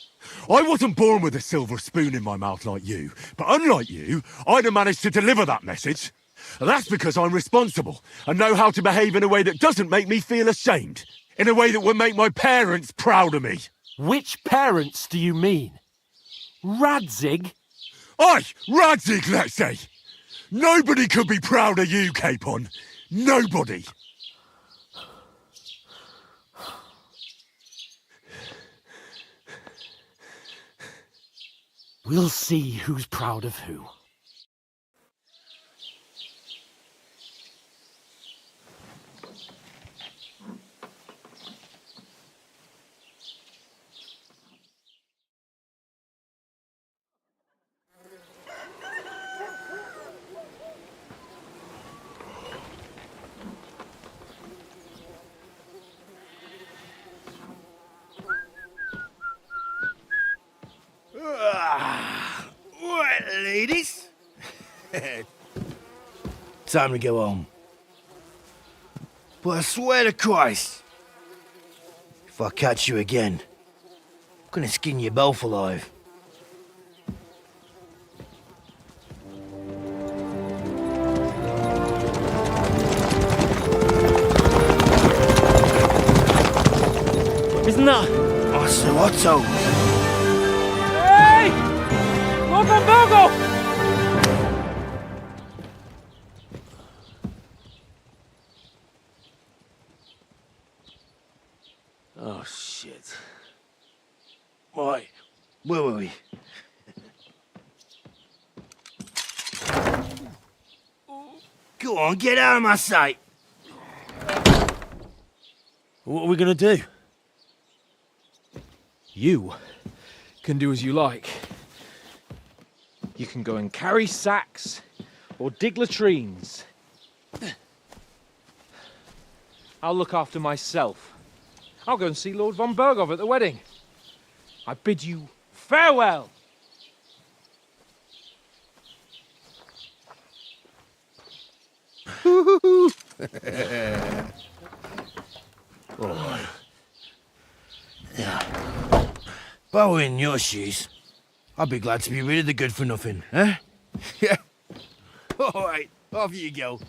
I wasn't born with a silver spoon in my mouth like you, but unlike you, I'd have managed to deliver that message. That's because I'm responsible and know how to behave in a way that doesn't make me feel ashamed, in a way that would make my parents proud of me. Which parents do you mean? Radzig? Aye, Radzig, let's say. Nobody could be proud of you, Capon. Nobody. We'll see who's proud of who. Right, ladies. Time to go home. But I swear to Christ, if I catch you again, I'm gonna skin you both alive. Isn't that? Oh, so Otto. Hey! Lord von Berghoff! Oh, shit. Right, where were we? Go on, get out of my sight. What are we gonna do? You can do as you like. You can go and carry sacks or dig latrines. I'll look after myself. I'll go and see Lord von Berghoff at the wedding. I bid you farewell. Oh. Yeah. If I were in your shoes, I'd be glad to be rid of the good for nothing, eh? Yeah. All right, off you go.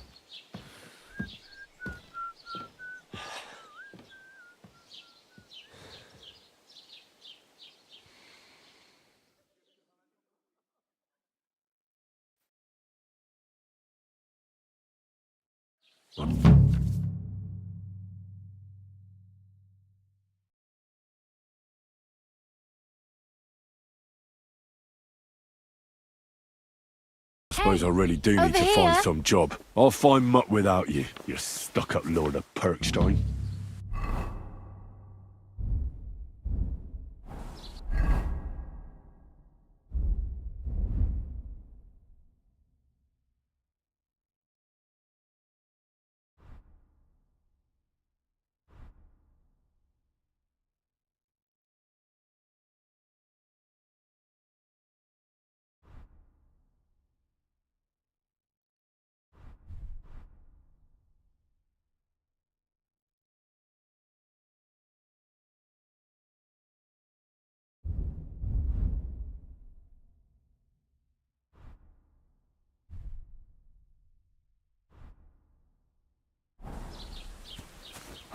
I suppose I really do need to find some job. I'll find mutt without you, you stuck-up Lord of Perkstein.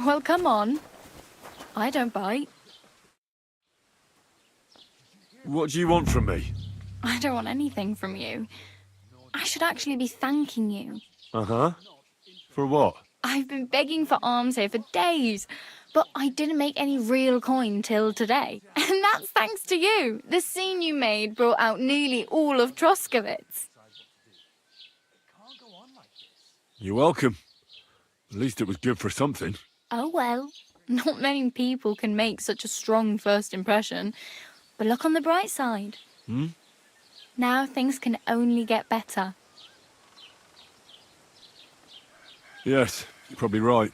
Well, come on. I don't bite. What do you want from me? I don't want anything from you. I should actually be thanking you. Uh-huh. For what? I've been begging for alms here for days, but I didn't make any real coin till today. And that's thanks to you. The scene you made brought out nearly all of Troskowitz. You're welcome. At least it was good for something. Oh well, not many people can make such a strong first impression. But look on the bright side. Hmm? Now things can only get better. Yes, you're probably right.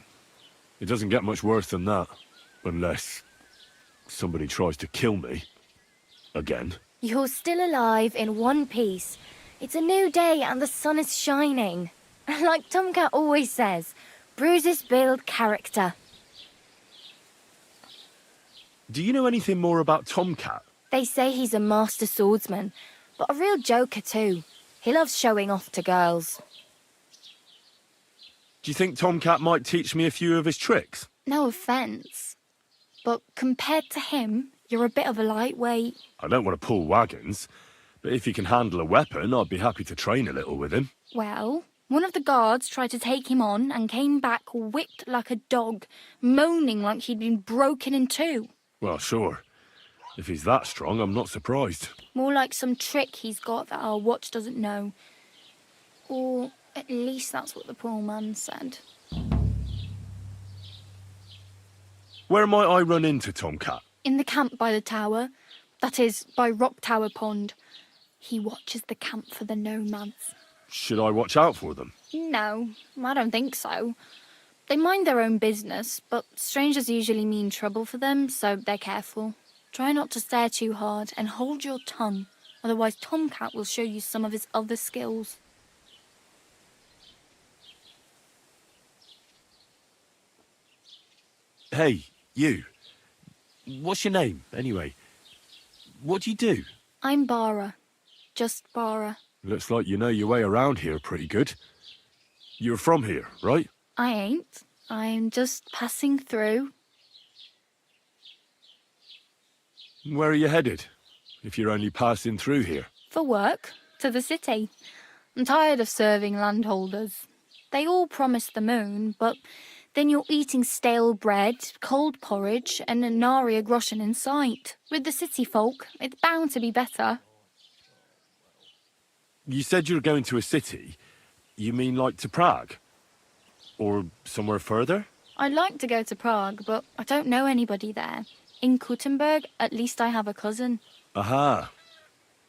It doesn't get much worse than that. Unless somebody tries to kill me. Again. You're still alive in one piece. It's a new day and the sun is shining. Like Tomcat always says, bruises build character. Do you know anything more about Tomcat? They say he's a master swordsman, but a real joker too. He loves showing off to girls. Do you think Tomcat might teach me a few of his tricks? No offence, but compared to him, you're a bit of a lightweight. I don't want to pull wagons, But if he can handle a weapon, I'd be happy to train a little with him. Well, one of the guards tried to take him on and came back whipped like a dog, moaning like he'd been broken in two. Well, sure. If he's that strong, I'm not surprised. More like some trick he's got that our watch doesn't know. Or at least that's what the poor man said. Where might I run into Tomcat? In the camp by the tower, that is, by Rock Tower Pond. He watches the camp for the nomads. Should I watch out for them? No, I don't think so. They mind their own business, but strangers usually mean trouble for them, so they're careful. Try not to stare too hard and hold your tongue, otherwise Tomcat will show you some of his other skills. Hey, you. What's your name, anyway? What do you do? I'm Bara. Just Bara. Looks like you know your way around here pretty good. You're from here, right? I ain't. I'm just passing through. Where are you headed, if you're only passing through here? For work. To the city. I'm tired of serving landholders. They all promise the moon, but then you're eating stale bread, cold porridge, and a nary a groschen in sight. With the city folk, it's bound to be better. You said you're going to a city. You mean like to Prague? Or somewhere further? I'd like to go to Prague, but I don't know anybody there. In Kuttenberg, at least I have a cousin. Aha.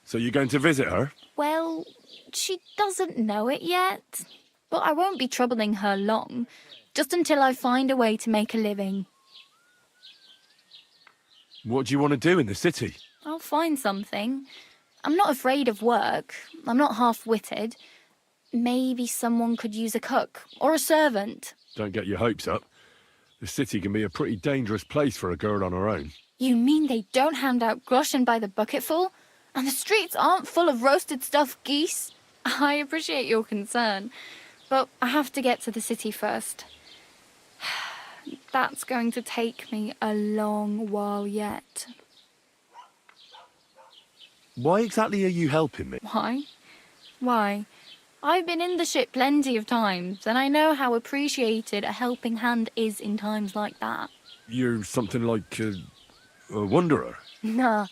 So you're going to visit her? Well, she doesn't know it yet. But I won't be troubling her long, just until I find a way to make a living. What do you want to do in the city? I'll find something. I'm not afraid of work. I'm not half-witted. Maybe someone could use a cook or a servant. Don't get your hopes up. The city can be a pretty dangerous place for a girl on her own. You mean they don't hand out groschen by the bucketful? And the streets aren't full of roasted stuffed geese? I appreciate your concern, but I have to get to the city first. That's going to take me a long while yet. Why exactly are you helping me? Why? Why? I've been in the ship plenty of times, and I know how appreciated a helping hand is in times like that. You're something like a wanderer? Nah,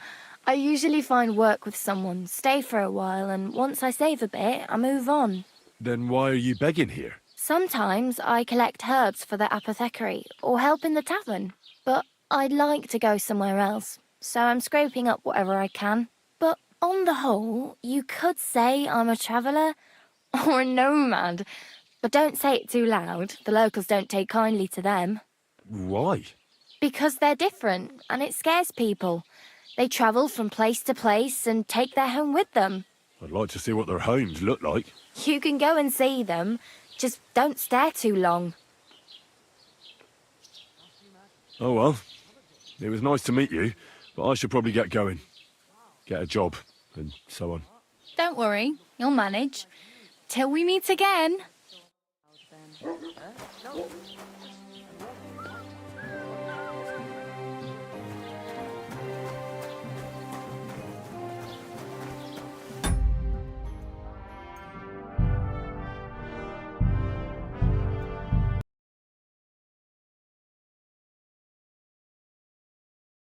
I usually find work with someone, stay for a while, and once I save a bit, I move on. Then why are you begging here? Sometimes I collect herbs for the apothecary, or help in the tavern. But I'd like to go somewhere else, so I'm scraping up whatever I can. But on the whole, you could say I'm a traveller, or a nomad. But don't say it too loud. The locals don't take kindly to them. Why? Because they're different, and it scares people. They travel from place to place and take their home with them. I'd like to see what their homes look like. You can go and see them. Just don't stare too long. Oh well. It was nice to meet you, but I should probably get going. Get a job, and so on. Don't worry, you'll manage. Till we meet again.